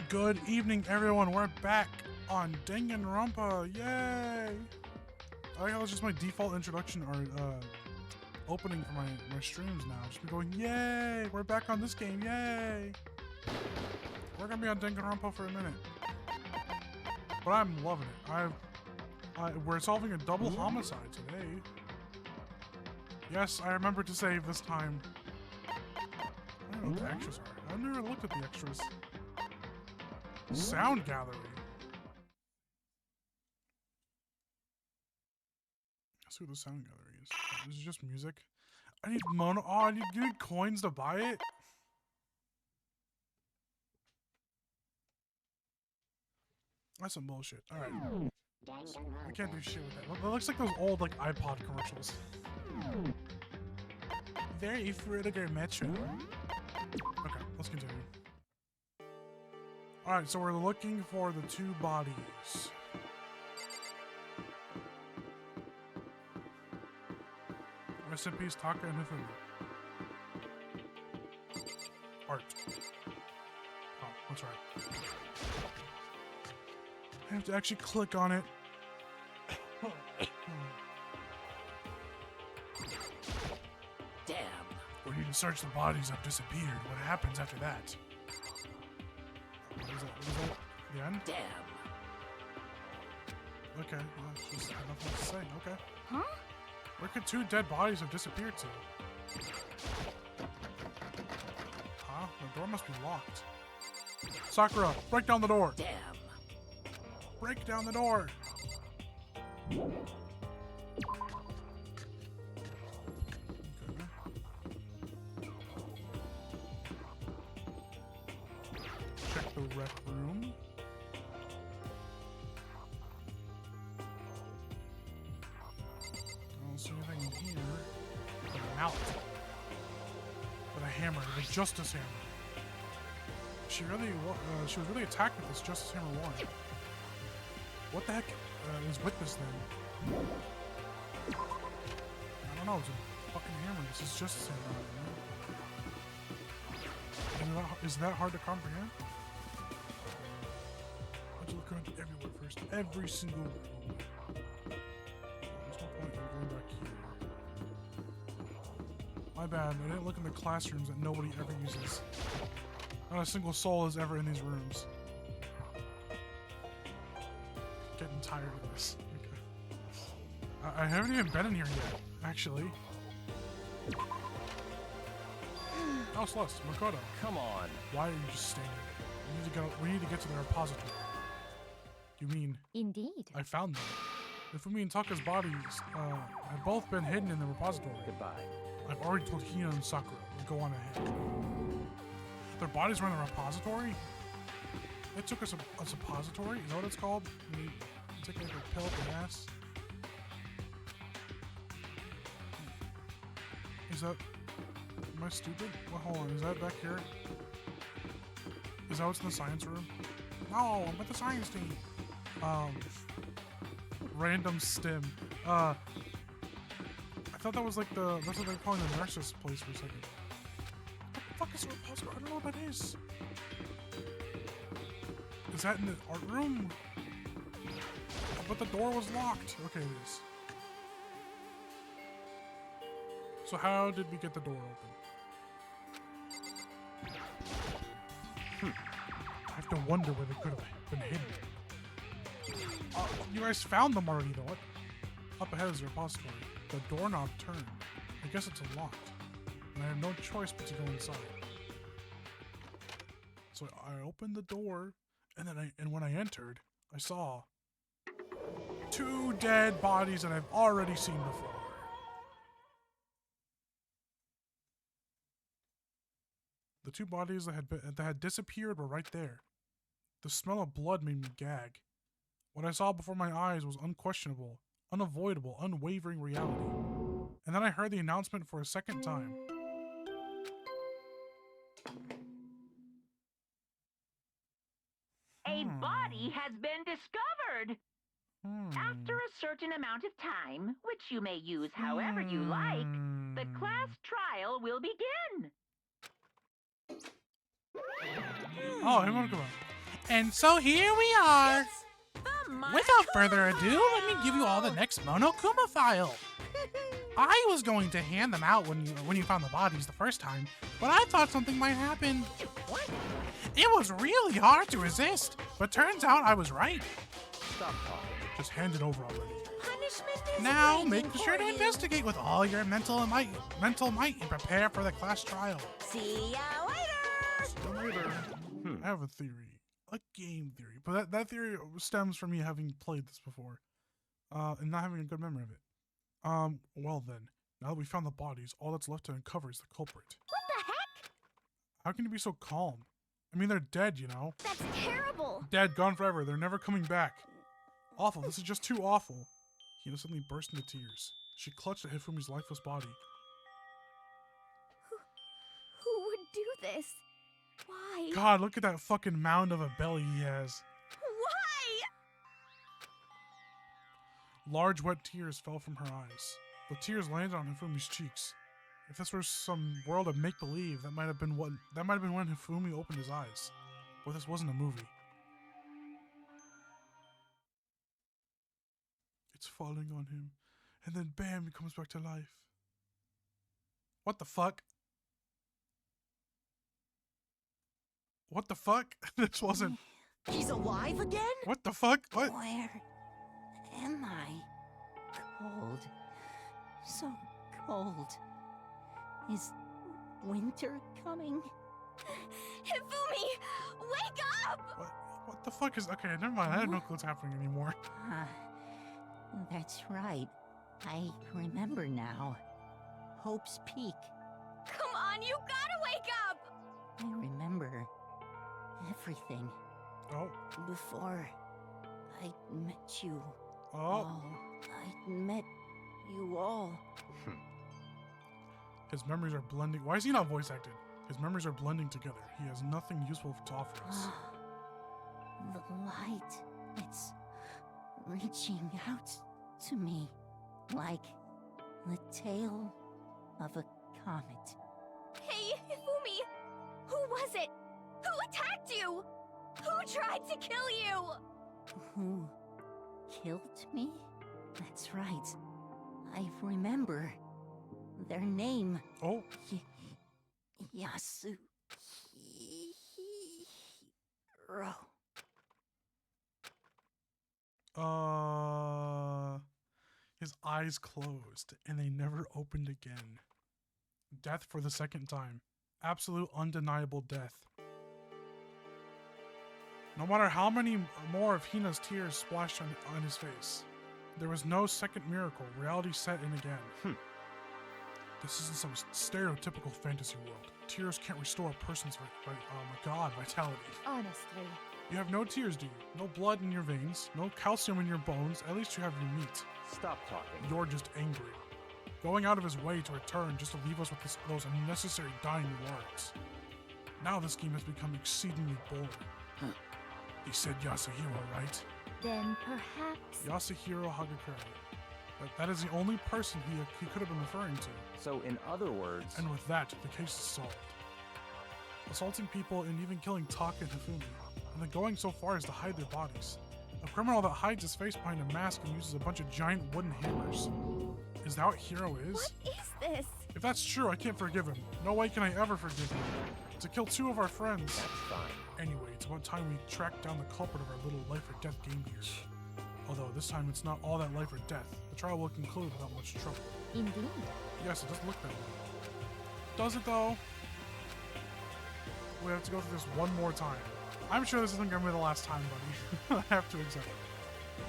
Good evening, everyone. We're back on Danganronpa. Yay! I think that was just my default introduction or opening for my streams now. Just be going, yay! We're back on this game. Yay! We're gonna be on Danganronpa for a minute, but I'm loving it. We're solving a double homicide today. Yes, I remember to save this time. I don't know what the extras are. I've never looked at the extras. Sound gallery. Let's see what the sound gallery is. This is just music. I need mono. Oh, you need coins to buy it? That's some bullshit. Alright. I can't do shit with that. That looks like those old like iPod commercials. Very Fruitiger Metro. Okay, let's continue. Alright, so we're looking for the two bodies. Rest in peace, Taka and Hifumi. Art. Oh, that's right. I have to actually click on it. Damn. We need to search the bodies that disappeared. What happens after that? What is that? What is that? The end? Damn. Okay, well, that's just nothing to say. Okay. Huh? Where could two dead bodies have disappeared to? Huh? The door must be locked. Sakura, break down the door! Damn. Break down the door! Check the rec room. I don't see anything in here but a mallet. With a hammer, the Justice Hammer. She was really attacked with this Justice Hammer 1. What the heck is with this thing? I don't know, it's a fucking hammer. This is Justice Hammer. Is that hard to comprehend? I have to look around everywhere first. Every single room. There's no point in going back here. My bad, I didn't look in the classrooms that nobody ever uses. Not a single soul is ever in these rooms. Getting tired of this. Okay. I haven't even been in here yet, actually. Oh, Celeste, Makoto. Come on. Why are you just standing there? We need to get to the repository. You mean? Indeed. I found them. Hifumi and Taka's bodies have both been hidden in the repository. Goodbye. I've already told Hina and Sakura to go on ahead. Their bodies were in the repository? They took us a suppository? Is that what it's called? You take like a pill up the ass? Is that... Am I stupid? Well, hold on, is that back here? Is that what's in the science room? No, I'm at the science team. Random stim. I thought that was like that's what they're calling the nurse's place for a second. What the fuck is a repository? I don't know what that is. Is that in the art room? But the door was locked. Okay, it is. So how did we get the door open? I have to wonder where they could have been hidden. You guys found them already, though. Up ahead is the repository. The doorknob turned. I guess it's unlocked. And I have no choice but to go inside. So I opened the door, and then when I entered, I saw two dead bodies that I've already seen before. The two bodies that had disappeared were right there. The smell of blood made me gag. What I saw before my eyes was unquestionable, unavoidable, unwavering reality. And then I heard the announcement for a second time. A body has been discovered! After a certain amount of time, which you may use however you like, the class trial will begin. Oh, Himokuma. And so here we are. The Without further ado, let me give you all the next Monokuma file. I was going to hand them out when you found the bodies the first time, but I thought something might happen. What? It was really hard to resist, but turns out I was right. Stop talking. Just hand it over already. Punishment is Now, waiting make sure for to you. investigate with all your mental might and prepare for the class trial. See ya later. See you later. I have a theory. A game theory. But that theory stems from me having played this before. And not having a good memory of it. Well then, now that we found the bodies, all that's left to uncover is the culprit. What the heck? How can you be so calm? I mean, they're dead, you know? That's terrible. Dead, gone forever. They're never coming back. Awful. This is just too awful. Hina suddenly burst into tears. She clutched at Hifumi's lifeless body. Who would do this? Why? God, look at that fucking mound of a belly he has. Why? Large wet tears fell from her eyes. The tears landed on Hifumi's cheeks. If this were some world of make-believe, that might have been when Hifumi opened his eyes. But this wasn't a movie. It's falling on him, and then bam, he comes back to life. What the fuck? What the fuck? This wasn't. He's alive again? What the fuck? What? Where am I? Cold. So cold. Is winter coming? Hifumi, wake up! What the fuck is? Okay, never mind. I had no clue what's happening anymore. That's right. I remember now. Hope's Peak. Come on, you gotta wake up! I remember everything Oh. before I met you. Oh. All. I met you all. His memories are blending. Why is he not voice acted? His memories are blending together. He has nothing useful to offer us. The light. It's reaching out to me like the tail of a comet. Hey, Hifumi! Who was it? Who attacked you? Who tried to kill you? Who killed me? That's right. I remember their name. Oh. Yasuhiro. His eyes closed, and they never opened again. Death for the second time. Absolute undeniable death. No matter how many more of Hina's tears splashed on his face, there was no second miracle. Reality set in again. This isn't some stereotypical fantasy world. Tears can't restore a person's vitality. Honestly. You have no tears, do you? No blood in your veins, no calcium in your bones. At least you have your meat. Stop talking. You're just angry. Going out of his way to return just to leave us with those unnecessary dying words. Now this game has become exceedingly boring. He said Yasuhiro, right? Then perhaps... Yasuhiro Hagakure. That is the only person he could have been referring to. So, in other words... And with that, the case is solved. Assaulting people and even killing Taka and Hifumi, and then going so far as to hide their bodies. A criminal that hides his face behind a mask and uses a bunch of giant wooden hammers. Is that what Hiro is? What is this? If that's true, I can't forgive him. No way can I ever forgive him. To kill two of our friends. That's fine. Anyway, it's about time we track down the culprit of our little life or death game here. Although this time it's not all that life or death. The trial will conclude without much trouble. Indeed. Yes, it doesn't look that way. Does it though? We have to go through this one more time. I'm sure this isn't going to be the last time, buddy. I have to accept it.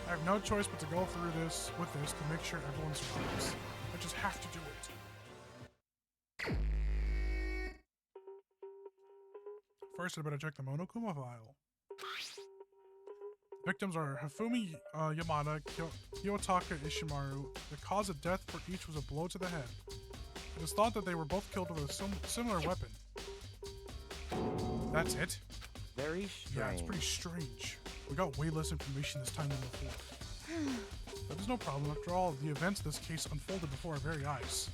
I have no choice but to go through this to make sure everyone survives. I just have to do it. First, I better check the Monokuma file. Victims are Hifumi Yamada, Kiyotaka Ishimaru. The cause of death for each was a blow to the head. It is thought that they were both killed with a similar weapon. That's it? Very strange. Yeah, it's pretty strange. We got way less information this time than before. But there's no problem. After all, the events of this case unfolded before our very eyes.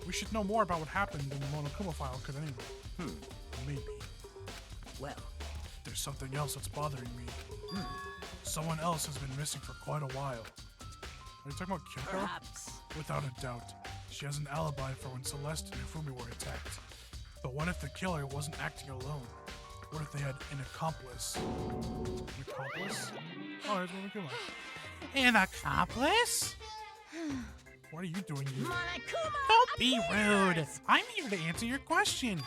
We should know more about what happened in the Monokuma file could anyway. Maybe. Well, There's there's something else that's bothering me. Someone else has been missing for quite a while. Are you talking about Kyoko? Perhaps. Without a doubt. She has an alibi for when Celeste and Hifumi were attacked. But what if the killer wasn't acting alone? What if they had an accomplice? An accomplice? Oh, that's what we come An accomplice? What are you doing here? Monokuma Don't be rude. appears! I'm here to answer your question.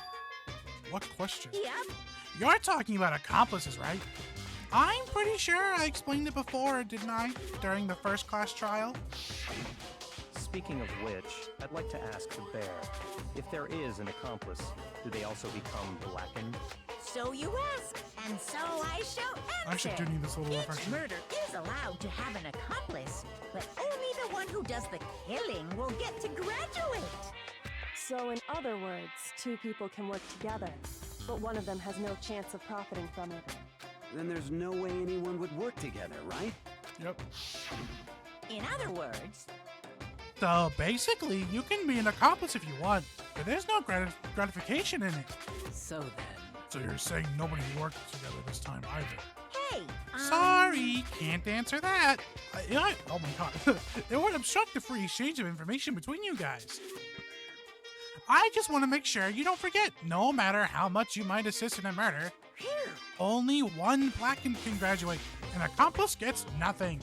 What question? Yep. You're talking about accomplices, right? I'm pretty sure I explained it before, didn't I? During the first class trial? Speaking of which, I'd like to ask the bear, if there is an accomplice, do they also become blackened? So you ask, and so I shall answer. I actually do need this little Each refresher. murder is allowed to have an accomplice, but only the one who does the killing will get to graduate. So in other words, two people can work together, but one of them has no chance of profiting from it. Then there's no way anyone would work together, right? Yep. In other words, So basically, you can be an accomplice if you want, but there's no gratification in it. so then. So you're saying nobody worked together this time either? Hey, Sorry, can't answer that. Oh my god. It would obstruct the free exchange of information between you guys. I just want to make sure you don't forget, no matter how much you might assist in a murder, only one blackened can graduate. An accomplice gets nothing.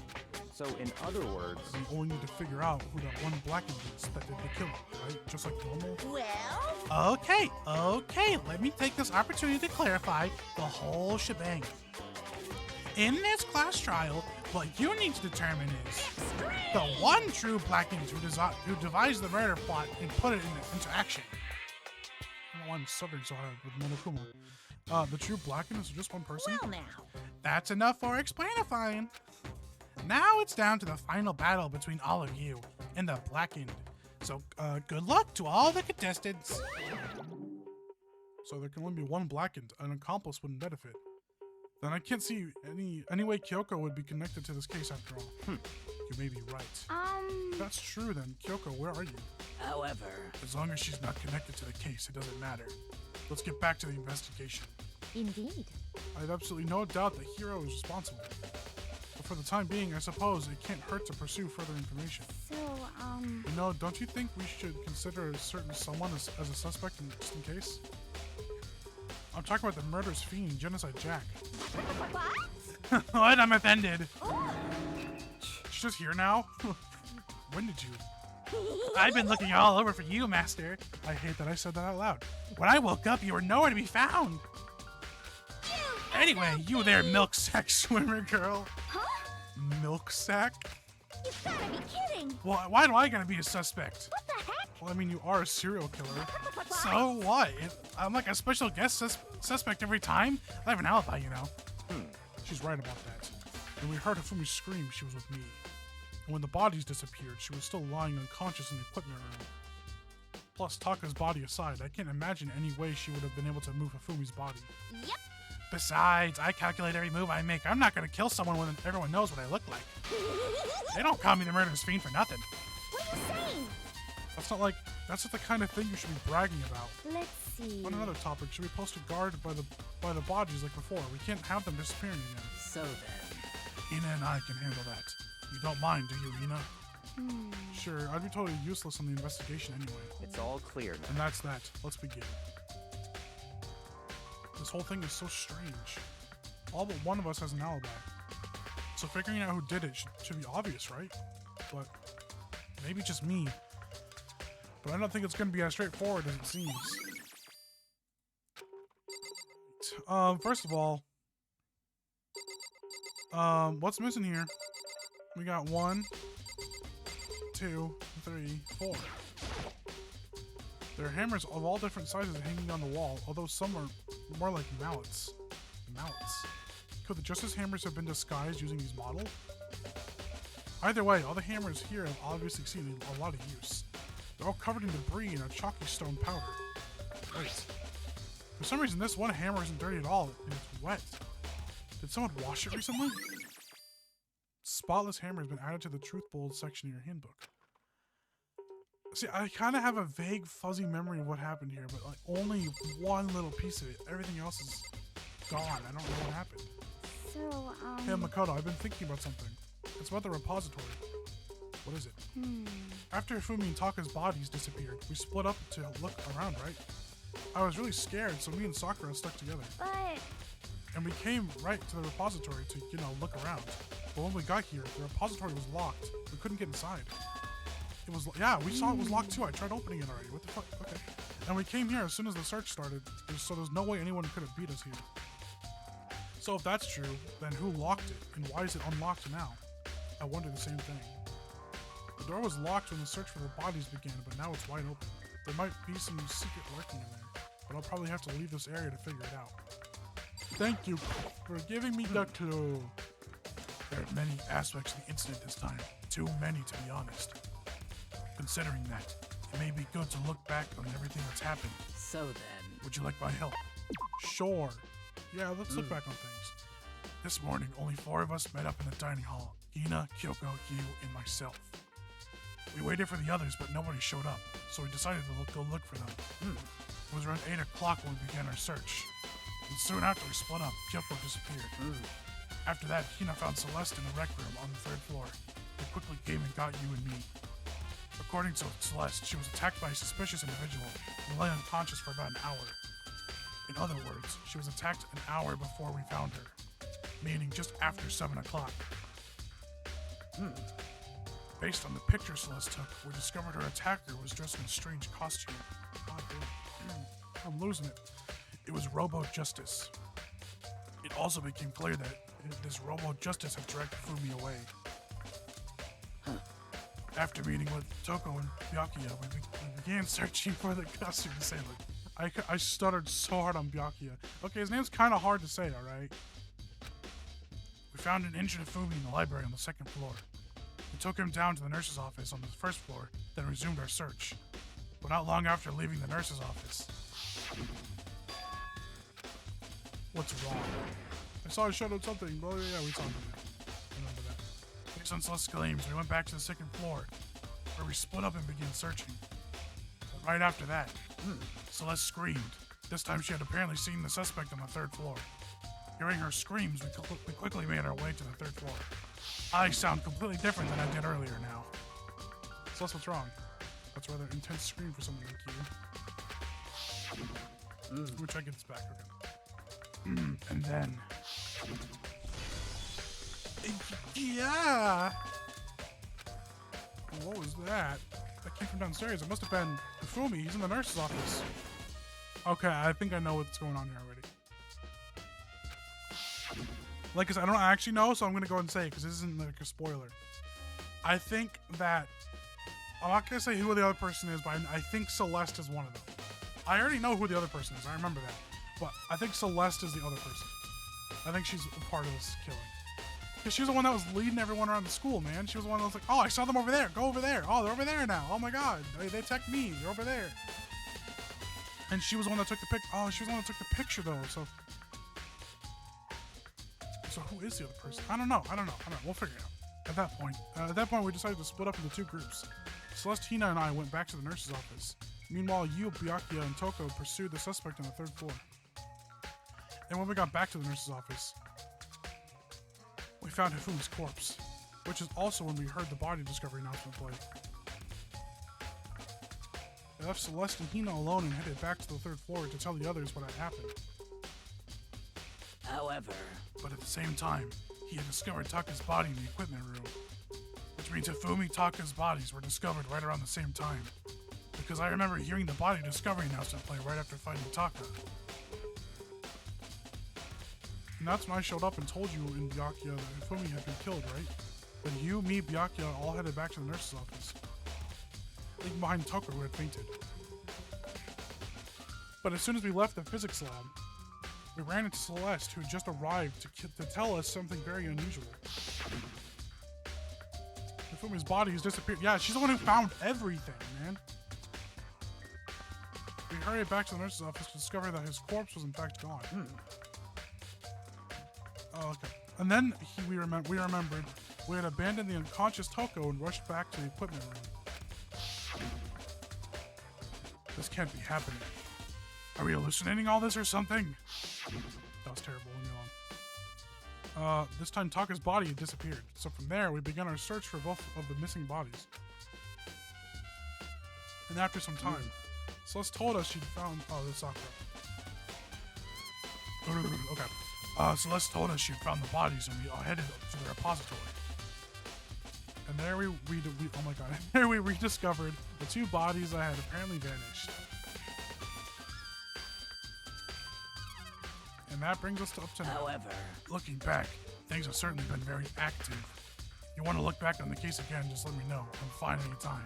So in other words, We only need to figure out who that one blackened is that did the killing, right? Just like normal. Well, Okay, let me take this opportunity to clarify the whole shebang. In this class trial, what you need to determine is the one true blackened who devised the murder plot and put it into action. I don't know why I'm stuttering so hard with Monokuma. The true blackened is just one person? well now. That's enough for explainifying. Now it's down to the final battle between all of you and the blackened. So, good luck to all the contestants. So there can only be one blackened. An accomplice wouldn't benefit. Then I can't see any way Kyoko would be connected to this case after all. You may be right. If that's true then, Kyoko, where are you? However, As long as she's not connected to the case, it doesn't matter. Let's get back to the investigation. Indeed. I have absolutely no doubt the hero is responsible. But for the time being, I suppose it can't hurt to pursue further information. So, You know, don't you think we should consider a certain someone as a suspect just in case? I'm talking about the murderous fiend, Genocide Jack. what? What? I'm offended. Oh. She's just here now? When did you? I've been looking all over for you, Master. I hate that I said that out loud. When I woke up, you were nowhere to be found. Anyway, you there, milk sack swimmer girl. Huh? Milk sack? You've gotta be kidding. Well, why do I gotta be a suspect? What the heck? Well, I mean, you are a serial killer. So what? I'm like a special guest suspect every time. I have an alibi, you know. She's right about that. When we heard Hifumi scream, she was with me. And when the bodies disappeared, she was still lying unconscious in the equipment room. Plus, Taka's body aside, I can't imagine any way she would have been able to move Hifumi's body. Yep. Besides, I calculate every move I make. I'm not gonna kill someone when everyone knows what I look like. They don't call me the murderous fiend for nothing. What are you saying? That's not the kind of thing you should be bragging about. Let's see. On another topic, should we post a guard by the bodies like before? We can't have them disappearing again. So then. Ina and I can handle that. You don't mind, do you, Ina? Sure, I'd be totally useless on the investigation anyway. it's all clear now. And that's that. Let's begin. This whole thing is so strange. All but one of us has an alibi. So figuring out who did it should be obvious, right? But maybe just me. But I don't think it's going to be as straightforward as it seems. First of all, what's missing here? We got 1, 2, 3, 4. There are hammers of all different sizes hanging on the wall, although some are more like mallets. Mallets. Could the Justice hammers have been disguised using these models? Either way, all the hammers here have obviously seen a lot of use. They're all covered in debris and a chalky stone powder. Wait. For some reason, this one hammer isn't dirty at all, and it's wet. Did someone wash it recently? Spotless hammer has been added to the Truth Bold section of your handbook. See, I kind of have a vague, fuzzy memory of what happened here, but like only one little piece of it. Everything else is gone. I don't know what happened. So, Hey, Makoto, I've been thinking about something. It's about the repository. What is it? After Hifumi and Taka's bodies disappeared, we split up to look around, right? I was really scared, so me and Sakura stuck together. But... And we came right to the repository to, look around. But when we got here, the repository was locked. We couldn't get inside. It was, yeah, we saw it was locked too. I tried opening it already. What the fuck? Okay. And we came here as soon as the search started, so there's no way anyone could have beat us here. So if that's true, then who locked it? And why is it unlocked now? I wonder the same thing. The door was locked when the search for the bodies began, but now it's wide open. There might be some secret lurking in there, but I'll probably have to leave this area to figure it out. Thank you for giving me the clue. There are many aspects of the incident this time. Too many, to be honest. Considering that, it may be good to look back on everything that's happened. So then... Would you like my help? Sure. Yeah, let's look back on things. This morning, only 4 of us met up in the dining hall. Hina, Kyoko, you, and myself. We waited for the others, but nobody showed up, so we decided to go look for them. It was around 8 o'clock when we began our search. And soon after we split up, Kyoko disappeared. After that, Hina found Celeste in the rec room on the 3rd floor. They quickly came and got you and me. According to Celeste, she was attacked by a suspicious individual and lay unconscious for about an hour. In other words, she was attacked an hour before we found her, meaning just after 7 o'clock. Based on the picture Celeste took, we discovered her attacker was dressed in a strange costume. God damn. I'm losing it. It was Robo Justice. It also became clear that this Robo Justice had dragged Fumi away. After meeting with Toko and Byakuya, we began searching for the costume assailant. I stuttered so hard on Byakuya. Okay, his name's kind of hard to say, alright? We found an injured Fumi in the library on the 2nd floor. We took him down to the nurse's office on the 1st floor, then resumed our search. But not long after leaving the nurse's office... What's wrong? I saw a shadow of something. Oh yeah, we talked about that. Remember that. Based on Celeste's claims, we went back to the 2nd floor, where we split up and began searching. But right after that, Celeste screamed. This time she had apparently seen the suspect on the 3rd floor. Hearing her screams, we quickly made our way to the 3rd floor. I sound completely different than I did earlier now. Celeste, what's wrong? That's a rather intense scream for someone like you. Let me try to get this back. Okay. And then... Yeah! What was that? That came from downstairs. It must have been Hifumi. He's in the nurse's office. Okay, I think I know what's going on here already. Like I said, I don't actually know, so I'm going to go ahead and say it because this isn't like a spoiler. I think that... I'm not going to say who the other person is, but I think Celeste is one of them. I already know who the other person is. I remember that. But I think Celeste is the other person. I think she's a part of this killing. Because she was the one that was leading everyone around the school, man. She was the one that was like, oh, I saw them over there. Go over there. Oh, they're over there now. Oh my god. They attacked me. They're over there. And she was the one that took the picture. Oh, she was the one that took the picture, though. So who is the other person? I don't know. We'll figure it out. At that point, we decided to split up into 2 groups. Celeste, Hina, and I went back to the nurse's office. Meanwhile, you, Byakuya, and Toko pursued the suspect on the 3rd floor. And when we got back to the nurse's office, we found Hifumi's corpse, which is also when we heard the body discovery announcement play. I left Celeste and Hina alone and headed back to the 3rd floor to tell the others what had happened. However... But at the same time, he had discovered Taka's body in the equipment room, which means Hifumi Taka's bodies were discovered right around the same time, because I remember hearing the body discovery announcement play right after fighting Taka. And that's when I showed up and told you in Byakuya that Hifumi had been killed, right? Then you, me, Byakuya all headed back to the nurse's office, leaving behind Toko who had fainted. But as soon as we left the physics lab, we ran into Celeste, who had just arrived to tell us something very unusual. Hifumi's body has disappeared. Yeah, she's the one who found everything, man. We hurried back to the nurse's office to discover that his corpse was in fact gone. Oh, okay. And then we remembered we had abandoned the unconscious Toko and rushed back to the equipment room. This can't be happening. Are we hallucinating all this or something? That was terrible. Leave me alone. This time Taka's body had disappeared. So from there, we began our search for both of the missing bodies. And after some time, Celeste told us she'd found... Oh, that's Sakura. Okay. Celeste told us she'd found the bodies and we all headed to the repository. And there oh my god, there we rediscovered the 2 bodies that had apparently vanished. And that brings us up to now. However, looking back, things have certainly been very active. If you want to look back on the case again, just let me know. I'm fine anytime.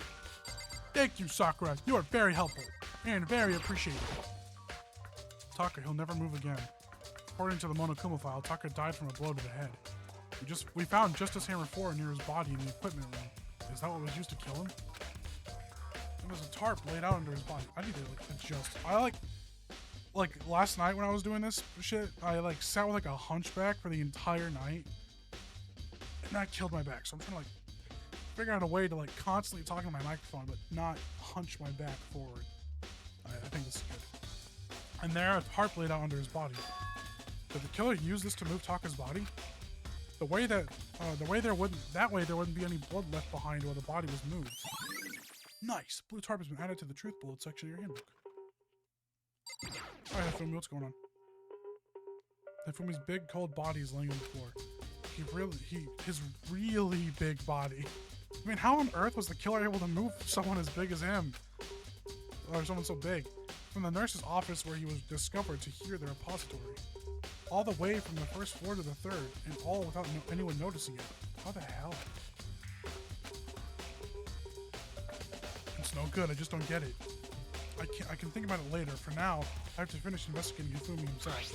Thank you, Sakura. You are very helpful and very appreciated. Taka, he'll never move again. According to the Monokuma file, Taka died from a blow to the head. We found Justice Hammer 4 near his body in the equipment room. Is that what was used to kill him? There was a tarp laid out under his body. I need to adjust. I like last night when I was doing this shit, I sat with a hunchback for the entire night. And that killed my back. So I'm trying to figure out a way to constantly talk on my microphone but not hunch my back forward. I think this is good. And there, a tarp laid out under his body. Did the killer use this to move Taka's body? There wouldn't be any blood left behind while the body was moved. Nice! Blue tarp has been added to the truth bullet section of your handbook. Alright, Hifumi, what's going on? Hifumi's big, cold body is laying on the floor. His really big body. I mean, how on earth was the killer able to move someone as big as him? Or someone so big? From the nurse's office where he was discovered to here, the repository. All the way from the first floor to the third, and all without anyone noticing it. How the hell? It's no good, I just don't get it. I can think about it later. For now, I have to finish investigating Hifumi himself.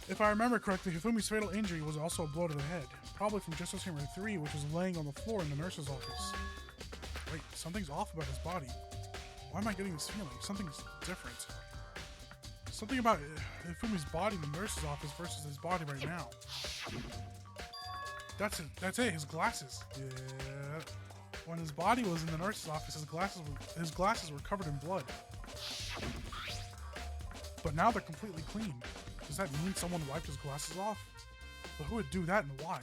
If I remember correctly, Hifumi's fatal injury was also a blow to the head. Probably from Justice Hammer 3, which was laying on the floor in the nurse's office. Wait, something's off about his body. Why am I getting this feeling? Something's different. Something about Hifumi's body in the nurse's office versus his body right now. That's it. His glasses. Yeah. When his body was in the nurse's office, his glasses were covered in blood. But now they're completely clean. Does that mean someone wiped his glasses off? But who would do that and why?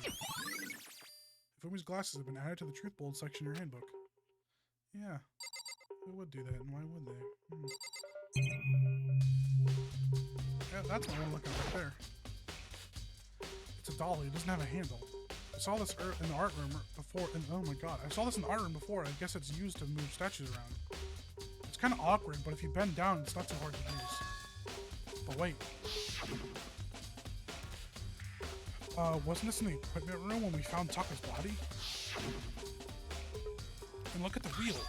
Hifumi's glasses have been added to the truth bullet section of your handbook. Yeah. Who would do that and why would they? Yeah, that's what I'm looking at right there. It's a dolly. It doesn't have a handle. I saw this in the art room before, and oh my god, I saw this in the art room before. I guess it's used to move statues around. It's kind of awkward, but if you bend down, it's not too hard to use. But wait. Wasn't this in the equipment room when we found Taka's body? And look at the wheel.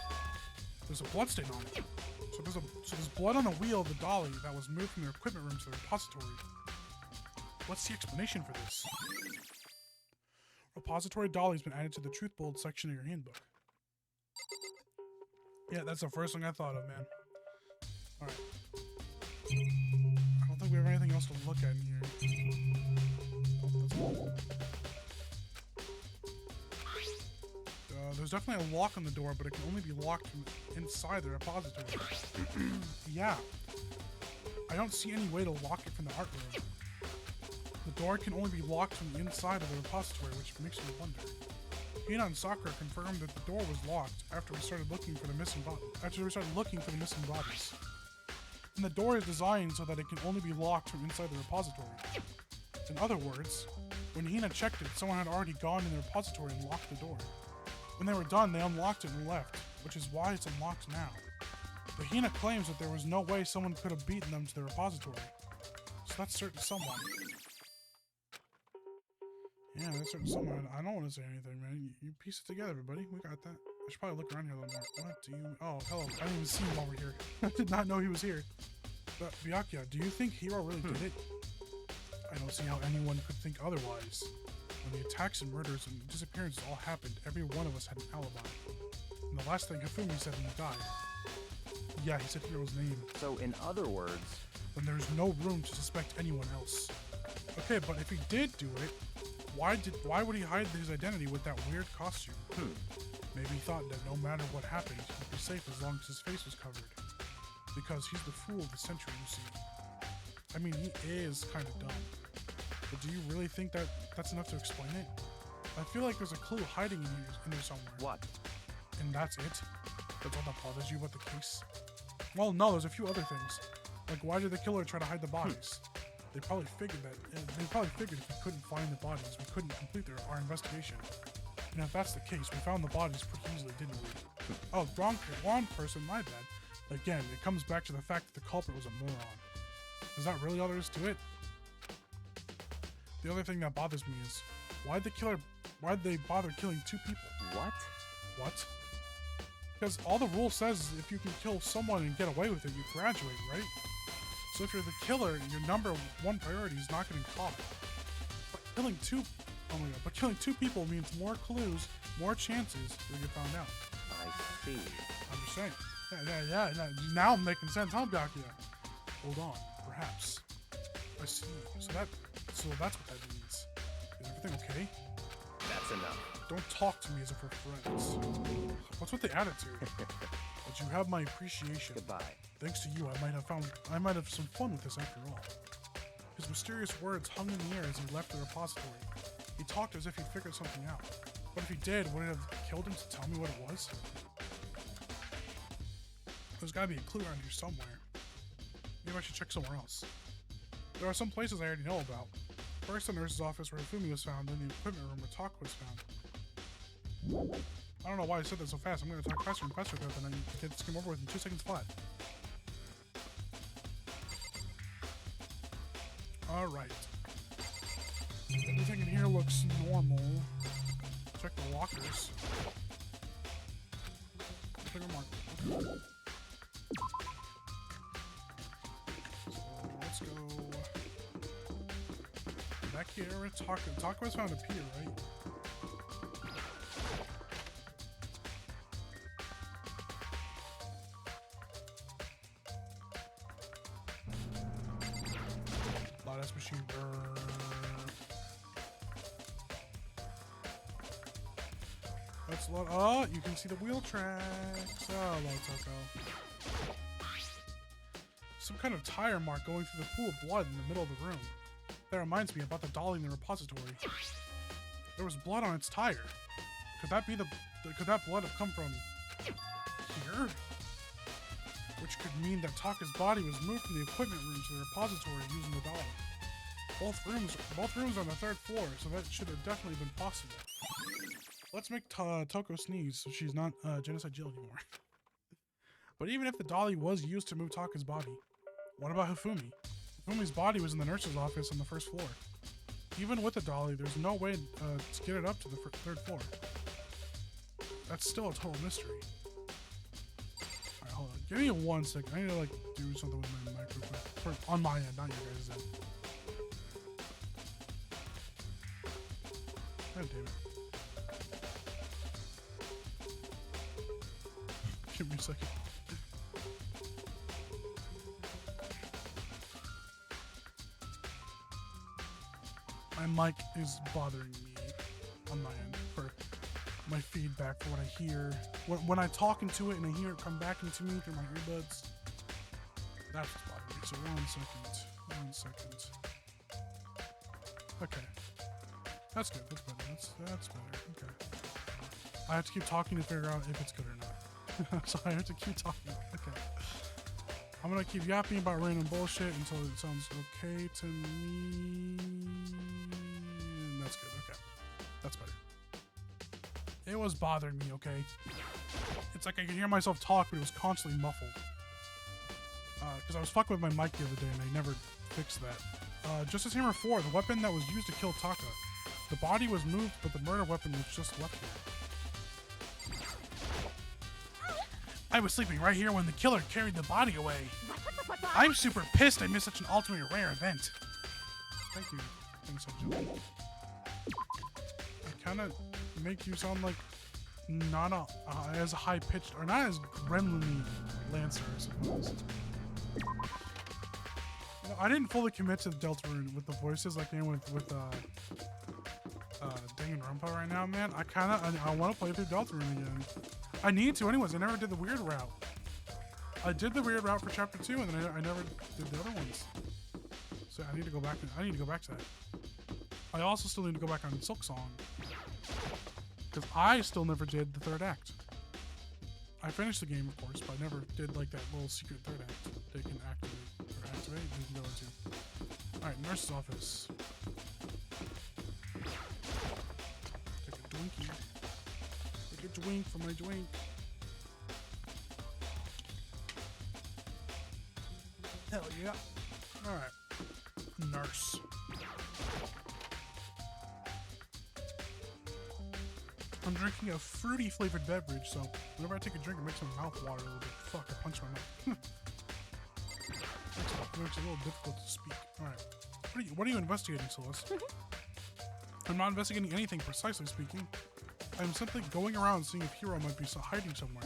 There's a bloodstain on it. So there's blood on the wheel of the dolly that was moved from the equipment room to the repository. What's the explanation for this? Repository dolly's been added to the truth bullet section of your handbook. Yeah, that's the first thing I thought of, man. Alright. I don't think we have anything else to look at in here. Oh, that's cool. There's definitely a lock on the door, but it can only be locked from inside the repository. Yeah. I don't see any way to lock it from the art room. The door can only be locked from the inside of the repository, which makes me wonder. Hina and Sakura confirmed that the door was locked after we started looking for the missing bodies. And the door is designed so that it can only be locked from inside the repository. In other words, when Hina checked it, someone had already gone in the repository and locked the door. When they were done, they unlocked it and left, which is why it's unlocked now. But Hina claims that there was no way someone could have beaten them to the repository. So that's certain someone. Yeah, that's certain someone. I don't want to say anything, man. You piece it together, everybody. We got that. I should probably look around here a little more. What do you... Oh, hello. I didn't even see him over here. I did not know he was here. But, Byakuya, do you think Hiro really did it? I don't see how anyone could think otherwise. When the attacks and murders and disappearances all happened, every one of us had an alibi. And the last thing Hifumi said when he died. Yeah, he said Hiro's name. So, in other words... Then there's no room to suspect anyone else. Okay, but if he did do it, why would he hide his identity with that weird costume? Maybe he thought that no matter what happened, he'd be safe as long as his face was covered. Because he's the fool of the century, you see. I mean, he is kind of dumb. But do you really think that that's enough to explain it? I feel like there's a clue hiding in here somewhere. What? And that's it? That's all that bothers you about the case? Well, no, there's a few other things. Like, why did the killer try to hide the bodies? They probably figured if we couldn't find the bodies, we couldn't complete our investigation. And if that's the case, we found the bodies pretty easily, didn't we? Oh, wrong person, my bad. Again, it comes back to the fact that the culprit was a moron. Is that really all there is to it? The other thing that bothers me is, why'd they bother killing 2 people? What? What? Because all the rule says is if you can kill someone and get away with it, you graduate, right? So if you're the killer, your number 1 priority is not getting caught. But killing 2 people means more clues, more chances to get found out. I see. I'm just saying. Yeah. Now I'm making sense, huh, Byakuya? Hold on, perhaps. I see. So that's what that means. Is everything okay? That's enough. Don't talk to me as if we're friends. What's with the attitude? But you have my appreciation. Goodbye. Thanks to you, I might have some fun with this after all. His mysterious words hung in the air as he left the repository. He talked as if he'd figured something out. But if he did, would it have killed him to tell me what it was? There's gotta be a clue around here somewhere. Maybe I should check somewhere else. There are some places I already know about. First, the nurse's office where Hifumi was found, then the equipment room where Taka was found. I don't know why I said that so fast. I'm gonna talk faster and faster than I get this game over with in 2 seconds flat. Alright. Everything in here looks normal. Check the lockers. Check the marker. So let's go back here where Taka was found up here, right? Lattice machine burn. That's a lot. Oh, you can see the wheel tracks. Oh, Taka. Some kind of tire mark going through the pool of blood in the middle of the room. That reminds me about the dolly in the repository. There was blood on its tire. Could that be could that blood have come from here? Which could mean that Taka's body was moved from the equipment room to the repository using the dolly. Both rooms are on the 3rd floor, so that should have definitely been possible. Let's make Toko sneeze so she's not Genocide Jill anymore. But even if the dolly was used to move Taka's body, what about Hifumi? Hifumi's body was in the nurse's office on the 1st floor. Even with the dolly, there's no way to get it up to the 3rd floor. That's still a total mystery. Alright, hold on. Give me 1 second. I need to do something with my mic real quick. On my end, not your guys' end. God damn it. Give me a second. My mic is bothering me on my end for my feedback for what I hear. When I talk into it and I hear it come back into me through my earbuds, that's what's bothering me. So 1 second. Okay. That's good. That's better. That's better. Okay. I have to keep talking to figure out if it's good or not. So I have to keep talking. Okay. I'm gonna keep yapping about random bullshit until it sounds okay to me. And that's good. Okay. That's better. It was bothering me, okay? It's like I could hear myself talk, but it was constantly muffled. Because I was fucking with my mic the other day and I never fixed that. Just as Hammer 4, the weapon that was used to kill Taka. The body was moved, but the murder weapon was just left here. I was sleeping right here when the killer carried the body away. I'm super pissed I missed such an ultimately rare event. Thank you. Thanks, Joe. I kind of make you sound like not as high-pitched, or not as gremlin-y Lancer, I suppose. No, I didn't fully commit to the Delta Rune with the voices like I am with Danganronpa right now, man. I want to play through Delta Rune again. I need to anyways. I never did the weird route. I did the weird route for chapter 2 and then I never did the other ones. So I need to go back. I need to go back to that. I also still need to go back on Silk Song because I still never did the third act. I finished the game, of course, but I never did like that little secret third act they can activate. You can go into. All right, nurse's office. Take a Dwinkie. Take a Dwink for my Dwink. Hell yeah. All right. Nurse. I'm drinking a fruity flavored beverage, so whenever I take a drink, it makes my mouth water a little bit. Fuck, I punched my mouth. Makes it a little difficult to speak. Alright. What are you investigating, Celeste? I'm not investigating anything, precisely speaking. I'm simply going around seeing if Hiro might be hiding somewhere.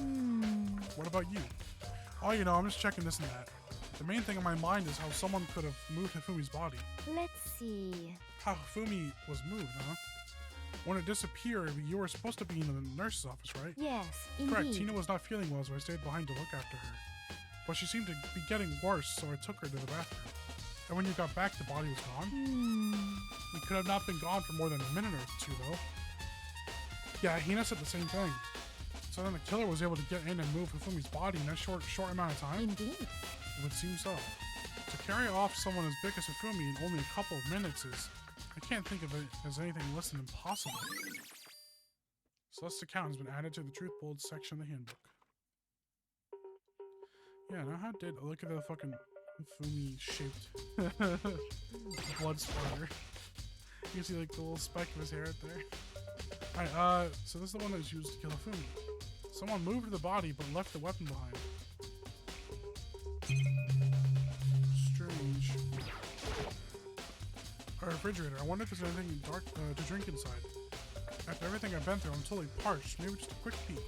What about you? Oh, you know, I'm just checking this and that. The main thing on my mind is how someone could have moved Hifumi's body. Let's see. How Hifumi was moved, huh? When it disappeared, you were supposed to be in the nurse's office, right? Yes, indeed. Correct. Tina was not feeling well, so I stayed behind to look after her. But she seemed to be getting worse, so I took her to the bathroom. And when you got back, the body was gone. It could have not been gone for more than a minute or two, though. Yeah, Hina said the same thing. So then the killer was able to get in and move Hifumi's body in that short amount of time? Indeed. It would seem so. To carry off someone as big as Hifumi in only a couple of minutes is... I can't think of it as anything less than impossible. Celeste's account has been added to the Truth Bold section of the handbook. Yeah, now how did... Look at the fucking Hifumi-shaped blood splatter. You can see like the little speck of his hair right there. Alright, so this is the one that was used to kill Hifumi. Someone moved the body but left the weapon behind. Strange. A refrigerator. I wonder if there's anything dark to drink inside. After everything I've been through, I'm totally parched. Maybe just a quick peek.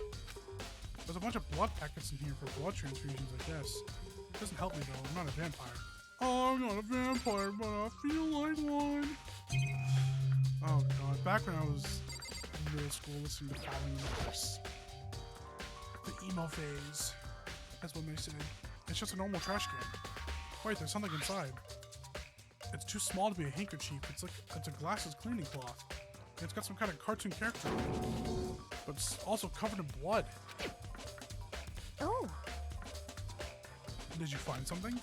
There's a bunch of blood packets in here for blood transfusions, I guess. It doesn't help me though. I'm not a vampire. Oh, I'm not a vampire, but I feel like one. Oh god. Back when I was in middle school, listening to Falling in the Curse. The emo phase. That's what they say. It's just a normal trash can. Wait, there's something inside. It's too small to be a handkerchief. It's a glasses cleaning cloth. It's got some kind of cartoon character on it. But it's also covered in blood. Oh. Did you find something?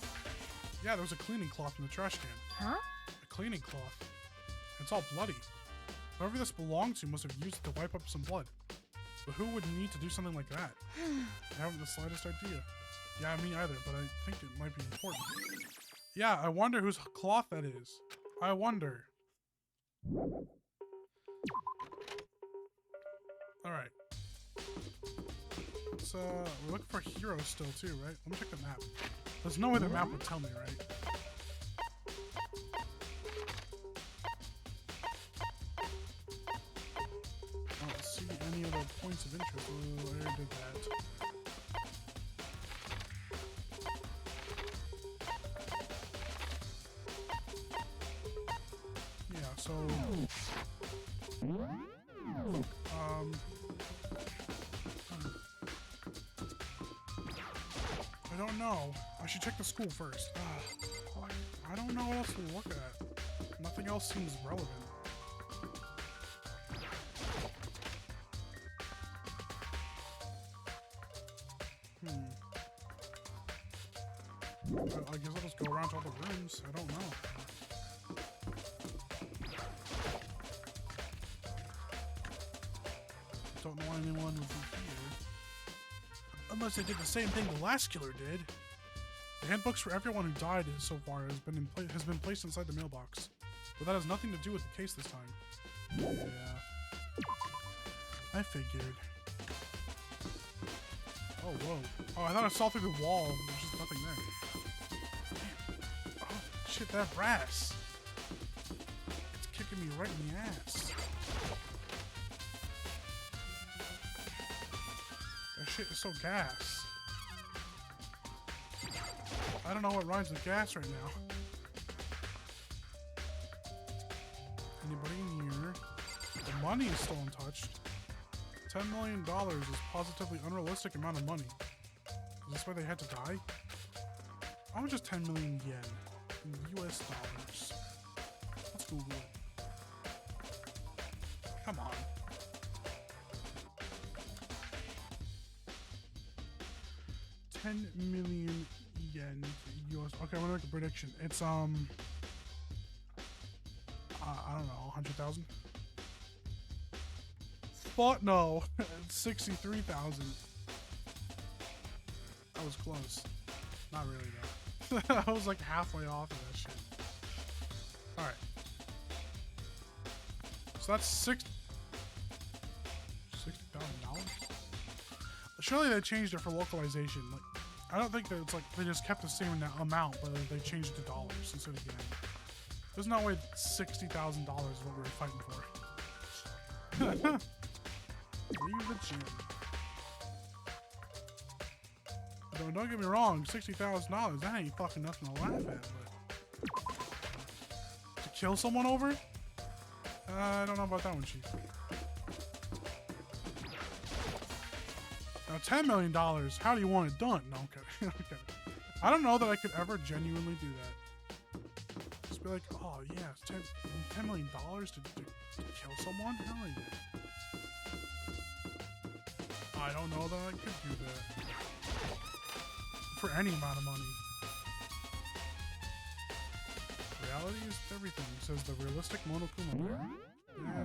Yeah, there was a cleaning cloth in the trash can. Huh? A cleaning cloth. It's all bloody. Whoever this belonged to must have used it to wipe up some blood. But who would need to do something like that? I haven't the slightest idea. Yeah, me either, but I think it might be important. Yeah, I wonder whose cloth that is. I wonder. Alright. So, we're looking for Hiro still too, right? Let me check the map. There's no way the map would tell me, right? I don't see any other points of interest. Ooh, I already did that. So, I don't know. I should check the school first. I don't know what else to look at. Nothing else seems relevant. I guess I'll just go around to all the rooms. I don't know. Don't know anyone would be here. Unless they did the same thing the last killer did. The handbooks for everyone who died so far has been placed inside the mailbox. But that has nothing to do with the case this time. Yeah. I figured. Oh, whoa. Oh, I thought I saw through the wall. There's just nothing there. Oh, shit, that brass. It's kicking me right in the ass. That shit is so gas. I don't know what rhymes with gas right now. Anybody in here? The money is still untouched. $10 million is positively unrealistic amount of money. Is this why they had to die? How much is 10 million yen? US dollars. Let's Google it. Come on. $10 million yen US. Okay, I'm gonna make a prediction. It's I don't know, 100,000. Fuck no, 63,000. That was close. Not really though. I was like halfway off of that shit. All right. So that's $60,000. Surely they changed it for localization. Like, I don't think that it's like they just kept the same amount, but they changed it to dollars instead of yen. There's no way $60,000 is what we were fighting for. Leave the gym. Don't get me wrong, $60,000, that ain't fucking nothing to laugh at, but to kill someone over? I don't know about that one, Chief. Now, $10 million, how do you want it done? No, I'm kidding. I'm kidding. I don't know that I could ever genuinely do that. Just be like, oh yeah, $10 million to kill someone? Hell yeah. I don't know that I could do that. For any amount of money. Reality is everything, says the realistic Monokuma. Yeah.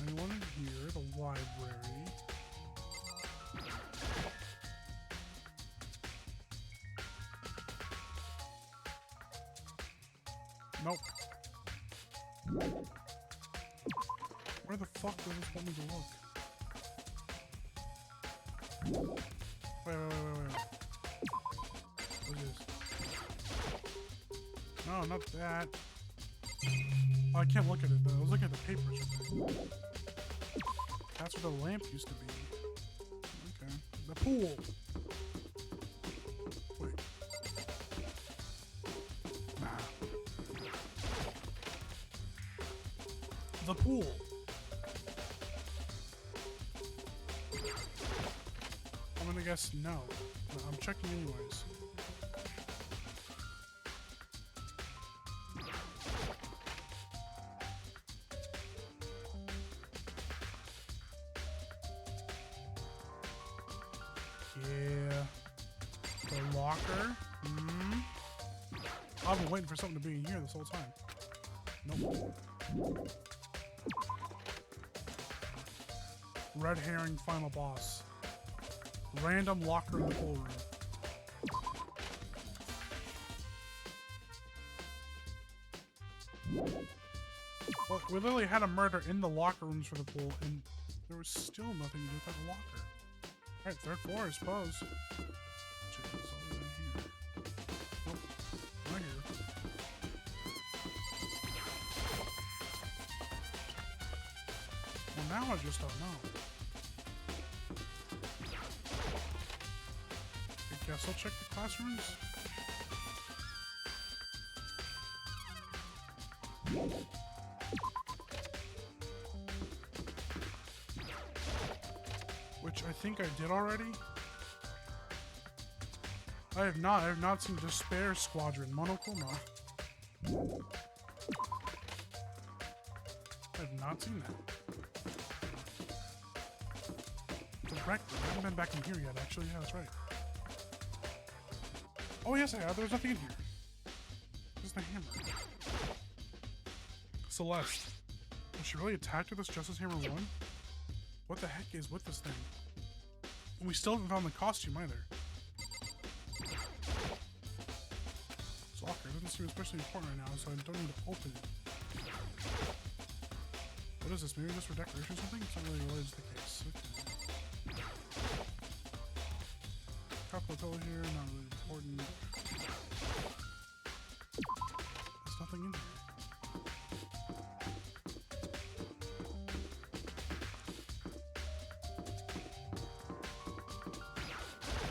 Anyone in here? The library. Nope. Where the fuck does this want me to look? Wait. What is this? No, not that. Oh, I can't look at it though. I was looking at the papers. That's where the lamp used to be. Okay. The pool. Wait. Nah. The pool. I'm gonna guess no. But I'm checking anyways. Yeah. The locker. I've been waiting for something to be in here this whole time. Nope. Red herring final boss. Random locker in the pool room. Well, we literally had a murder in the locker rooms for the pool, and there was still nothing to do with that locker. Alright, third floor, I suppose. Check this all in here. Nope. Not here. Well, now I just don't know. I guess I'll check the classrooms. Which I think I did already. I have not seen Despair Squadron, Monokuma. I have not seen that. Directly, I haven't been back in here yet, actually. Yeah, that's right. Oh yes, I have. There's nothing in here. This is the hammer. Celeste. Was she really attacked with this Justice Hammer 1? What the heck is with this thing? And we still haven't found the costume either. This locker doesn't seem especially important right now, so I don't need to open it. What is this? Maybe just for decoration or something? It's not really related to the case. Okay. Couple pillow here, not really important. There's nothing in here.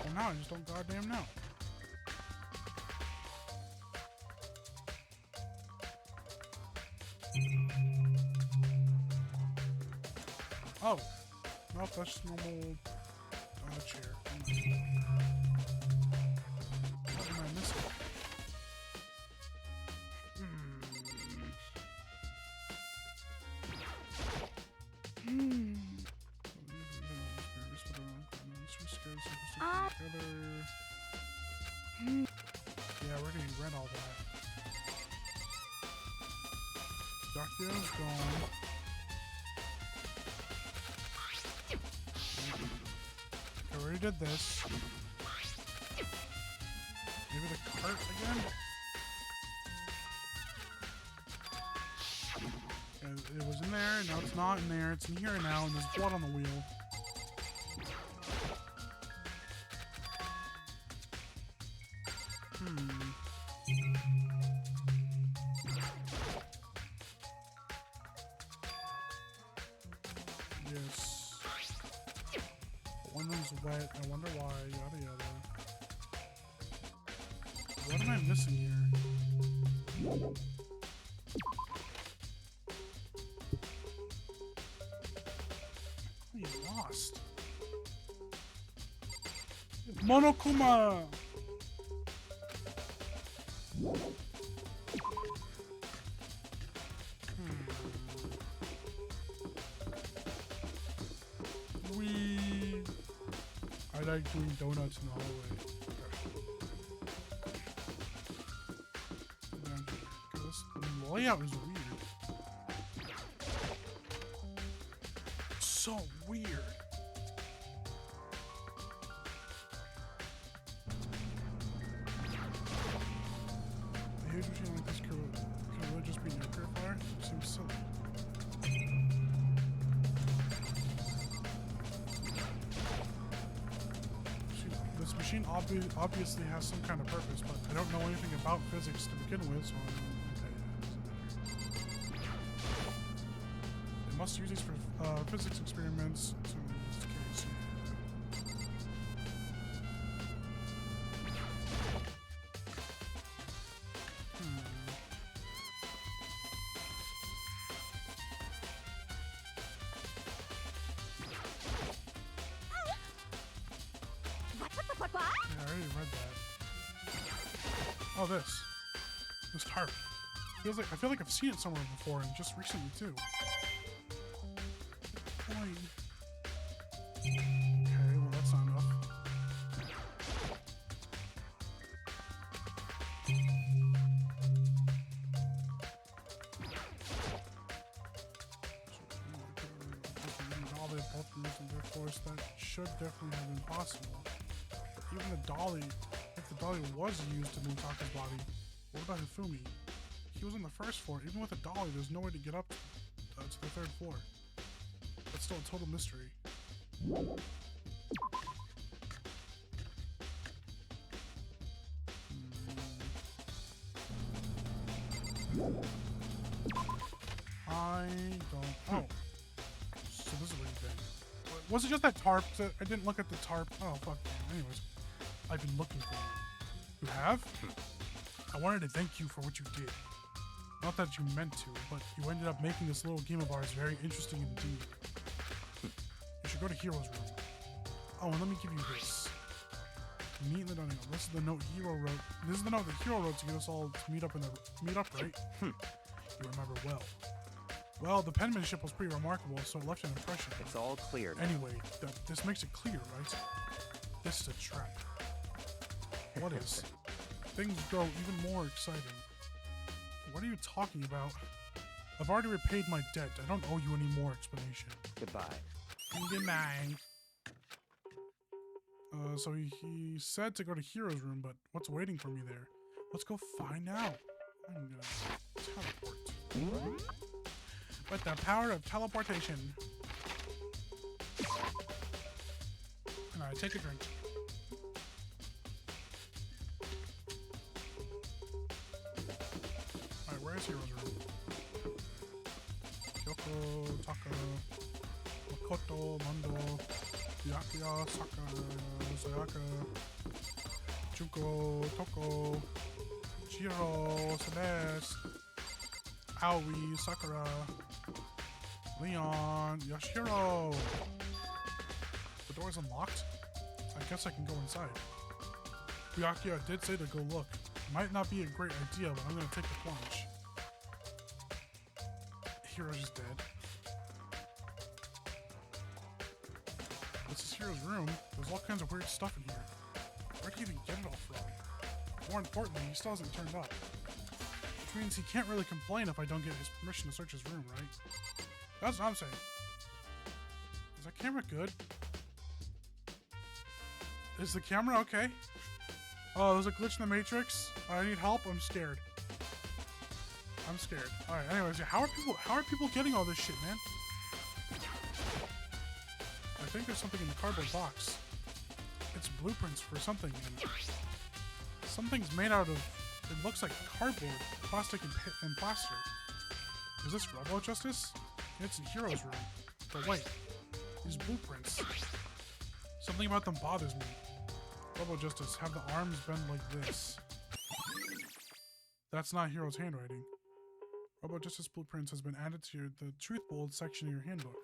Well, now I just don't goddamn know. Oh. Nope, that's just normal chair. What am I missing? Yeah, we're gonna rent all that. Docio's gone. I already did this. Maybe the cart again? Yeah, it was in there, now it's not in there. It's in here now, and there's blood on the wheel. Yes. But one of them's wet. I wonder why. Yada yada. What am I missing here? You lost. Monokuma! I like doing donuts in the hallway. This layout is weird. So weird. The huge machine like this can really just be nuclear fire? It seems silly. This machine obviously has some kind of purpose, but I don't know anything about physics to begin with, so they must use these for physics experiments. So in this case, What? yeah, I already read that. Oh, this tarp. I feel like I've seen it somewhere before, and just recently too. Boing. Okay, well that's not enough. All they both using their force, that should definitely have been possible. Even the dolly, if the dolly was used to move Taka's body, what about Hifumi? He was on the first floor. Even with a dolly, there's no way to get up to the third floor. That's still a total mystery. I don't. Oh. So this is what you've been. Was it just that tarp? I didn't look at the tarp. Oh, fuck. Anyways, I've been looking for you. You have? I wanted to thank you for what you did. Not that you meant to, but you ended up making this little game of ours very interesting indeed. You should go to Hero's room. Oh, and let me give you this. Meet in the dining room. This is the note Hero wrote. This is the note that Hero wrote to get us all to meet up, right? You remember well. Well, the penmanship was pretty remarkable, so it left an impression. It's all clear now. Anyway, this makes it clear, right? This is a trap. What is? Things grow even more exciting. What are you talking about? I've already repaid my debt. I don't owe you any more explanation. Goodbye. Good night. So he said to go to Hero's room, but what's waiting for me there? Let's go find out. I'm gonna teleport. With the power of teleportation. And I take a drink. Alright, where's Hero's room? Yoko, Taka, Makoto, Mondo, Yakuya, Saka, Sayaka, Junko, Toko, Chiro, Celeste, Aoi, Sakura, Leon, Yashiro. The door's unlocked. I guess I can go inside. Byakuya did say to go look. Might not be a great idea, but I'm gonna take the plunge. Hiro's just dead. This is Hiro's room. There's all kinds of weird stuff in here. Where'd he even get it all from? More importantly, he still hasn't turned up. Which means he can't really complain if I don't get his permission to search his room, right? That's what I'm saying. Is that camera good? Is the camera okay? Oh, there's a glitch in the Matrix. I need help. I'm scared. I'm scared. All right. Anyways, how are people getting all this shit, man? I think there's something in the cardboard box. It's blueprints for something. And something's made out of. It looks like cardboard, plastic, and plaster. Is this Robo Justice? It's in Hiro's room. But wait, these blueprints. Something about them bothers me. Robo Justice, have the arms bend like this? That's not Hiro's handwriting. Robo Justice blueprints has been added to the Truth Bold section of your handbook.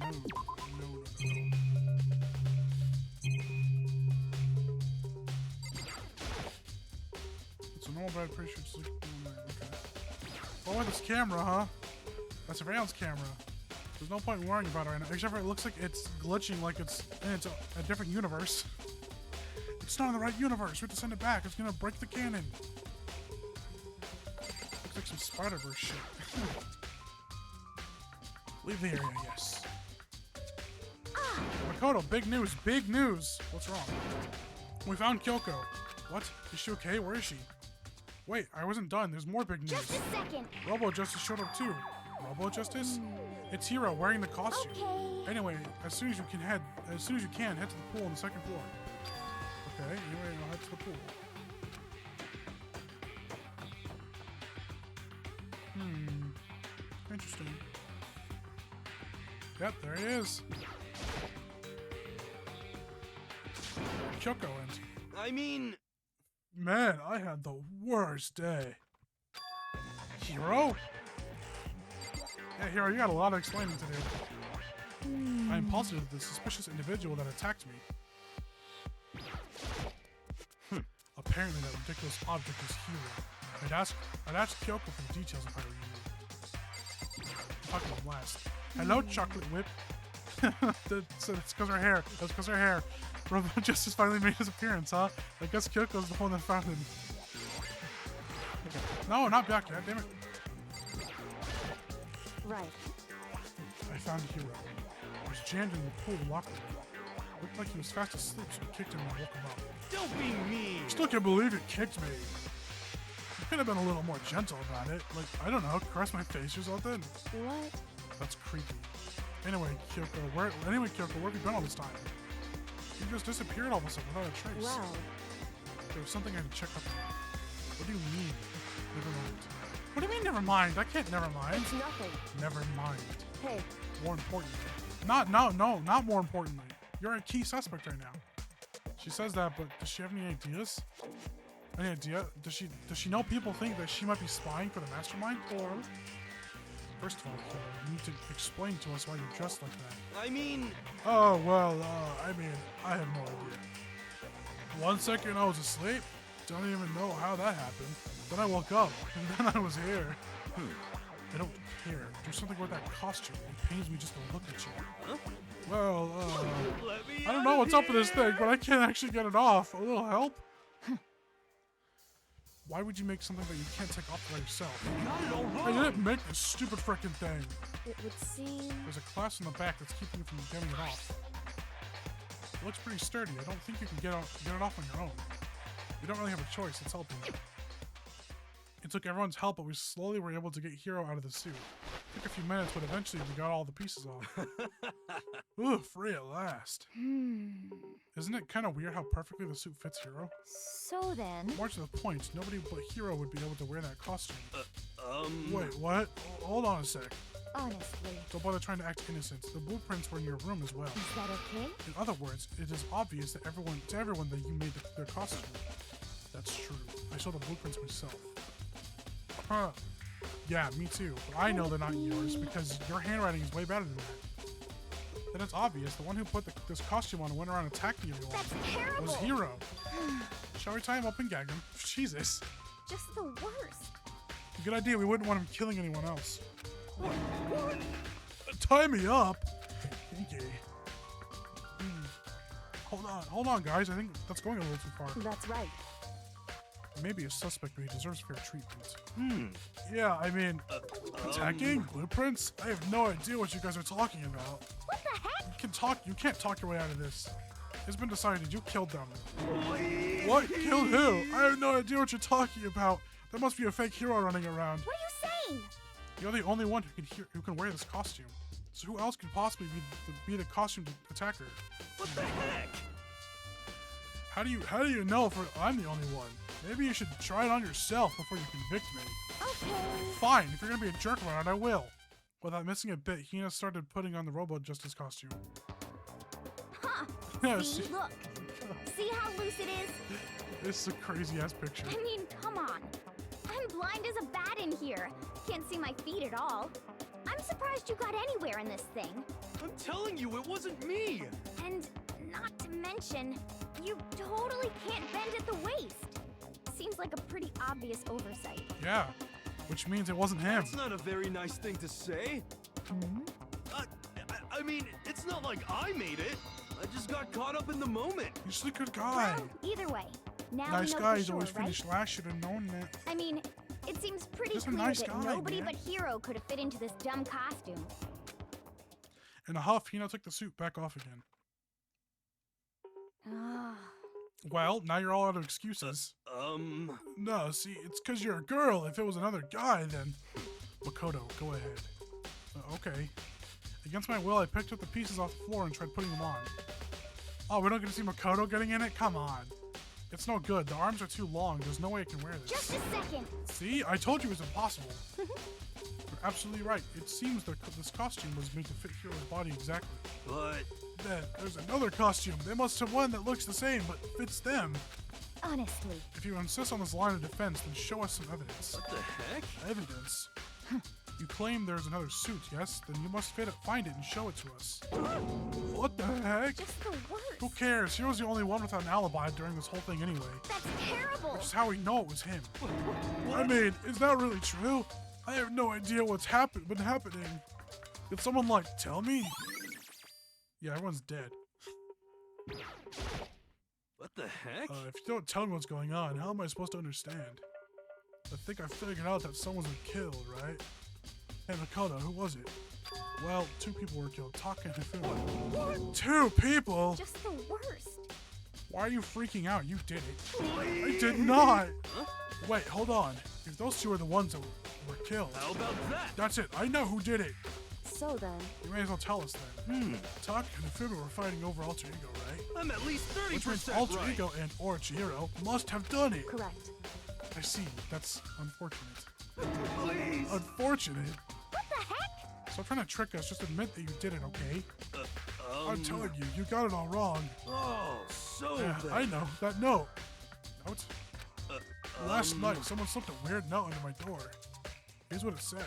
No. It's a normal bad pretty sure it's like, okay. Oh, this camera, huh? That's a surveillance camera. There's no point in worrying about it right now, except for it looks like it's glitching like it's a different universe. It's not in the right universe. We have to send it back. It's gonna break the canon. Looks like some Spider-Verse shit. Leave the area, yes. Makoto, big news, big news. What's wrong? We found Kyoko. What? Is she okay? Where is she? Wait, I wasn't done. There's more big news. Just a second. Robo Justice showed up too. Robo Justice? It's Hiro wearing the costume. Okay. Anyway, as soon as you can, head to the pool on the second floor. Okay, anyway, I'll head to the pool. Interesting. Yep, there he is. Kyoko wins. I mean... Man, I had the worst day. Hiro? Yeah, Hiro, you got a lot of explaining to do. I am positive the suspicious individual that attacked me. Apparently that ridiculous object is Hiro. I'd ask Kyoko for the details if I were you. Talk about last. Hello, Chocolate Whip. That's because her hair. That's because her hair. Robo Justice finally made his appearance, huh? I guess Kyoko's the one that found him. Okay. No, not Byakuya, damn it. Right. I found Hiro. He was jammed in the pool locker room. Looked like he was fast asleep, so I kicked him and woke him up. Don't be mean! I still can't believe you kicked me. You could have been a little more gentle about it. Like, I don't know, caress my face or something. What? That's creepy. Anyway, Kyoko, where have you been all this time? You just disappeared all of a sudden without a trace. Wow. There was something I had to check up on. What do you mean? Never mind. What do you mean, never mind? I can't never mind. It's nothing. Never mind. Hey. More importantly. Not more importantly. You're a key suspect right now. She says that, but does she have any ideas? Any idea? Does she know people think that she might be spying for the mastermind? And? First of all, you need to explain to us why you're dressed like that. I mean... Oh, well, I have no idea. 1 second I was asleep. Don't even know how that happened. Then I woke up, and then I was here. I don't care. There's something about that costume. It pains me just to look at you. Huh? Well, Let me I don't know what's up with this thing, but I can't actually get it off. A little help? Why would you make something that you can't take off by yourself? I didn't make this stupid frickin' thing. It would seem... There's a class in the back that's keeping you from getting it off. It looks pretty sturdy. I don't think you can get it off on your own. You don't really have a choice. It's helping you. It took everyone's help, but we slowly were able to get Hiro out of the suit. It took a few minutes, but eventually we got all the pieces off. Ooh, free at last. Isn't it kind of weird how perfectly the suit fits Hiro? So then... More to the point, nobody but Hiro would be able to wear that costume. Wait, what? Hold on a sec. Honestly. Don't bother trying to act innocent. The blueprints were in your room as well. Is that okay? In other words, it is obvious to everyone that you made their costume. That's true. I I saw the blueprints myself. Huh. Yeah, me too. But I know they're not yours because your handwriting is way better than that. Then it's obvious. The one who put this costume on and went around attacking everyone That's terrible. was Hero. Shall we tie him up and gag him? Jesus. Just the worst. Good idea. We wouldn't want him killing anyone else. Tie me up? Okay. Hold on, guys. I think that's going a little too far. That's right. Maybe a suspect, but he deserves fair treatment. Yeah, I mean, attacking blueprints? I have no idea what you guys are talking about. What the heck? You can't talk your way out of this. It's been decided you killed them. What? Killed who? I have no idea what you're talking about. There must be a fake hero running around. What are you saying? You're the only one who can wear this costume. So who else could possibly be the costumed attacker? What the heck? How do you know if I'm the only one? Maybe you should try it on yourself before you convict me. Okay. Fine, if you're gonna be a jerk about it, I will. Without missing a bit, Hina started putting on the Robo Justice costume. Huh. Yeah, See, look. See how loose it is? This is a crazy ass picture. I mean, come on. I'm blind as a bat in here. Can't see my feet at all. I'm surprised you got anywhere in this thing. I'm telling you, it wasn't me! And not to mention, you totally can't bend at the waist. Seems like a pretty obvious oversight. Yeah, which means it wasn't him. That's not a very nice thing to say. I mean, it's not like I made it. I just got caught up in the moment. You're just a good guy. Well, either way, now Nice we know guy, for he's sure, always right? finished last. Should have known that. I mean, it seems pretty Just a clear nice that guy, nobody man. but Hero could have fit into this dumb costume. In a huff, Hina took the suit back off again. Ah. Well, now you're all out of excuses. No, see, it's because you're a girl. If it was another guy, then... Makoto, go ahead. Okay. Against my will, I picked up the pieces off the floor and tried putting them on. Oh, we're not going to see Makoto getting in it? Come on. It's no good. The arms are too long. There's no way I can wear this. Just a second. See? I told you it was impossible. You're absolutely right. It seems that this costume was made to fit Hero's body exactly. But... Then, there's another costume. They must have one that looks the same, but fits them. Honestly. If you insist on this line of defense, then show us some evidence. what the heck? Evidence? You claim there's another suit, yes? Then you must find it and show it to us. What the heck? Just the worst. Who cares? Hero's the only one without an alibi during this whole thing anyway. That's terrible. Which is how we know it was him. I mean, is that really true? I have no idea what's been happening. Did someone, tell me? Yeah, everyone's dead. What the heck? If you don't tell me what's going on, how am I supposed to understand? I think I figured out that someone's been killed, right? Hey, Makoto, who was it? Well, 2 people were killed. Taka and Hifumi. 2 people? Just the worst. Why are you freaking out? You did it. I did not. Huh? Wait, hold on. If those 2 are the ones that were killed. How about that? That's it. I know who did it. So then, You may as well tell us then. Taka and Hifumi were fighting over Alter Ego, right? I'm at least 30% Which means Alter right. Ego and Orochihiro must have done it. correct. I see. That's unfortunate. Please. Unfortunate? What the heck? Stop trying to trick us. Just admit that you did it, okay? I'm telling you, you got it all wrong. Oh, so Yeah, bad. I know. That note. Note? Last night, someone slipped a weird note under my door. Here's what it said.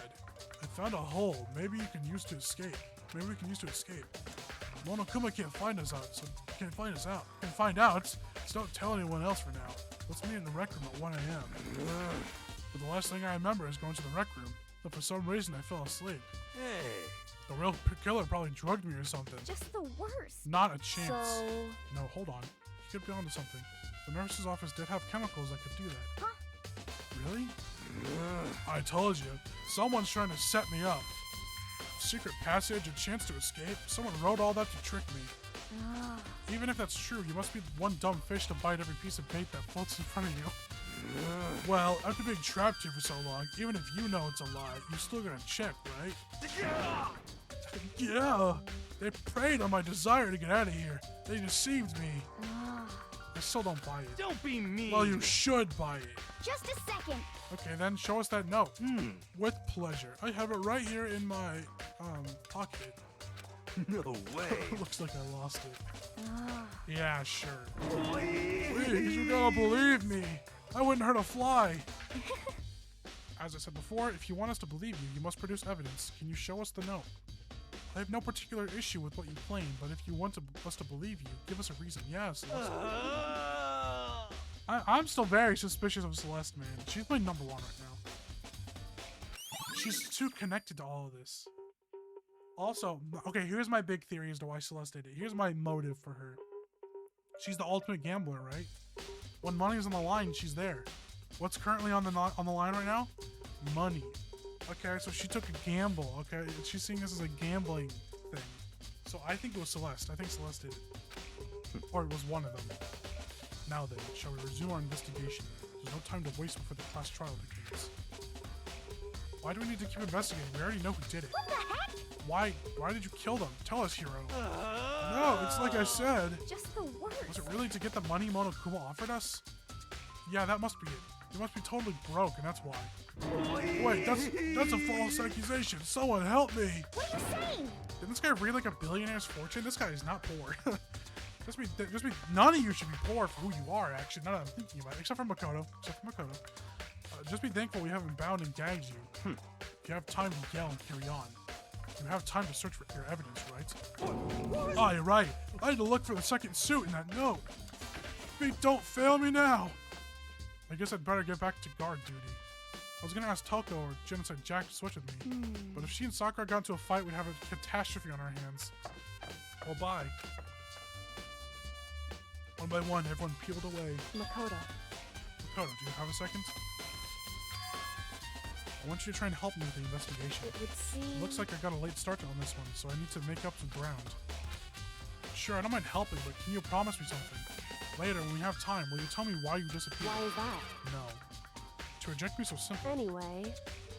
I found a hole. Maybe you can use to escape. Maybe we can use to escape. Monokuma can't find us out, so can't find us out. Can't find out, so don't tell anyone else for now. Let's meet in the rec room at 1 a.m. But the last thing I remember is going to the rec room. But for some reason, I fell asleep. Hey. The real killer probably drugged me or something. Just the worst. Not a chance. So, No, hold on. You could be onto something. The nurse's office did have chemicals that could do that. Huh? Really? I told you. Someone's trying to set me up. Secret passage, a chance to escape. Someone wrote all that to trick me. Even if that's true, you must be one dumb fish to bite every piece of bait that floats in front of you. Well, after being trapped here for so long, even if you know it's a lie, you still gotta check, right? Yeah! They preyed on my desire to get out of here. They deceived me. I still don't buy it. Don't be mean. Well, you should buy it. Just a second. Okay, then show us that note. With pleasure. I have it right here in my, pocket. No way. Looks like I lost it. Yeah, sure. Please. Please, you gotta believe me. I wouldn't hurt a fly. As I said before, if you want us to believe you, you must produce evidence. Can you show us the note? I have no particular issue with what you claim, but if you want us to believe you, give us a reason. Yes. I'm still very suspicious of Celeste, man. She's my number one right now. She's too connected to all of this. Also, okay, here's my big theory as to why Celeste did it. Here's my motive for her. She's the ultimate gambler, right? When money is on the line, she's there. What's currently on the line right now? Money. Okay, so she took a gamble. Okay, she's seeing this as a gambling thing. So I think it was Celeste. I think Celeste did it, or it was one of them. Now then, shall we resume our investigation? There's no time to waste before the class trial begins. Why do we need to keep investigating? We already know who did it. What the heck? Why did you kill them? Tell us, hero. No, it's like I said. Just the worst. Was it really to get the money Monokuma offered us? Yeah, that must be it. You must be totally broke, and that's why. Wait, that's a false accusation. Someone help me. What are you saying? Didn't this guy read like a billionaire's fortune? This guy is not poor. Just be, none of you should be poor for who you are, actually, now that I'm thinking about it. Except for Makoto. Just be thankful we haven't bound and gagged you. If you have time to yell and carry on. You have time to search for your evidence, right? Oh, you're right. I had to look for the second suit in that note. Don't fail me now. I guess I'd better get back to guard duty. I was gonna ask Toko or Genocide Jack to switch with me, but if she and Sakura got into a fight, we'd have a catastrophe on our hands. Well, bye. One by one, everyone peeled away. Makoto. Makoto, do you have a second? I want you to try and help me with the investigation. It would seem... Looks like I got a late start on this one, so I need to make up some ground. Sure, I don't mind helping, but can you promise me something? Later, when we have time, will you tell me why you disappeared? Why is that? No. To reject me so simple. Anyway,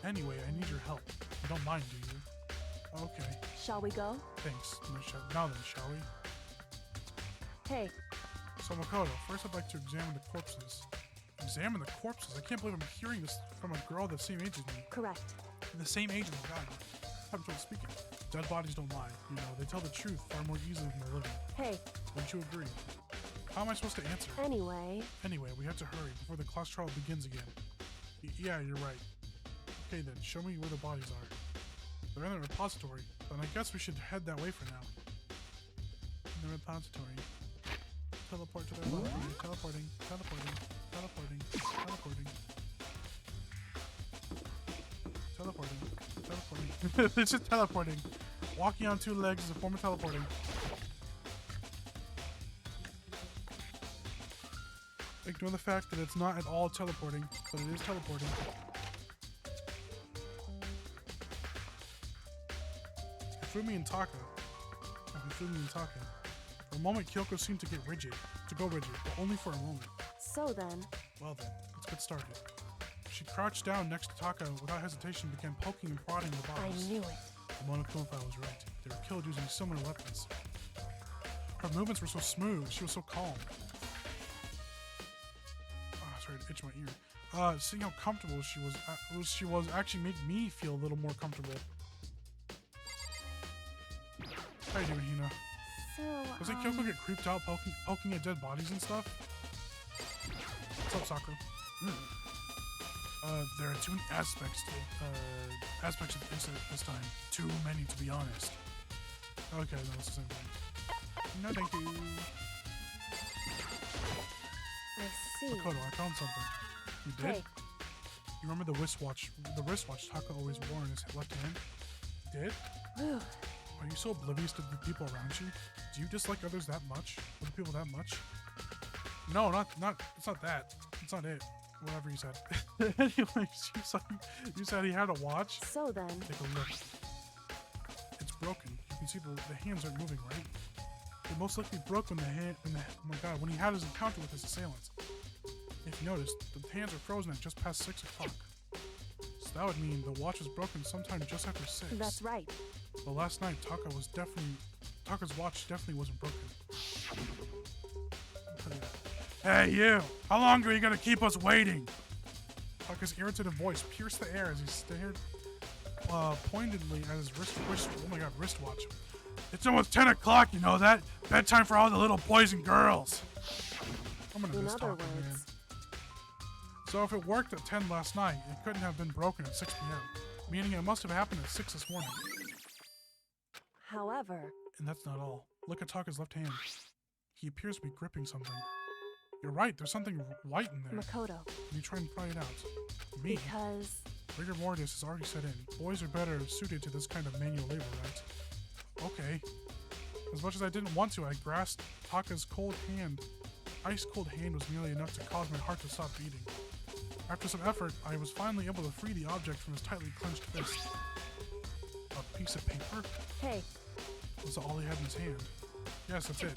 I need your help. You don't mind, do you? Okay. shall we go? Thanks. Now then, shall we? Hey. So Makoto, first I'd like to examine the corpses. Examine the corpses? I can't believe I'm hearing this from a girl the same age as me. Correct. The same age as me, God. I'm totally speaking. Dead bodies don't lie. You know, they tell the truth far more easily than the living. Hey. Wouldn't you agree? How am I supposed to answer? Anyway, we have to hurry before the class trial begins again. Yeah, you're right. Okay then, show me where the bodies are. They're in the repository, then I guess we should head that way for now. In the repository. Teleport to their body. Teleporting. It's just teleporting. Walking on two legs is a form of teleporting. Ignore the fact that it's not at all teleporting, but it is teleporting. Hifumi and Taka. For a moment, Kyoko seemed to go rigid, but only for a moment. so then, Well then, let's get started. She crouched down next to Taka and without hesitation began poking and prodding the I bodies. knew it. The Monokuma was right. They were killed using similar weapons. Her movements were so smooth, she was so calm. Sorry to itch my ear. Seeing how comfortable she was actually made me feel a little more comfortable. How you doing, Hina? So, Doesn't Kyoko get creeped out poking at dead bodies and stuff? What's up, Sakura? There are too many aspects of the incident this time. Too many, to be honest. Okay, no, it's the same thing. No, thank you. I see. Makoto, I found something. You did? Hey. You remember the wristwatch Taka always wore in his left hand? Did? Whew. Are you so oblivious to the people around you? Do you dislike others that much? Other people that much? No, it's not that. It's not it. Whatever you said. Anyways, you said he had a watch? So then, Take a look. It's broken. You can see the hands aren't moving, right? It most likely broke when when he had his encounter with his assailants. If you noticed, the hands are frozen at just past 6 o'clock. So that would mean the watch was broken sometime just after 6. that's right. But last night, Taka's watch definitely wasn't broken. Hey, you! How long are you gonna keep us waiting? Taka's irritated voice pierced the air as he stared pointedly at his wristwatch. It's almost 10 o'clock, you know that? Bedtime for all the little boys and girls. I'm gonna In miss other Taka, man. words, So if it worked at 10 last night, it couldn't have been broken at 6 p.m., meaning it must have happened at 6 this morning. However, And that's not all. Look at Taka's left hand. He appears to be gripping something. You're right, there's something white in there. Makoto, Can you try and pry it out? Me? because Rigor mortis has already set in. Boys are better suited to this kind of manual labor, right? Okay. As much as I didn't want to, I grasped Taka's cold hand. Ice cold hand was nearly enough to cause my heart to stop beating. After some effort, I was finally able to free the object from his tightly clenched fist. A piece of paper? hey, Was all he had in his hand? Yes, that's it.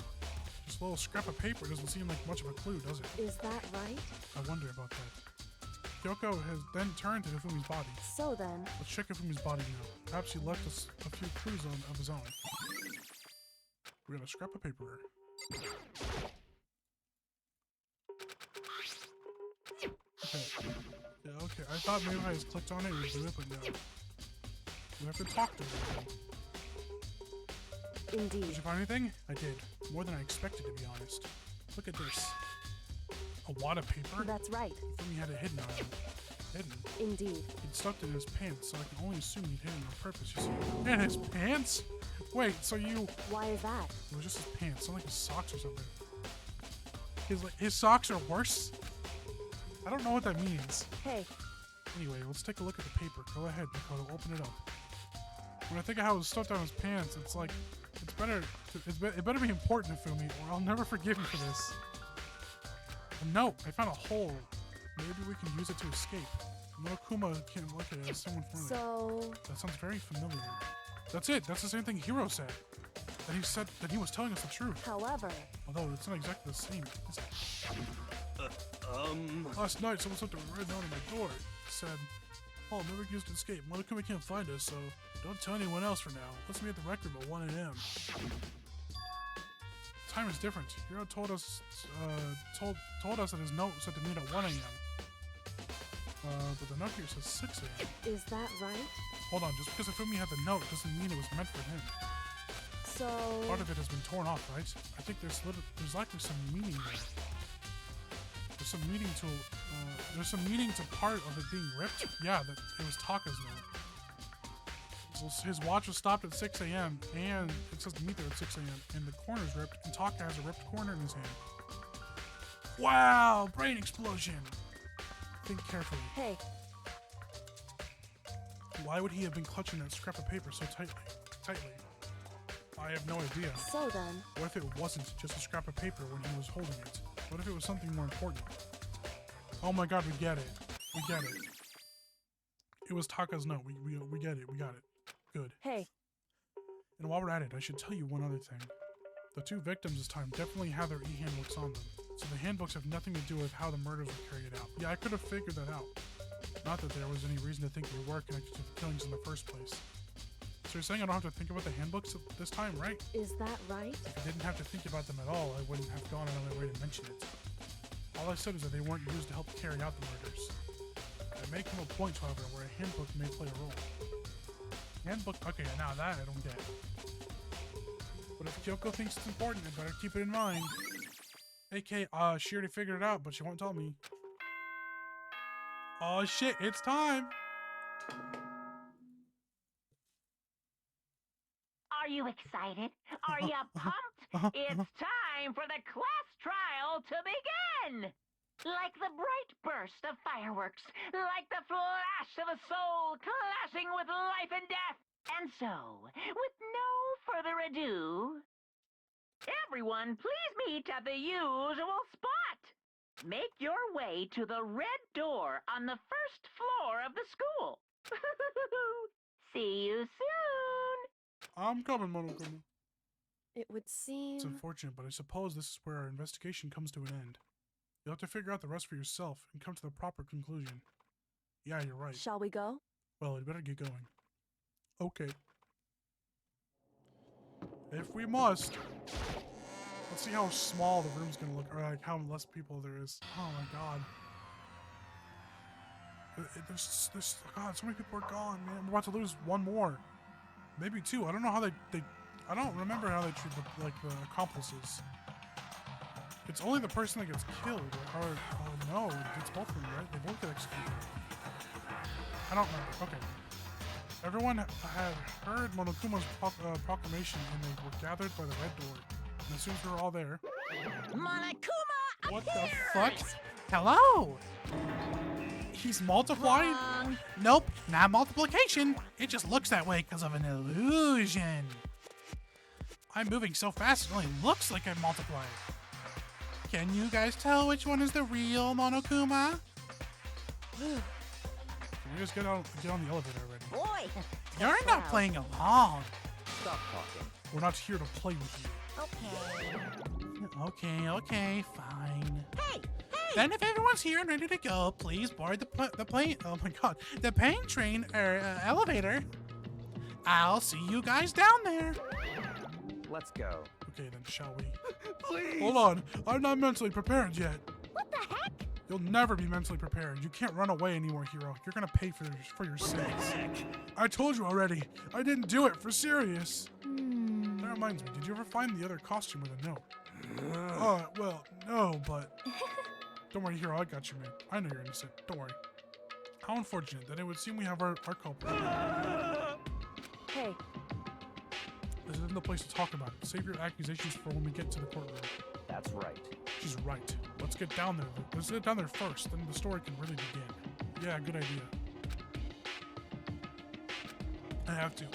Just a little scrap of paper doesn't seem like much of a clue, does it? is that right? I wonder about that. Kyoko has then turned to Hifumi's body. So then, Let's check Hifumi's body now. Perhaps he left us a few clues of his own. We got a scrap of paper. Okay. Yeah, okay. I thought maybe if I just clicked on it, it would do it, but no. We have to talk to him. Did indeed. you find anything? I did. More than I expected, to be honest. Look at this. A wad of paper? That's right. Hifumi had it hidden on him. Hidden? Indeed. He'd stuffed it in his pants, so I can only assume he'd hidden it on purpose, you see. In his pants? Wait, so you... Why is that? It was just his pants, not like his socks or something. His socks are worse? I don't know what that means. Hey, Anyway, let's take a look at the paper. Go ahead, Makoto, open it up. When I think of how it was stuffed down his pants, it's like... It better be important, Hifumi, or I'll never forgive you for this. A note! I found a hole. Maybe we can use it to escape. Monokuma can't look at it as someone familiar. so... That sounds very familiar. That's it. That's the same thing Hiro said. That he said that he was telling us the truth. However, Although it's not exactly the same. Is it? Last night, someone slipped a red note on my door. It said, "Oh, never used to escape. Monokuma can't find us, so don't tell anyone else for now. Let's meet at the record by 1 a.m." Time is different. Hiro told us that his note said to meet at 1 a.m. But the note here says 6 a.m. is that right? Hold on, just because Hifumi had the note doesn't mean it was meant for him. So... Part of it has been torn off, right? I think there's likely some meaning there. There's some meaning to part of it being ripped. Yeah, that it was Taka's note. So his watch was stopped at 6 a.m. and it says to meet there at 6 a.m. and the corner's ripped and Taka has a ripped corner in his hand. Wow! Brain explosion! Think carefully. Hey, Why would he have been clutching that scrap of paper so tightly? I have no idea. so then, What if it wasn't just a scrap of paper when he was holding it? What if it was something more important? Oh my god, we get it. We get it. It was Taka's note. We get it. We got it. Good. hey, And while we're at it, I should tell you one other thing. The two victims this time definitely have their e-handbooks on them, so the handbooks have nothing to do with how the murders were carried out. Yeah, I could have figured that out. Not that there was any reason to think they were connected to the killings in the first place. So you're saying I don't have to think about the handbooks this time, right? is that right? If I didn't have to think about them at all, I wouldn't have gone another way to mention it. All I said is that they weren't used to help carry out the murders. There may come a point, however, where a handbook may play a role. Handbook? Okay, now that I don't get. But if Kyoko thinks it's important, I better keep it in mind. AK, she already figured it out, but she won't tell me. Oh shit, it's time! Are you excited? Are you pumped? It's time for the class trial to begin! Like the bright burst of fireworks, like the flash of a soul clashing with life and death. And so, with no further ado, everyone please meet at the usual spot. Make your way to the red door on the first floor of the school. See you soon! I'm coming, Monokuma. It would seem... It's unfortunate, but I suppose this is where our investigation comes to an end. You'll have to figure out the rest for yourself and come to the proper conclusion. Yeah, you're right. Shall we go? Well, you better get going. Okay. If we must. Let's see how small the room's gonna look, or like how less people there is. Oh my god. There's God, so many people are gone, man. We're about to lose one more. Maybe two. I don't know how they I don't remember how they treat the accomplices. It's only the person that gets killed. Or oh no, it's both of them, right? They both get executed. I don't remember. Okay. Everyone had heard Monokuma's proclamation, and they were gathered by the red door. And as soon as we were all there, Monokuma what the appears! fuck? Hello! He's multiplied? Wrong. Nope, not multiplication. It just looks that way because of an illusion. I'm moving so fast it only looks like I'm multiplied. Can you guys tell which one is the real Monokuma? Can we just get on the elevator already? Boy. You're not playing along. Stop talking. We're not here to play with you. Okay. Okay, fine. Hey! Then if everyone's here and ready to go, please board the plane. Oh my god, the pain train or elevator. I'll see you guys down there. Let's go. Okay, then shall we? Please. Hold on, I'm not mentally prepared yet. What the heck? You'll never be mentally prepared. You can't run away anymore, hero. You're gonna pay for your sins. I told you already. I didn't do it for serious. That reminds me. Did you ever find the other costume with a note? Well, no, but don't worry, hero. I got you, man. I know you're innocent. Don't worry. How unfortunate that it would seem we have our culprit. Hey, This isn't the place to talk about it. Save your accusations for when we get to the courtroom. That's right. She's right. Let's get down there. Let's get down there first, then the story can really begin. Yeah, good idea. I have to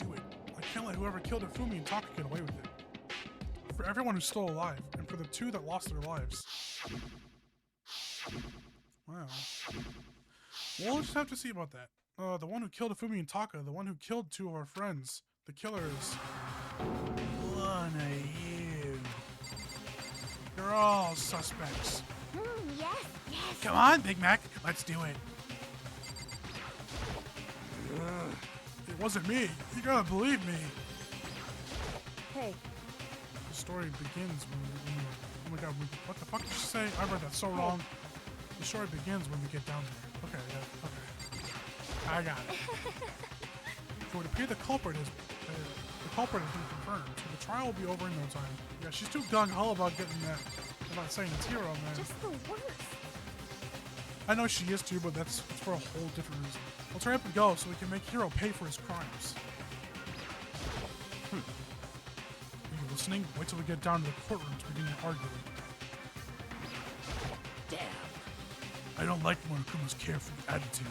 do it. I can't let whoever killed Ifumi and Taka get away with it. For everyone who's still alive, and for the two that lost their lives. Wow. We'll just have to see about that. The one who killed Ifumi and Taka, the one who killed two of our friends. The killer is one of you. You're all suspects. Yes. Come on, Big Mac. Let's do it. It wasn't me. You gotta believe me. hey, The story begins when oh my god, what the fuck did you say? I read that so wrong. The story begins when we get down there. Okay, yeah, okay. I got it. It would appear the culprit has been confirmed, so the trial will be over in no time. Yeah, she's too gung-ho about getting that. About saying it's hero, man. Just the worst. I know she is too, but it's for a whole different reason. Let's hurry up and go so we can make Hero pay for his crimes. Are you listening? Wait till we get down to the courtroom to begin arguing. Damn. I don't like Monokuma's carefree attitude.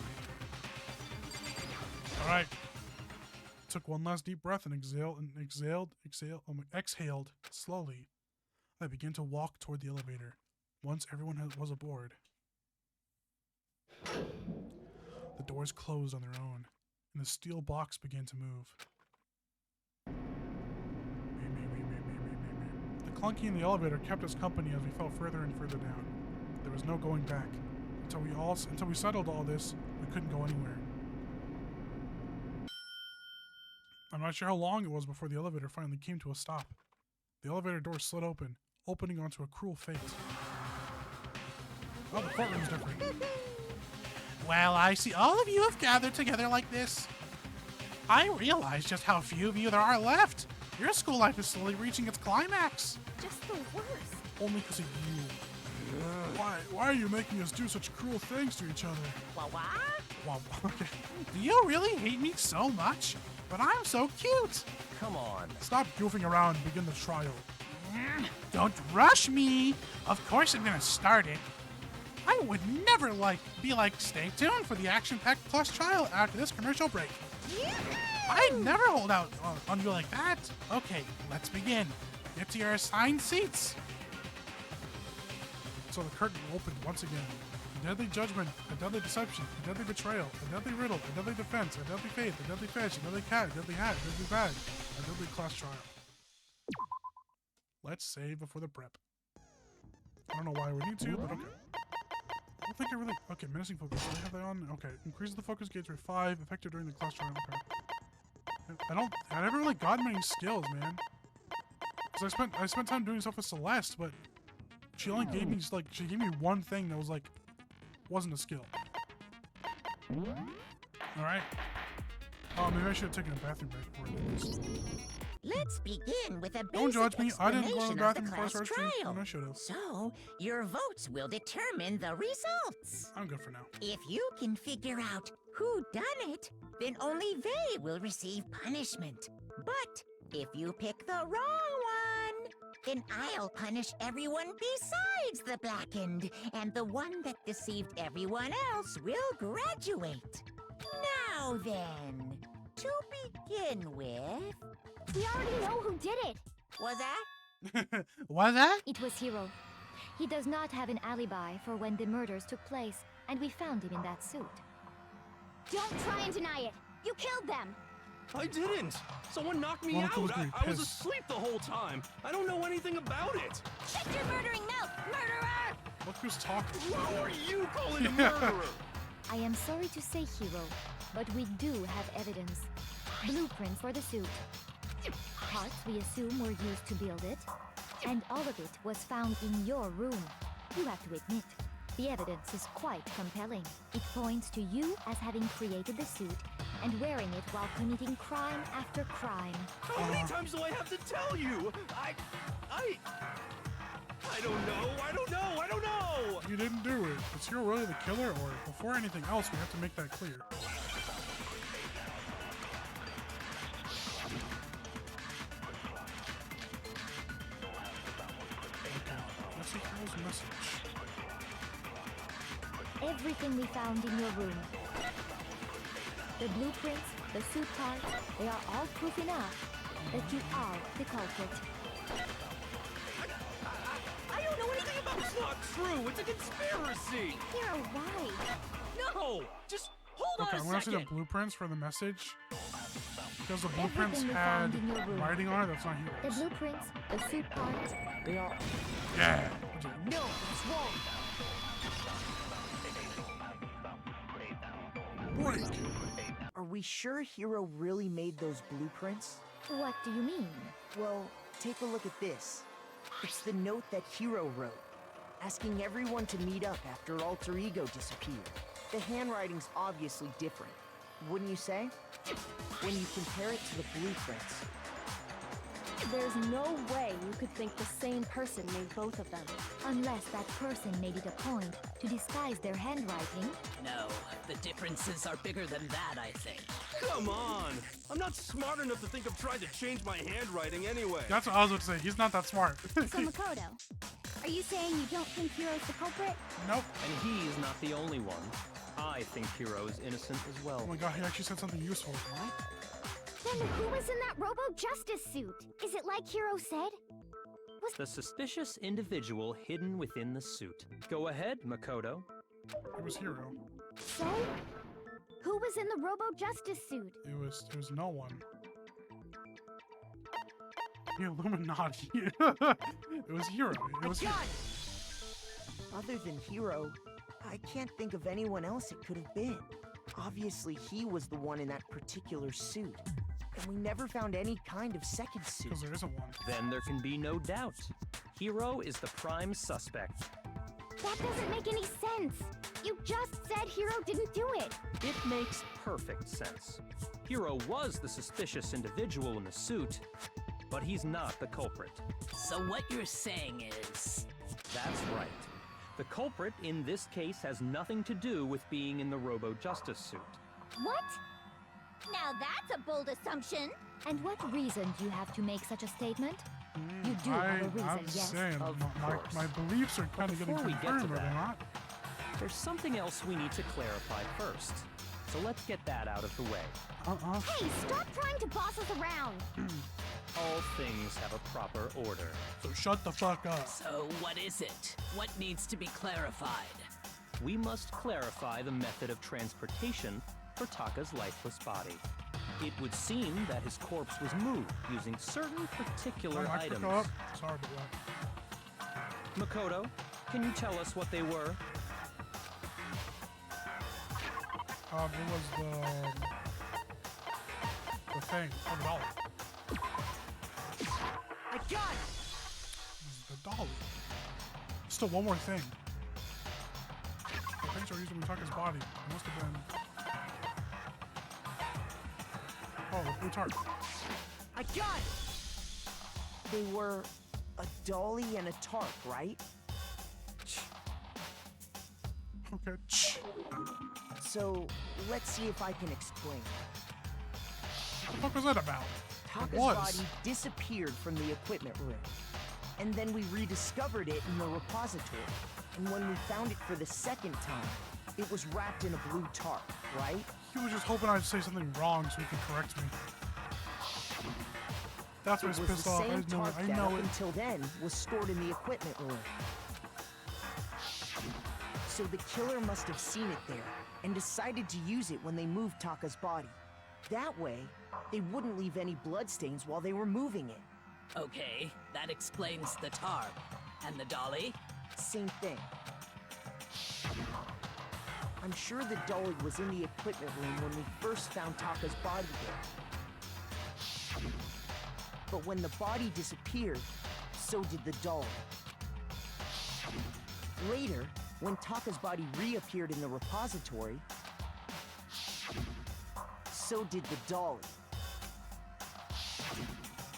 Alright. Took one last deep breath and exhaled slowly. I began to walk toward the elevator. Once everyone was aboard. The doors closed on their own, and the steel box began to move. The clunking in the elevator kept us company as we fell further and further down. There was no going back. Until we settled all this, we couldn't go anywhere. I'm not sure how long it was before the elevator finally came to a stop. The elevator door slid open, opening onto a cruel fate. Oh, the courtroom's different. Well, I see all of you have gathered together like this. I realize just how few of you there are left. Your school life is slowly reaching its climax. Just the worst. Only because of you. Why are you making us do such cruel things to each other? What? Wow, okay. Do you really hate me so much? But I'm so cute. Come on. Stop goofing around and begin the trial. Don't rush me. Of course I'm gonna start it. I would never stay tuned for the action-packed plus trial after this commercial break. I'd never hold out on you like that. Okay, let's begin. Get to your assigned seats. So the curtain opened once again. A deadly judgment, a deadly deception, a deadly betrayal, a deadly riddle, a deadly defense, a deadly faith, a deadly fish, a deadly cat, a deadly hat, a deadly bag, a deadly class trial. Let's save before the prep. I don't know why we need to, but okay. I don't think I really... Okay, menacing focus. Do I have that on? Okay. Increase the focus gauge by 5, effective during the class trial. Okay. I never really got many skills, man. Because I spent time doing stuff with Celeste, but she only gave me, she gave me one thing that was, wasn't a skill. Alright. Oh, maybe I should have taken a bathroom break before I did this. Let's begin with a basic Don't judge me. I didn't go to the explanation of the bathroom before I class started streaming, trial. and I should have. So, your votes will determine the results. I'm good for now. If you can figure out who done it, then only they will receive punishment. But if you pick the wrong one, then I'll punish everyone besides the blackened, and the one that deceived everyone else will graduate. Now then, to begin with... We already know who did it. Was that? Why that? It was Hiro. He does not have an alibi for when the murders took place, and we found him in that suit. Don't try and deny it. You killed them. I didn't. Someone knocked me Monica was out. getting I was pissed. asleep the whole time. I don't know anything about it. Shut your murdering mouth, murderer! Look who's talking. Who are you calling a murderer? I am sorry to say, Hiro, but we do have evidence. Blueprints for the suit. Parts we assume were used to build it. And all of it was found in your room. You have to admit, the evidence is quite compelling. It points to you as having created the suit and wearing it while committing crime after crime. How many times do I have to tell you? I don't know. I don't know. You didn't do it. Is Hiro really the killer, or before anything else, we have to make that clear? Okay, let's see Hiro's message. Everything we found in your room. The blueprints, the suit parts, they are all proof enough that you are the culprit. I don't know anything about it. It's not true. It's a conspiracy. Hiro, why? No. Just hold Okay, on I'm a gonna see second. the blueprints for the message. Because the blueprints Everything we had found in your room. writing on it that's not The Hiro's. blueprints, the suit parts, they are... Yeah. No, it's wrong. Break. Are we sure Hiro really made those blueprints? What do you mean? Well, take a look at this. It's the note that Hiro wrote, asking everyone to meet up after Alter Ego disappeared. The handwriting's obviously different, wouldn't you say? When you compare it to the blueprints. There's no way you could think the same person made both of them. Unless that person made it a point to disguise their handwriting. No, the differences are bigger than that, I think. Come on. I'm not smart enough to think of trying to change my handwriting anyway. That's what I was about to say. He's not that smart. So Makoto, are you saying you don't think Hiro's the culprit? Nope. And he is not the only one. I think Hiro is innocent as well. Oh my god, he actually said something useful. What? Then who was in that Robo-Justice suit? Is it like Hiro said? The suspicious individual hidden within the suit. Go ahead, Makoto. It was Hiro. So? Who was in the Robo-Justice suit? It was no one. The Illuminati. It was Hiro. It was Hiro. Other than Hiro, I can't think of anyone else it could have been. Obviously, he was the one in that particular suit. And we never found any kind of second suit. Because there isn't one. Then there can be no doubt. Hiro is the prime suspect. That doesn't make any sense. You just said Hiro didn't do it. It makes perfect sense. Hiro was the suspicious individual in the suit, but he's not the culprit. So what you're saying is... That's right. The culprit in this case has nothing to do with being in the Robo-Justice suit. What? Now that's a bold assumption. And what reason do you have to make such a statement? You do have a reason, I'm yes. saying, Of course. my beliefs are kind of getting before we get to confirmed, are they that- not? There's something else we need to clarify first. So let's get that out of the way. Hey, stop trying to boss us around. All things have a proper order. So shut the fuck up. So what is it? What needs to be clarified? We must clarify the method of transportation for Taka's lifeless body. It would seem that his corpse was moved using certain particular My items. microphone up. Sorry about that. Makoto, can you tell us what they were? It was the thing, $100. I got it! It was the dolly. Still one more thing. The things are used when we talk his body. It must have been. Oh, the blue tart. I got it! They were a dolly and a tarp, right? Okay. So, let's see if I can explain. What the fuck was that about? Taka's It was. body disappeared from the equipment room. And then we rediscovered it in the repository. And when we found it for the second time, it was wrapped in a blue tarp, right? He was just hoping I'd say something wrong so he could correct me. That's what It he's was pissed the off. same tarp I that know up it. until then was stored in the equipment room. So the killer must have seen it there and decided to use it when they moved Taka's body. That way, they wouldn't leave any bloodstains while they were moving it. Okay, that explains the tarp. And the dolly? Same thing. I'm sure the dolly was in the equipment room when we first found Taka's body there. But when the body disappeared, so did the dolly. Later, when Taka's body reappeared in the repository, so did the dolly.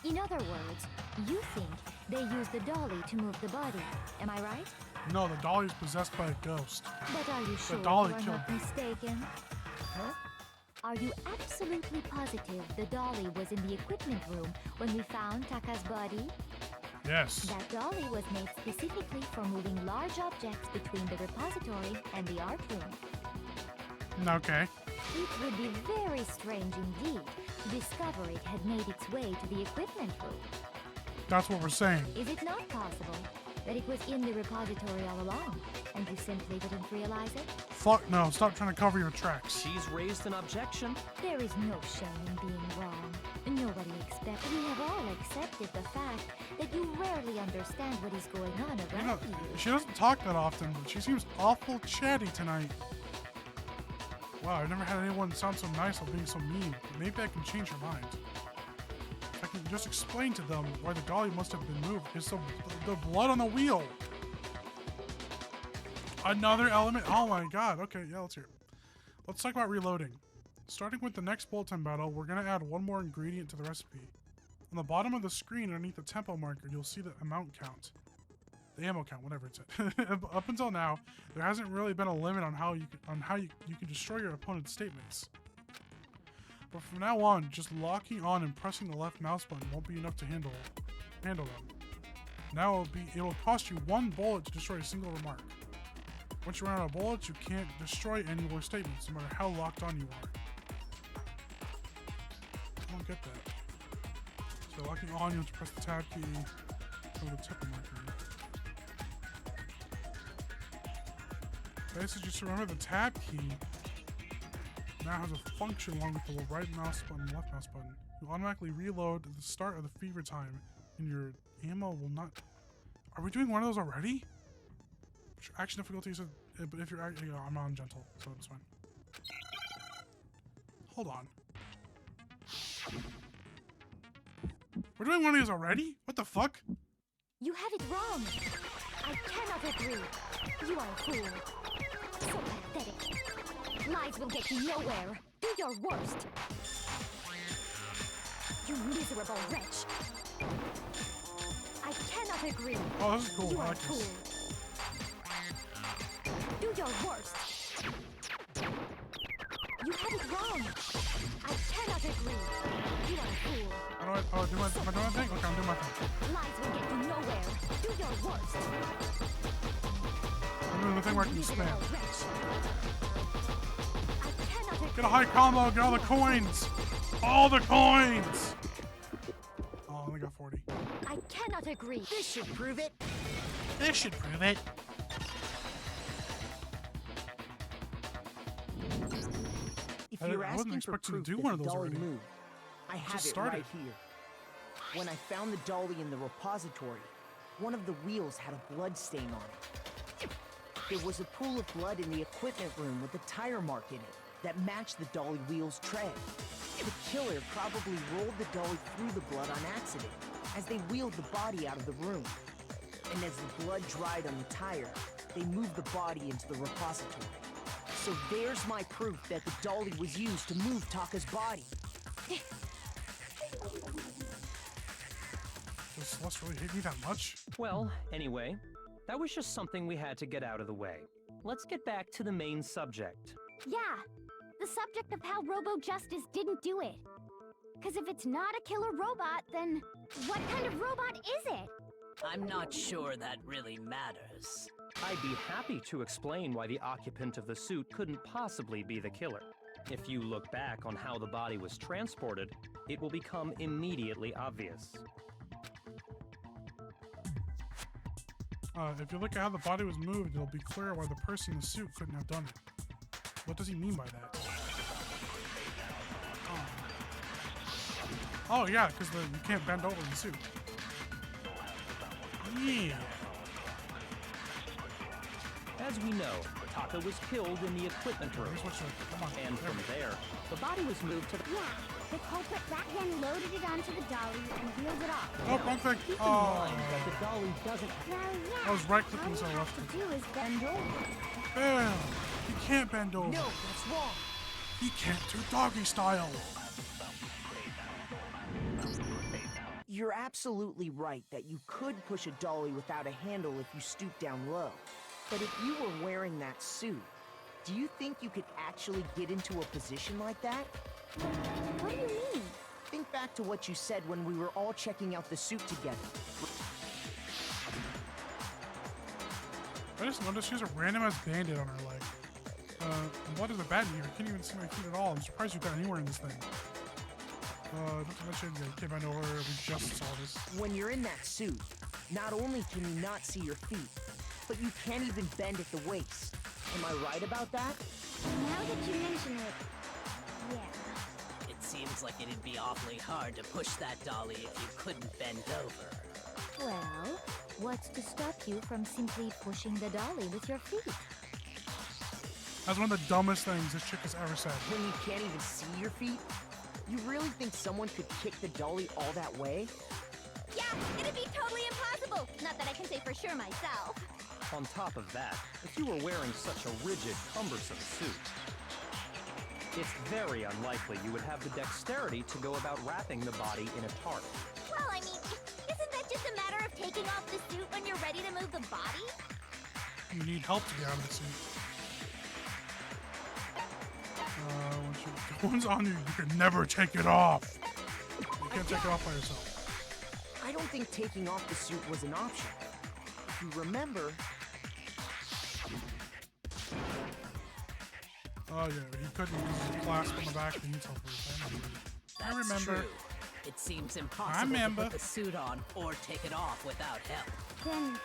In other words, you think they used the dolly to move the body. Am I right? No, the dolly is possessed by a ghost. But are you sure dolly you are killed not me. mistaken? Huh? Are you absolutely positive the dolly was in the equipment room when we found Taka's body? Yes. That dolly was made specifically for moving large objects between the repository and the art room. Okay. It would be very strange indeed to discover it had made its way to the equipment room. That's what we're saying. Is it not possible that it was in the repository all along, and you simply didn't realize it? Fuck no. Stop trying to cover your tracks. She's raised an objection. There is no shame in being wrong. Nobody expects. We have all accepted the fact that you rarely understand what is going on You know, around you. she doesn't talk that often, but she seems awful chatty tonight. Wow, I've never had anyone sound so nice while being so mean. But maybe I can change her mind. I can just explain to them why the dolly must have been moved. It's the blood on the wheel. Another element. Oh my god. Okay, yeah, let's hear it. Let's talk about reloading. Starting with the next bulletin battle, we're going to add one more ingredient to the recipe. On the bottom of the screen underneath the tempo marker, you'll see the amount count. The ammo count, whatever it's at. Up until now, there hasn't really been a limit on how you can destroy your opponent's statements. But from now on, just locking on and pressing the left mouse button won't be enough to handle them. Now it'll cost you 1 bullet to destroy a single remark. Once you run out of bullets, you can't destroy any more statements, no matter how locked on you are. I don't get that. So locking on, you have to press the tab key or the tempo marker. Basically, just remember the tab key now has a function along with the right mouse button and left mouse button. You automatically reload at the start of the fever time, and your ammo will not. Are we doing one of those already? Action difficulty is if you're I'm on gentle, so it's fine. Hold on. We're doing one of these already? What the fuck? You have it wrong. I cannot agree. You are a fool. So pathetic. Lies will get you nowhere. Do your worst. You miserable wretch. I cannot agree. Oh, this is cool. You I are a like fool. this. Do your worst. You have it wrong. I cannot agree. You are a fool. Am I doing my thing? Okay, I'm doing my thing. Lies will get you nowhere. Do your worst. I'm doing the thing where I can Miserable spam. wretch. I cannot agree. Get a high combo, get all the coins! All the coins! Oh, I only got 40. I cannot agree. This should prove it. This should prove it. If I you're wasn't asking for expecting to proof do that one of the those dolly already. moved, I have Just it started. right here. When I found the dolly in the repository, one of the wheels had a blood stain on it. There was a pool of blood in the equipment room with a tire mark in it that matched the dolly wheel's tread. The killer probably rolled the dolly through the blood on accident as they wheeled the body out of the room. And as the blood dried on the tire, they moved the body into the repository. So there's my proof that the dolly was used to move Taka's body. So Does Celeste really hate me that much? Well, anyway, that was just something we had to get out of the way. Let's get back to the main subject. Yeah, the subject of how Robo Justice didn't do it. Because if it's not a killer robot, then what kind of robot is it? I'm not sure that really matters. I'd be happy to explain why the occupant of the suit couldn't possibly be the killer. If you look back on how the body was transported, it will become immediately obvious. If you look at how the body was moved, it'll be clear why the person in the suit couldn't have done it. What does he mean by that? Oh yeah, because you can't bend over in the suit. Yeah. As we know, Taka was killed in the equipment room. And from there, the body was moved to the... Yeah, the culprit back then loaded it onto the dolly and wheeled it off. Oh, wrong thing. Keep in mind that the dolly doesn't... Well, yeah. I was right-clicking, so I all you left have it. to do is bend over. Bam! He can't bend over. No, that's wrong. He can't do doggy style. You're absolutely right that you could push a dolly without a handle if you stoop down low. But if you were wearing that suit, do you think you could actually get into a position like that? What do you mean? Think back to what you said when we were all checking out the suit together. I just noticed she has a random-ass bandit on her leg. What is the bad here? I can't even see my feet at all. I'm surprised you got anywhere in this thing. Not to mention, you can't bend over. We just saw this. When you're in that suit, not only can you not see your feet, but you can't even bend at the waist. Am I right about that? Now that you mention it, yeah. It seems like it'd be awfully hard to push that dolly if you couldn't bend over. Well, what's to stop you from simply pushing the dolly with your feet? That's one of the dumbest things this chick has ever said. When you can't even see your feet? You really think someone could kick the dolly all that way? Yeah, it'd be totally impossible. Not that I can say for sure myself. On top of that, if you were wearing such a rigid, cumbersome suit, it's very unlikely you would have the dexterity to go about wrapping the body in a tarp. Well, I mean, isn't that just a matter of taking off the suit when you're ready to move the body? You need help to get out of the suit. When one's on you, you can never take it off. You can't take it off by yourself. I don't think taking off the suit was an option. If you remember... Oh yeah, he couldn't use his clasp on the back. He needs help with it. I remember. True. It seems impossible to put the suit on or take it off without help. Then,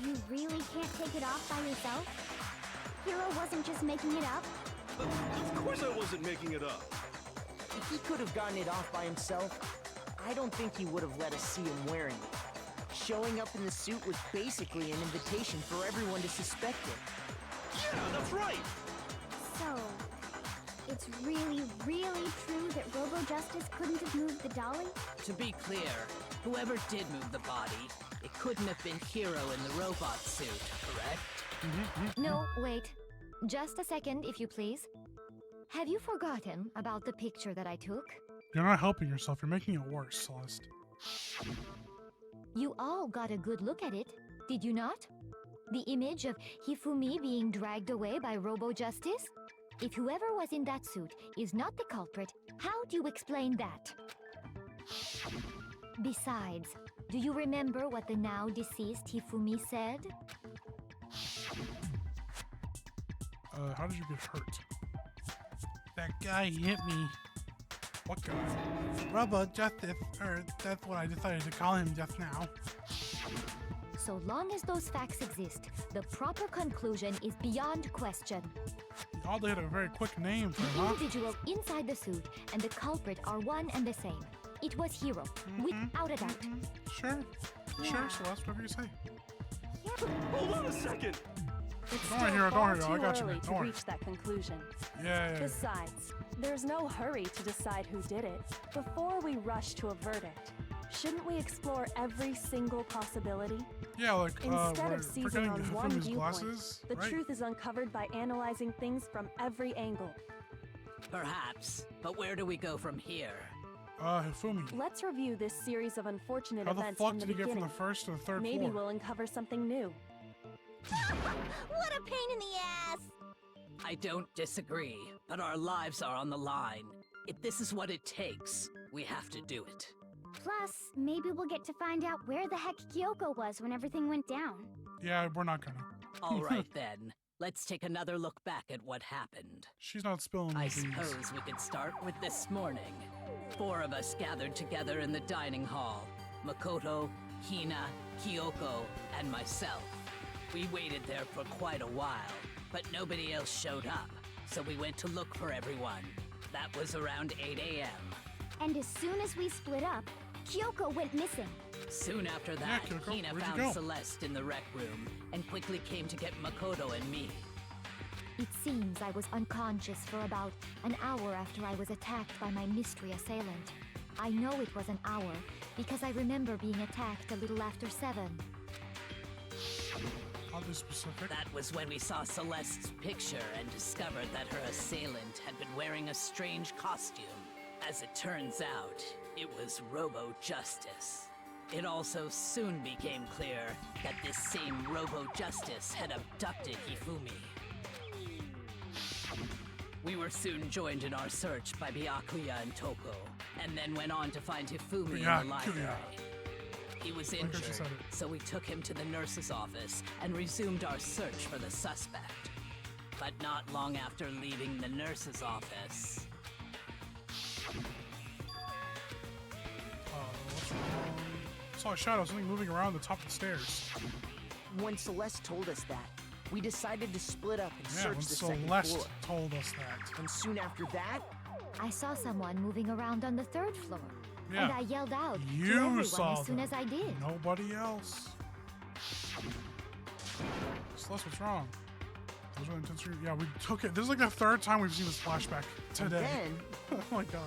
you really can't take it off by yourself? Hero wasn't just making it up? Of course I wasn't making it up. If he could have gotten it off by himself, I don't think he would have let us see him wearing it. Showing up in the suit was basically an invitation for everyone to suspect it. Yeah, that's right. So, it's really, really true that Robo Justice couldn't have moved the dolly? To be clear, whoever did move the body, it couldn't have been Hero in the robot suit, correct? No, wait. Just a second, if you please. Have you forgotten about the picture that I took? You're not helping yourself. You're making it worse, Celeste. You all got a good look at it, did you not? The image of Hifumi being dragged away by Robo Justice? If whoever was in that suit is not the culprit, how do you explain that? Besides, do you remember what the now deceased Hifumi said? How did you get hurt? That guy hit me. What guy? Robo Justice, or that's what I decided to call him just now. So long as those facts exist, the proper conclusion is beyond question. Y'all had a very quick name for The him, huh? individual inside the suit and the culprit are one and the same. It was Hero, without a doubt. Sure. Sure, Celeste, whatever you say. Hold on a second. It's Don't worry, still Hero, don't far worry, I too got you, early man, to don't worry. reach that conclusion. Yeah. Besides, there's no hurry to decide who did it. Before we rush to a verdict, shouldn't we explore every single possibility? Yeah, like, Instead we're of seizing forgetting on to one film his viewpoint, glasses, the right? truth is uncovered by analyzing things from every angle. Perhaps, but where do we go from here? Hifumi. Let's review this series of unfortunate How the events fuck from the did he get from beginning. the first to the third Maybe floor? we'll uncover something new. What a pain in the ass! I don't disagree, but our lives are on the line. If this is what it takes, we have to do it. Plus, maybe we'll get to find out where the heck Kyoko was when everything went down. Yeah, we're not gonna. All right then, let's take another look back at what happened. She's not spilling I the beans. suppose we could start with this morning. 4 of us gathered together in the dining hall. Makoto, Hina, Kyoko, and myself. We waited there for quite a while, but nobody else showed up, so we went to look for everyone. That was around 8 a.m. And as soon as we split up, Kyoko went missing. Soon after that, Kyoko, Hina where'd you found go? Celeste in the rec room and quickly came to get Makoto and me. It seems I was unconscious for about an hour after I was attacked by my mystery assailant. I know it was an hour because I remember being attacked a little after 7. Oddly specific. That was when we saw Celeste's picture and discovered that her assailant had been wearing a strange costume. As it turns out, it was Robo-Justice. It also soon became clear that this same Robo-Justice had abducted Hifumi. We were soon joined in our search by Byakuya and Toko, and then went on to find Hifumi in the Byakuya. library. He was Like how she injured, said it. so we took him to the nurse's office and resumed our search for the suspect. But not long after leaving the nurse's office, What's wrong? Saw a shadow, something moving around the top of the stairs. When Celeste told us that, we decided to split up and Yeah, search when the second Celeste floor. told us that. And soon after that, I saw someone moving around on the 3rd floor. Yeah. And I yelled out to You everyone saw as soon them. as I did. Nobody else. Celeste, what's wrong? Those were intense. Yeah, we took it. This is like the 3rd time we've seen this flashback and today. then Oh my god.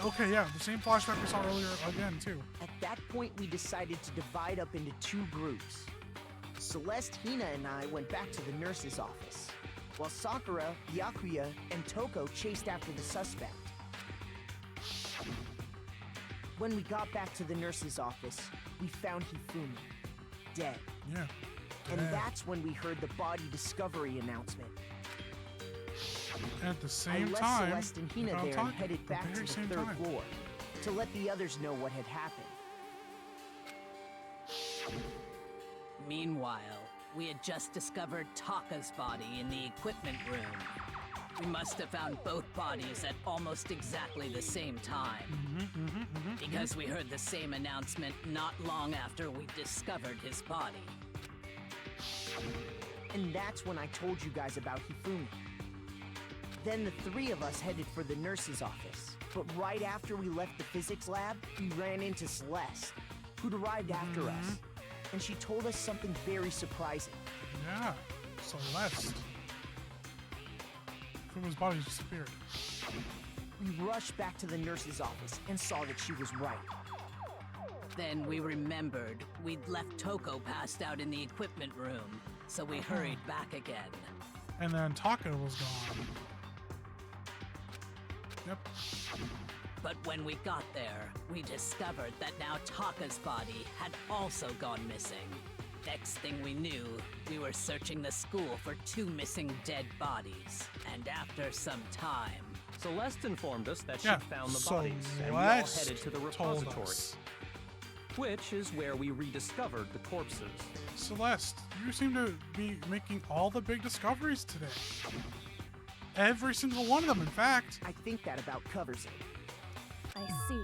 Okay, yeah, the same flashback we saw earlier again, too. at that point we decided to divide up into 2 groups. Celeste, Hina, and I went back to the nurse's office, while Sakura, Byakuya, and Toko chased after the suspect. When we got back to the nurse's office, we found Hifumi, dead. Yeah. And Dead. that's when we heard the body discovery announcement. And at the I same left time, Celeste and we Hina found there and Taka headed at back to very the same 3rd time. floor to let the others know what had happened. meanwhile, we had just discovered Taka's body in the equipment room. We must have found both bodies at almost exactly the same time. Because we heard the same announcement not long after we discovered his body. And that's when I told you guys about Hifumi. Then the 3 of us headed for the nurse's office. But right after we left the physics lab, we ran into Celeste, who'd arrived after us. And she told us something very surprising. Yeah, Celeste. Fumi's body disappeared. We rushed back to the nurse's office and saw that she was right. Then we remembered we'd left Toko passed out in the equipment room, so we hurried back again. And then Taka was gone. Yep. But when we got there, we discovered that now Taka's body had also gone missing. Next thing we knew, we were searching the school for 2 missing dead bodies. And after some time, Celeste informed us that Yeah, she'd found the bodies, and we all Celeste headed to the told repository, us. which is where we rediscovered the corpses. Celeste, you seem to be making all the big discoveries today. Every single one of them, in fact. I think that about covers it. I see.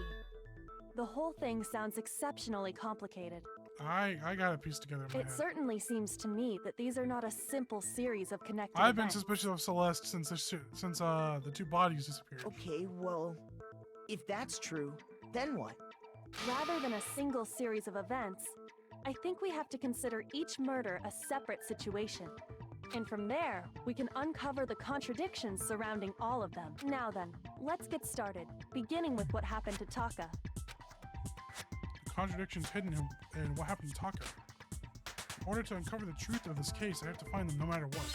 The whole thing sounds exceptionally complicated. I got a piece together in my It head. certainly seems to me that these are not a simple series of connected I've been events. suspicious of Celeste since the 2 bodies disappeared. Okay, well, if that's true, then what? Rather than a single series of events, I think we have to consider each murder a separate situation. And from there, we can uncover the contradictions surrounding all of them. Now then, let's get started, beginning with what happened to Taka. The contradictions hidden in what happened to Taka. In order to uncover the truth of this case, I have to find them no matter what.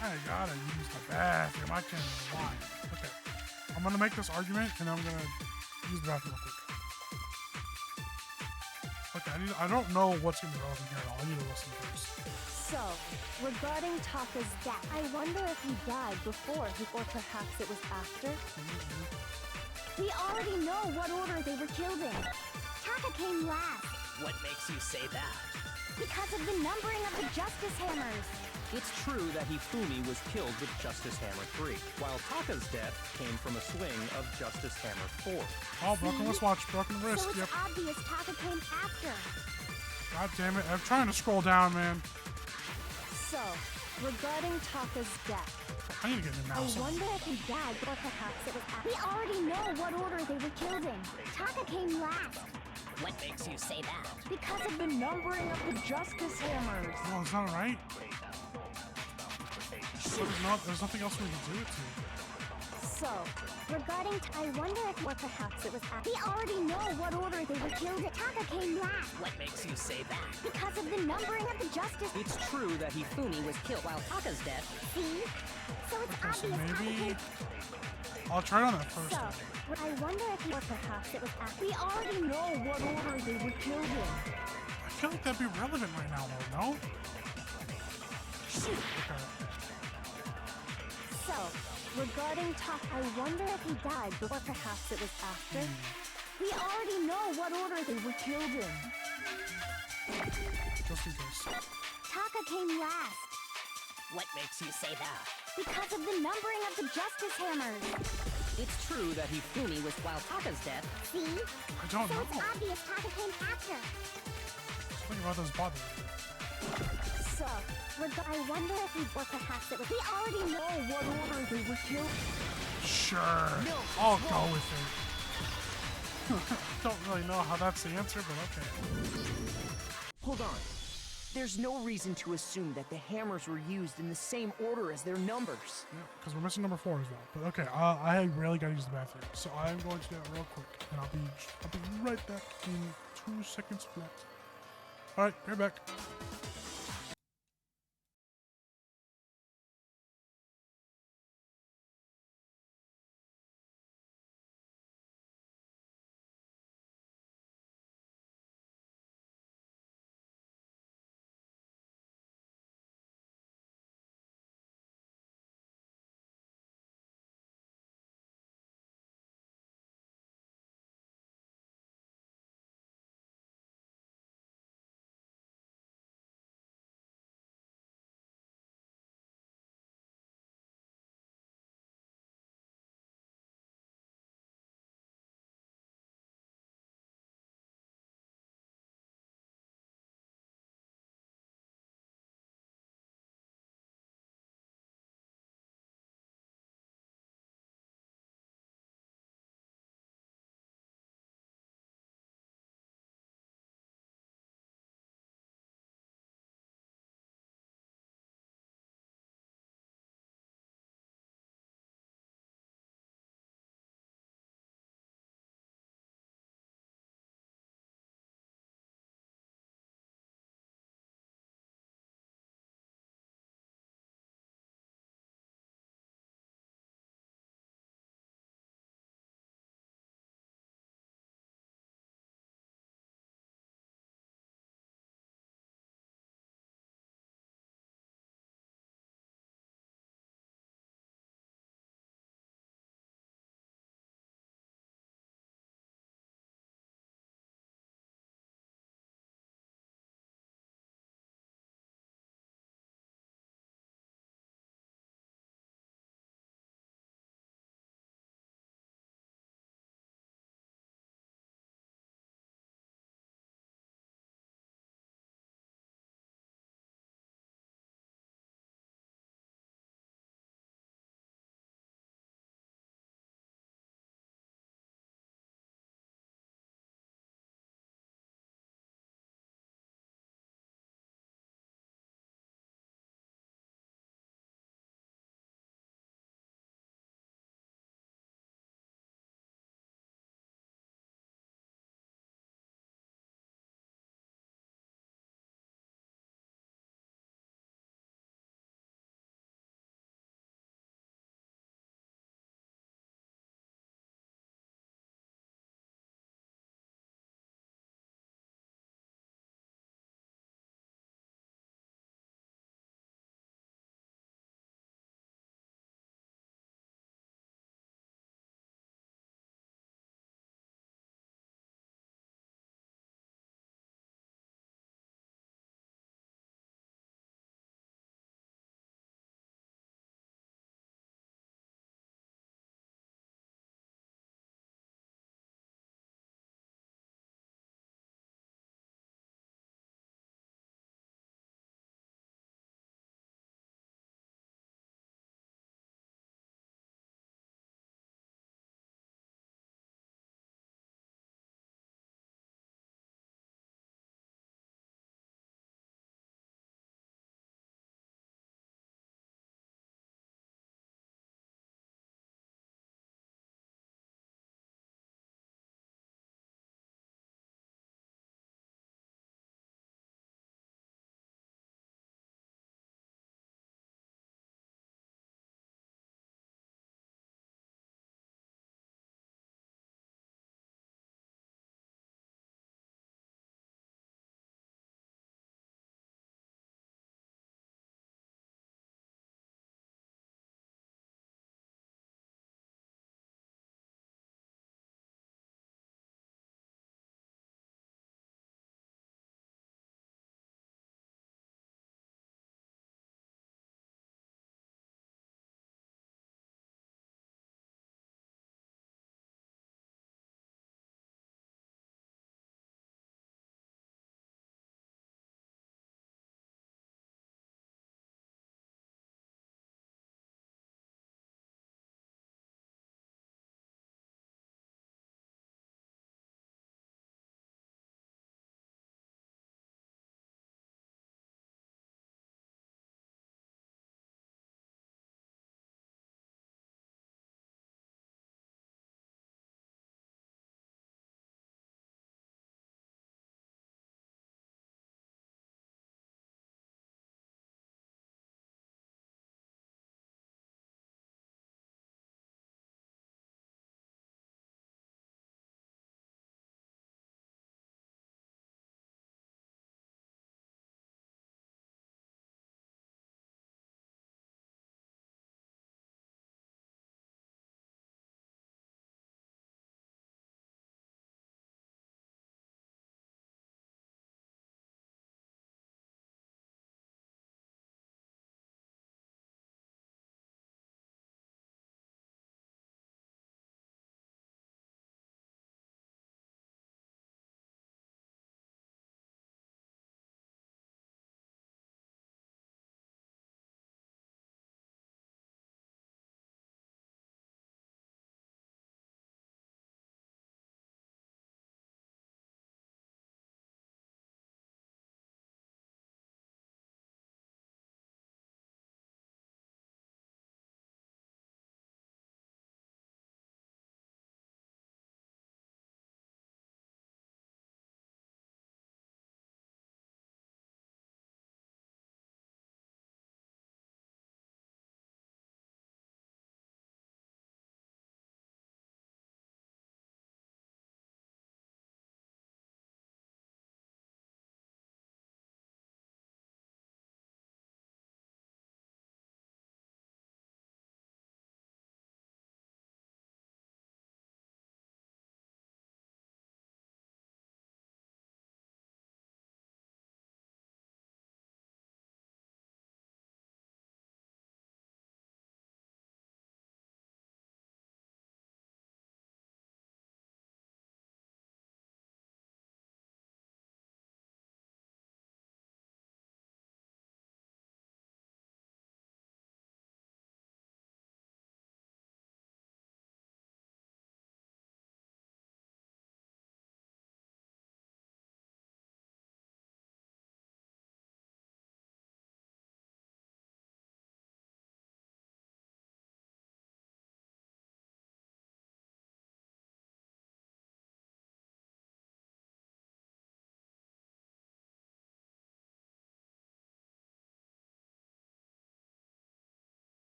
I gotta use the bathroom. I can't even lie. Okay. I'm gonna make this argument and I'm gonna use the bathroom real quick. Okay, I don't know what's gonna be relevant here at all. I need to listen first. So, regarding Taka's death, I wonder if he died before or perhaps it was after? We already know what order they were killed in. Taka came last What makes you say that? because of the numbering of the Justice Hammers. It's true that Hifumi was killed with Justice Hammer 3, while Taka's death came from a swing of Justice Hammer 4. Oh, broken wristwatch, broken wrist. So it's Yep. obvious Taka came after. God damn it. I'm trying to scroll down, man. So, regarding Taka's death, I need to get in I now. So. wonder if he died or perhaps it was after. We already know what order they were killed in. Taka came last What makes you say that? because of the numbering of the Justice Hammers. Oh, it's not right. There's nothing else we can do it to. So, regarding I wonder if or perhaps it was after. We already know what order they were killed in. Taka came last What makes you say that? because of the numbering of the Justice. It's true that Hifumi was killed while Taka's death. See? So it's Okay, so obvious Taka maybe came. I'll try it on that first. So, I wonder if or perhaps it was after. We already know what order they were killed in. I feel like that'd be relevant right now, though. No? Okay. So, regarding Taka, I wonder if he died or perhaps it was after. We already know what order they were killed in. Just in case. Taka came last What makes you say that? because of the numbering of the Justice Hammers. It's true that Hifumi was while Taka's death. See? I don't So know. it's obvious Taka came after. Something about this bothering me. So, I wonder if he or perhaps it was. We already know what order they were killed. Sure. I'll go with it. Don't really know how that's the answer, but okay. Hold on. There's no reason to assume that the hammers were used in the same order as their numbers. Yeah, because we're missing number 4 as well. But okay, I really gotta use the bathroom, so I'm going to do that real quick, and I'll be right back in 2 seconds flat. All right, right back.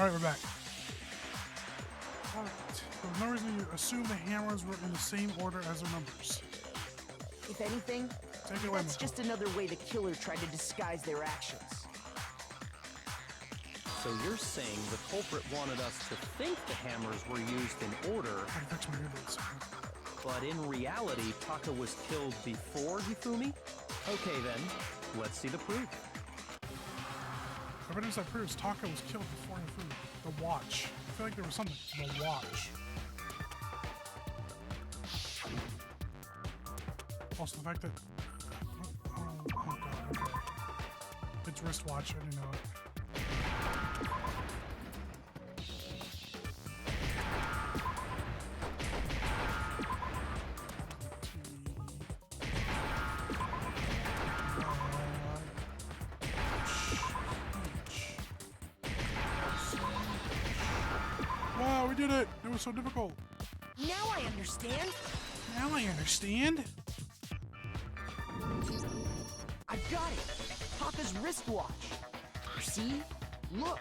Alright, we're back. Alright. There was no reason to assume the hammers were in the same order as their numbers. If anything, Take it away, that's Makoto. just another way the killer tried to disguise their actions. So you're saying the culprit wanted us to think the hammers were used in order, I gotta fix my earbuds. but in reality, Taka was killed before Hifumi? Okay then, let's see the proof. Evidence that proves Taka was killed before Hifumi. The watch. I feel like there was something. The watch. Also, the fact that. Oh god, okay. It's wristwatch, I didn't know it. Wow, we did it! It was so difficult. Now I understand. Now I understand. I've got it. Taka's wristwatch. See? Look.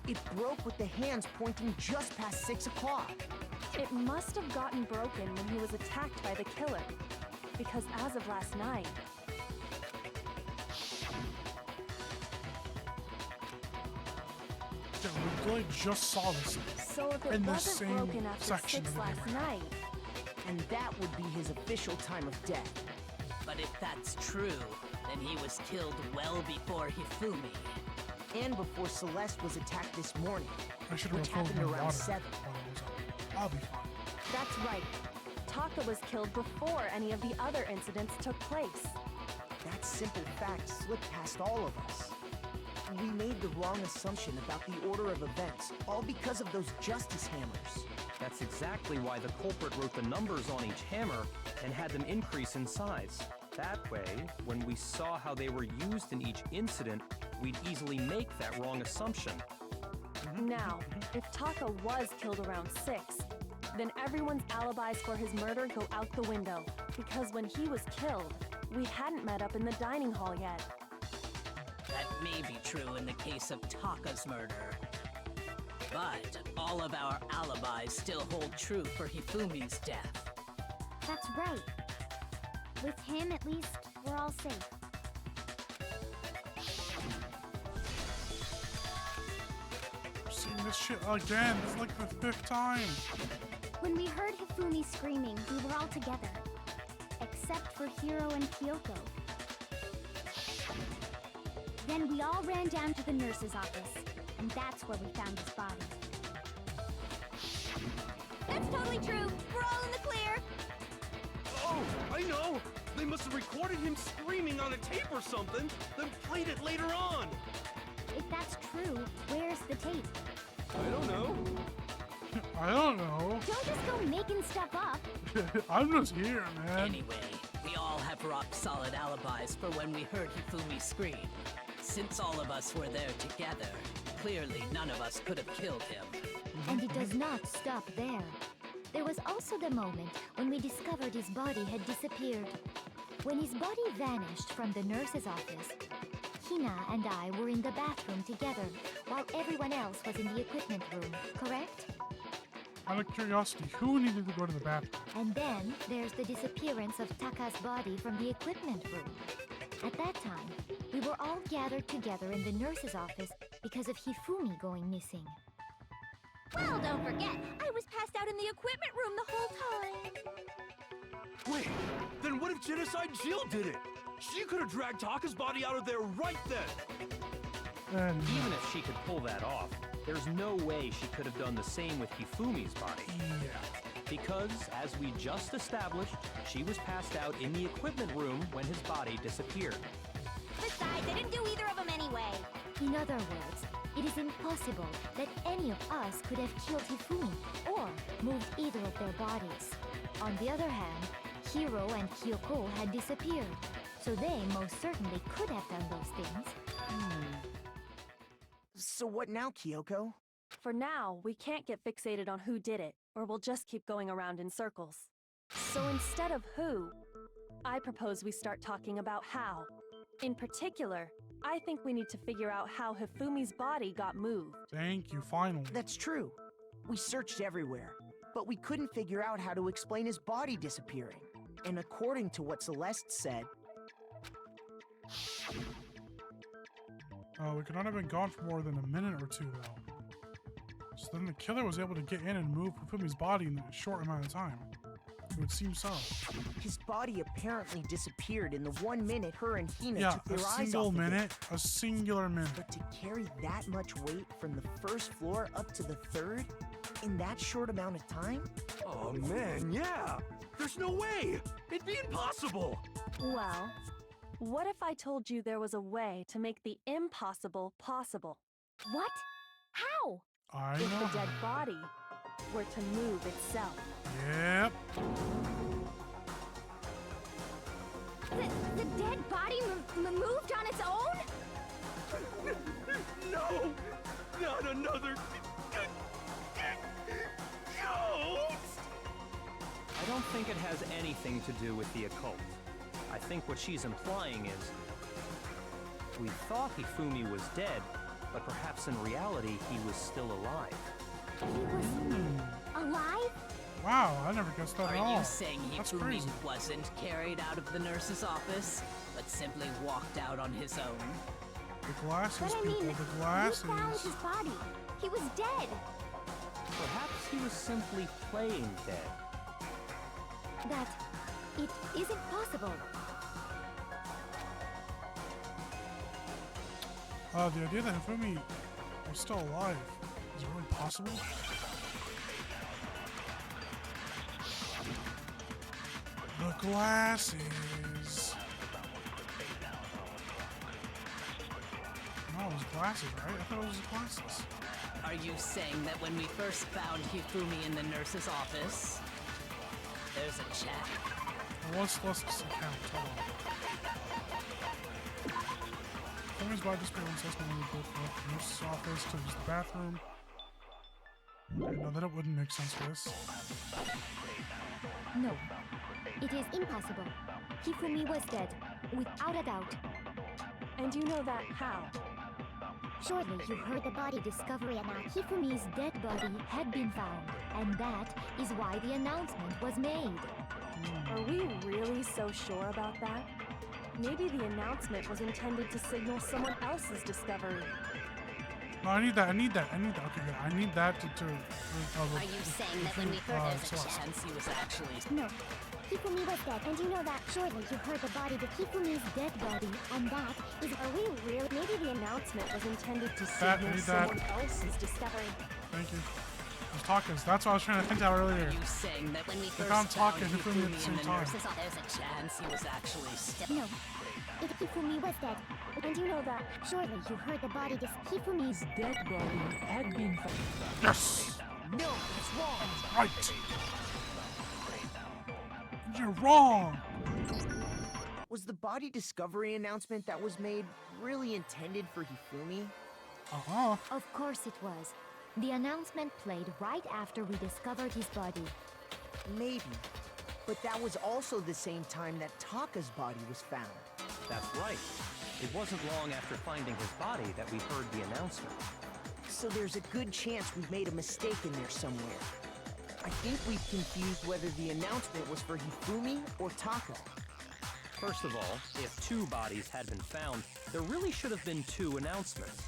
It broke with the hands pointing just past 6 o'clock. It must have gotten broken when he was attacked by the killer. Because as of last night, Yeah, we really just saw this. so if it In the wasn't same broken after section 6 of the last game. night, And that would be his official time of death. But if that's true, then he was killed well before Hifumi. And before Celeste was attacked this morning. I should Which have filled happened my around water 7. while it was up. I'll be fine. that's right. Taka was killed before any of the other incidents took place. That simple fact slipped past all of us. We made the wrong assumption about the order of events, all because of those justice hammers. That's exactly why the culprit wrote the numbers on each hammer and had them increase in size. That way, when we saw how they were used in each incident, we'd easily make that wrong assumption. Now, if Taka was killed around 6, then everyone's alibis for his murder go out the window. Because when he was killed, we hadn't met up in the dining hall yet. That may be true in the case of Taka's murder. But all of our alibis still hold true for Hifumi's death. That's right. With him, at least, we're all safe. Seeing this shit again. It's like the 5th time. When we heard Hifumi screaming, we were all together. Except for Hiro and Kyoko. Then we all ran down to the nurse's office, and that's where we found his body. That's totally true. We're all in the clear. Oh, I know! They must have recorded him screaming on a tape or something, then played it later on! If that's true, where's the tape? I don't know. I don't know. Don't just go making stuff up. I'm just here, man. Anyway, we all have rock-solid alibis for when we heard Hifumi scream. Since all of us were there together, clearly none of us could have killed him. And it does not stop there. There was also the moment when we discovered his body had disappeared. When his body vanished from the nurse's office, Hina and I were in the bathroom together, while everyone else was in the equipment room, correct? Out of curiosity, who needed to go to the bathroom? And then there's the disappearance of Taka's body from the equipment room. At that time, we were all gathered together in the nurse's office because of Hifumi going missing. Well, don't forget, I was passed out in the equipment room the whole time. Wait, then what if Genocide Jill did it? She could have dragged Taka's body out of there right then! And Even if she could pull that off, there's no way she could have done the same with Hifumi's body. yeah. Because, as we just established, she was passed out in the equipment room when his body disappeared. Besides, I didn't do either of them anyway. In other words, it is impossible that any of us could have killed Hifumi or moved either of their bodies. On the other hand, Hiro and Kyoko had disappeared, so they most certainly could have done those things. So what now, Kyoko? For now, we can't get fixated on who did it, or we'll just keep going around in circles. So instead of who, I propose we start talking about how. In particular, I think we need to figure out how Hifumi's body got moved. Thank you, finally. That's true. We searched everywhere, but we couldn't figure out how to explain his body disappearing. And according to what Celeste said, we could not have been gone for more than a minute or two, though. So then the killer was able to get in and move Hifumi's body in a short amount of time. It would seem so. his body apparently disappeared in the 1 minute her and Hina Yeah, took their a eyes single off of it. minute. A singular minute. But to carry that much weight from the first floor up to the third in that short amount of time? Oh man, yeah! There's no way! It'd be impossible! Well, what if I told you there was a way to make the impossible possible? What? How? I If know. the dead body were to move itself. Yep. The dead body moved on its own? No! Not another... ghost! I don't think it has anything to do with the occult. I think what she's implying is... we thought Hifumi was dead, but perhaps in reality he was still alive. He was alive? Wow, I never guessed that at all. Are you saying That's Hifumi crazy. wasn't carried out of the nurse's office, but simply walked out on his own? The glasses, But I people, mean, the we glasses. found his body. He was dead. Perhaps he was simply playing dead. That it isn't possible. The idea that Hifumi was still alive is really possible. The glasses. No, it was glasses, right? I thought it was his glasses. Are you saying that when we first found Hifumi in the nurse's office, there's a check? Let's count. Hold on. Hifumi's body disappeared when Cessna moved from the nurse's office to the bathroom. Okay, no, that wouldn't make sense for this. No. It is impossible. Hifumi was dead, without a doubt. And you know that how? Surely you heard the body discovery announcement. Hifumi's dead body had been found, and that is why the announcement was made. Are we really so sure about that? Maybe the announcement was intended to signal someone else's discovery. No, I need that. Okay, good. I need that to Are you saying that when we heard there's a Celeste. Chance he was actually... No. Hifumi was dead, and you know that. Surely you heard the body, the Hifumi's dead body, and that is... Are we really? Maybe the announcement was intended to That- signal need that. someone else's discovery. Thank you. Those tacos. That's what I was trying to think out earlier. Are you saying that when we They first found found Taka and Hifumi at the Hifumi same in the time. nurse's office, there's a chance he was actually still... No. Hifumi was dead. And you know that. Surely you heard the body, Hifumi's dead body had been found. Yes! No, it's wrong. Right! You're wrong! Was the body discovery announcement that was made really intended for Hifumi? Uh-huh. Of course it was. The announcement played right after we discovered his body. Maybe. But that was also the same time that Taka's body was found. That's right. It wasn't long after finding his body that we heard the announcement. So there's a good chance we've made a mistake in there somewhere. I think we've confused whether the announcement was for Hifumi or Taka. First of all, if 2 bodies had been found, there really should have been 2 announcements.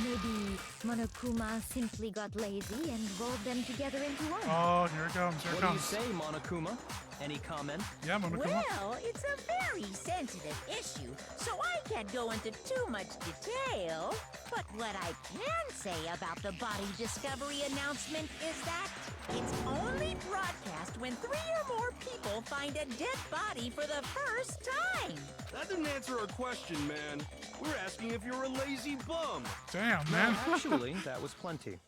Maybe Monokuma simply got lazy and rolled them together into one. Oh, here it comes. Here it What do you comes. say, Monokuma? Any comment? Yeah, Monokuma. Well, it's a very sensitive issue, so I can't go into too much detail. But what I can say about the body discovery announcement is that it's only broadcast when 3 or more people find a dead body for the first time. That didn't answer our question, man. We're asking if you're a lazy bum. Damn, No, man. actually, that was plenty.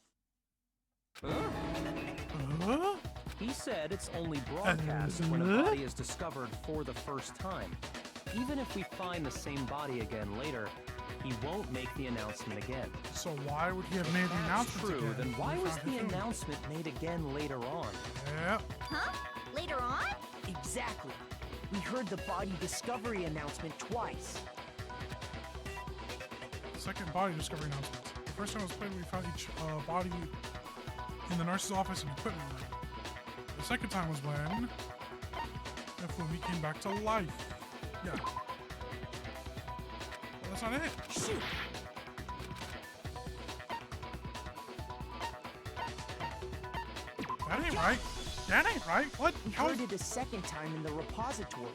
Huh? He said it's only broadcast when a body is discovered for the first time. Even if we find the same body again later, he won't make the announcement again. So why would he have made the That's announcement true, again? then why We was found the Hifumi. announcement made again later on? Yep. Huh? Later on? Exactly. We heard the body discovery announcement twice. second body discovery announcement. The first time it was played, we found each body in the nurse's office and equipment room. The second time was when Hifumi came back to life. Yeah. Well, that's not it. Shoot! That ain't right. That ain't right. What? We How? heard it a second time in the repository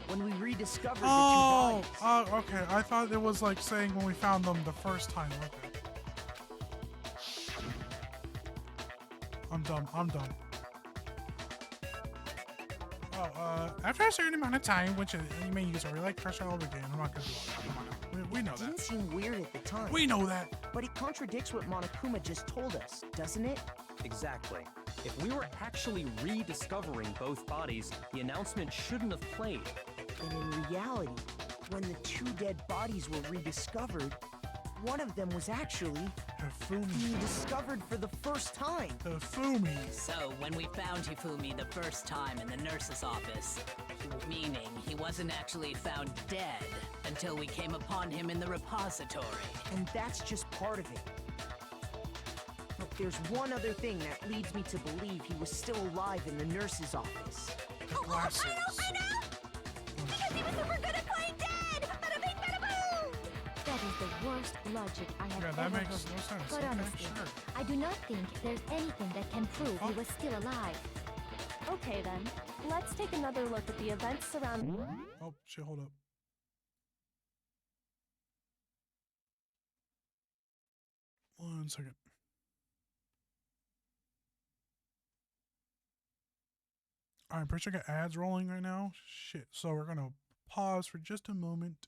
when we rediscovered Oh, the two bodies. okay. I thought it was like saying when we found them the first time. Okay. I'm dumb. I'm dumb. Oh, after a certain amount of time, which you may use a like fresh all again, I'm not gonna do it. Come on now. We know It didn't that. seem weird at the time. We know that. But it contradicts what Monokuma just told us, doesn't it? Exactly. If we were actually rediscovering both bodies, the announcement shouldn't have played. And in reality, when the two dead bodies were rediscovered, one of them was actually being Hifumi. discovered for the first time. Hifumi. So, when we found Hifumi the first time in the nurse's office, meaning he wasn't actually found dead until we came upon him in the repository. And that's just part of it. Look, there's one other thing that leads me to believe he was still alive in the nurse's office. Glasses. I know! Because he was super good at playing dead! Bada bing, bada boom! That is the worst logic I have Yeah, that ever makes heard. no sense. But Okay, honestly, sure. I do not think there's anything that can prove he was still alive. Okay then, let's take another look at the events surrounding. Oh, shit, hold up. One second. I'm pretty sure I got ads rolling right now. Shit. So we're gonna pause for just a moment.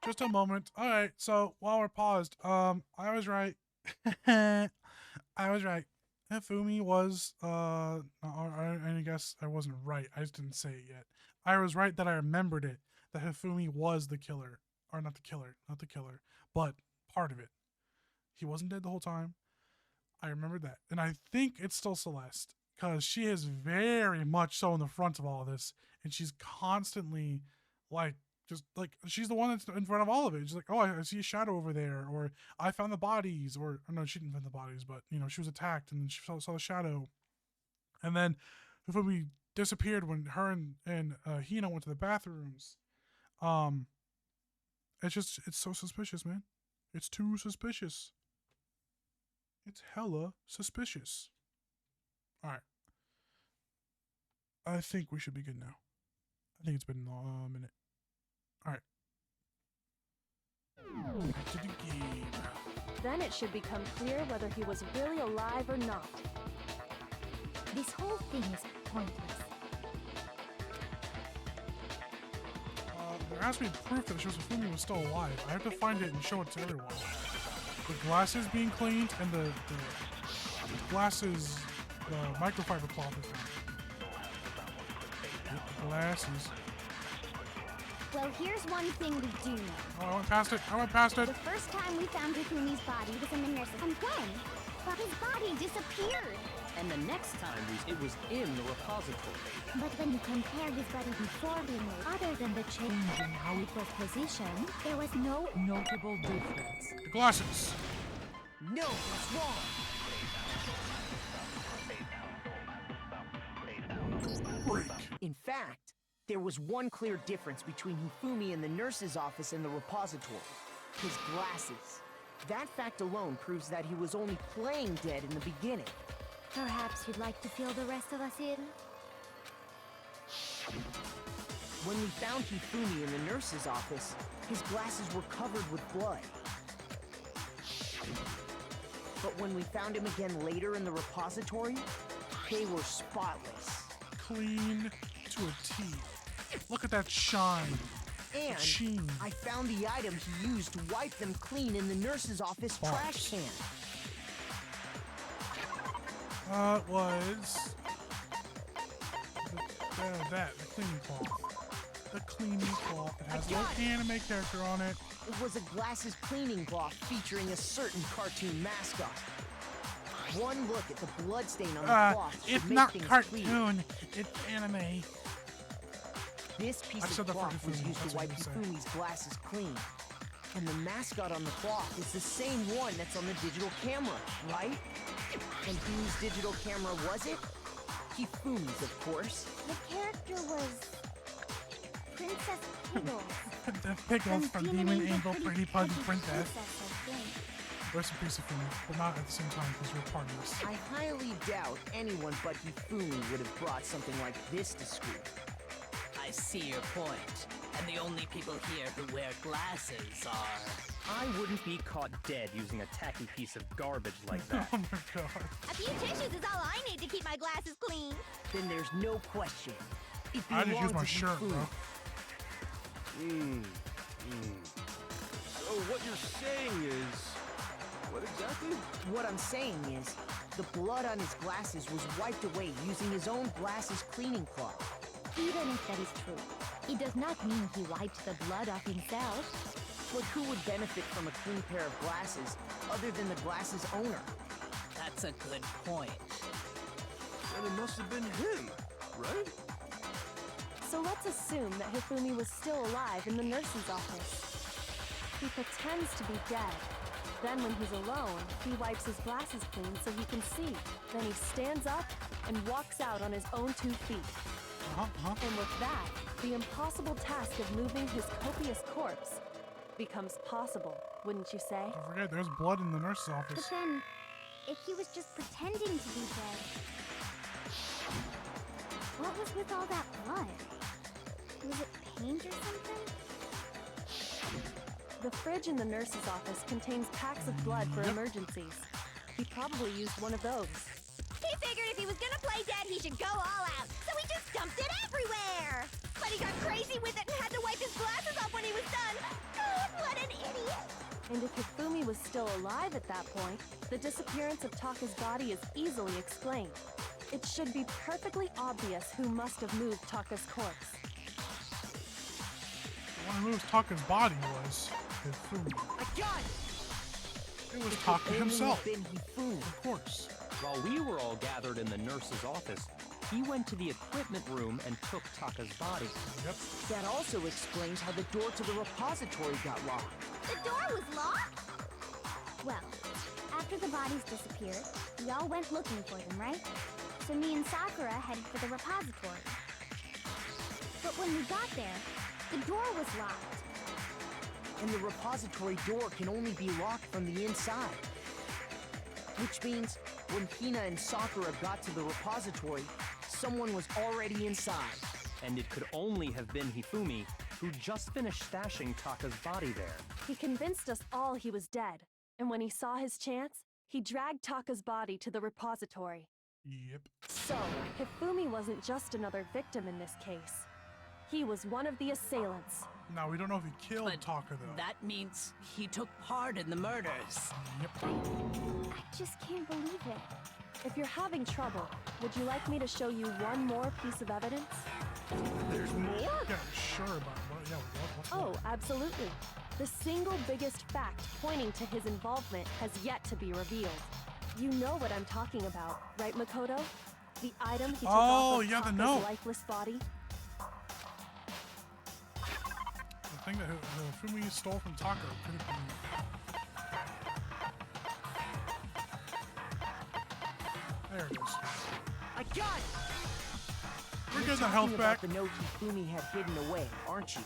Just a moment. Alright, so while we're paused, I was right. I was right. Hifumi was I guess I wasn't right. I just didn't say it yet. I was right that I remembered it. That Hifumi was the killer. Or not the killer, but part of it. He wasn't dead the whole time. I remembered that. And I think it's still Celeste. Because she is very much so in the front of all of this. And she's constantly like, just like, she's the one that's in front of all of it. She's like, oh, I see a shadow over there. Or I found the bodies. Or no, she didn't find the bodies. But, you know, she was attacked and she saw the shadow. And then Hifumi disappeared when her and Hina went to the bathrooms. It's so suspicious, man. It's too suspicious. It's hella suspicious. Alright. I think we should be good now. I think it's been a minute. Alright. Back to the game. Then it should become clear whether he was really alive or not. This whole thing is pointless. There has to be proof that Hifumi was still alive. I have to find it and show it to everyone. The glasses being cleaned and the glasses, the microfiber cloth is gone. The glasses. Well, here's one thing we do know. Oh, I went past it. I went past it. The first time we found Hifumi's body was in the nurse's, and then, but his body disappeared. And the next time it was in the repository. But when you compare his body before being made, other than the change in how it was positioned, there was no notable difference. The glasses. No, that's wrong. Break. In fact, there was one clear difference between Hifumi in the nurse's office and the repository. His glasses. That fact alone proves that he was only playing dead in the beginning. Perhaps you'd like to fill the rest of us in? When we found Hifumi in the nurse's office, his glasses were covered with blood. But when we found him again later in the repository, they were spotless. Clean to a T. Look at that shine. And Sheen. I found the item he used to wipe them clean in the nurse's office Box. trash can. It was the cleaning cloth. The cleaning cloth. It has no anime character on it. It was a glasses cleaning cloth featuring a certain cartoon mascot. One look at the bloodstain on the cloth should It's make not things cartoon. clear. It's anime. This piece I've of said that for cloth was Hifumi, used that's to what wipe you say. Hifumi's glasses clean. And the mascot on the clock is the same one that's on the digital camera, right? And whose digital camera was it? Hifumi's, of course. The character was Princess Pickles. The Pickles from Demon Angel Pretty Pudgy Princess. I think. Rest in peace, Hifumi, but not at the same time because you're a part of this. I highly doubt anyone but Hifumi would have brought something like this to school. I see your point. And the only people here who wear glasses are... I wouldn't be caught dead using a tacky piece of garbage like that. Oh my god. A few tissues is all I need to keep my glasses clean. Then there's no question. It I just use belongs my to shirt, Hifumi. bro. So what you're saying is... What exactly? What I'm saying is, the blood on his glasses was wiped away using his own glasses cleaning cloth. Even if that is true, it does not mean he wiped the blood off himself. But who would benefit from a clean pair of glasses other than the glasses owner? That's a good point. And it must have been him, right? So let's assume that Hifumi was still alive in the nurse's office. He pretends to be dead. Then when he's alone, he wipes his glasses clean so he can see. Then he stands up and walks out on his own 2 feet. And with that, the impossible task of moving his copious corpse becomes possible, wouldn't you say? Don't forget, there's blood in the nurse's But office. then, if he was just pretending to be dead, what was with all that blood? Was it paint or something? The fridge in the nurse's office contains packs of blood for emergencies. He probably used one of those. He figured if he was gonna play dead, he should go all out, so he just dumped it everywhere! But he got crazy with it and had to wipe his glasses off when he was done! God, what an idiot! And if Hifumi was still alive at that point, the disappearance of Taka's body is easily explained. It should be perfectly obvious who must have moved Taka's corpse. The one who moves Taka's body was Hifumi. I got It was it! Taka Only himself. been Hifumi. Of course. While we were all gathered in the nurse's office, he went to the equipment room and took Taka's body. Yep. That also explains how the door to the repository got locked. The door was locked? Well, after the bodies disappeared, we all went looking for them, right? So me and Sakura headed for the repository. But when we got there, the door was locked. And the repository door can only be locked from the inside. Which means, when Hina and Sakura got to the repository, someone was already inside. And it could only have been Hifumi, who just finished stashing Taka's body there. He convinced us all he was dead, and when he saw his chance, he dragged Taka's body to the repository. Yep. So, Hifumi wasn't just another victim in this case. He was one of the assailants. Now, we don't know if he killed But Taka, though. that means he took part in the murders. Yep. I just can't believe it. If you're having trouble, would you like me to show you one more piece of evidence? There's more? Yeah, sure, but yeah, what's Oh, more? absolutely. The single biggest fact pointing to his involvement has yet to be revealed. You know what I'm talking about, right, Makoto? The item he took off of yeah, the Taka's note. lifeless body? The thing that Hifumi stole from Taka could have been... There it is. I got it! We're You're getting the talking health about back. the note Hifumi had hidden away, aren't you?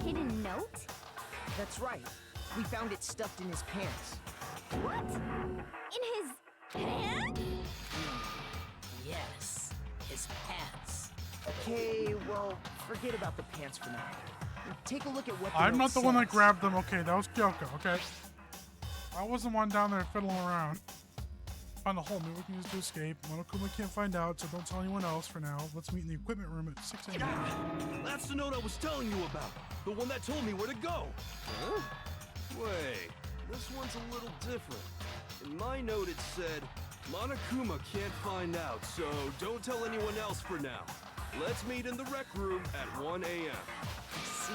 Hidden note? That's right. We found it stuffed in his pants. What? In his pants? Yes, his pants. Okay, well, forget about the pants for now. Take a look at what the I'm note not the one that says. grabbed them. Okay, that was Kyoko, okay? I wasn't one down there fiddling around. Found a hole. Maybe we can use to escape. Monokuma can't find out, so don't tell anyone else for now. Let's meet in the equipment room at 6 a.m. That's the note I was telling you about. The one that told me where to go. Huh? Wait, this one's a little different. In my note it said, Monokuma can't find out, so don't tell anyone else for now. Let's meet in the rec room at 1 a.m. I see.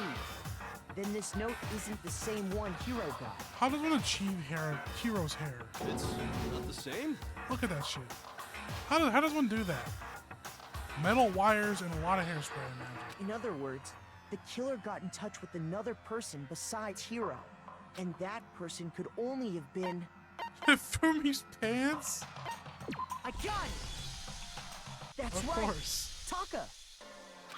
Then this note isn't the same one Hiro got. How does one achieve Hero's hair? It's not the same? Look at that shit. How does one do that? Metal wires and a lot of hairspray, man. In other words, the killer got in touch with another person besides Hiro. And that person could only have been... Hifumi's pants? I got it! That's Of right! course. Taka!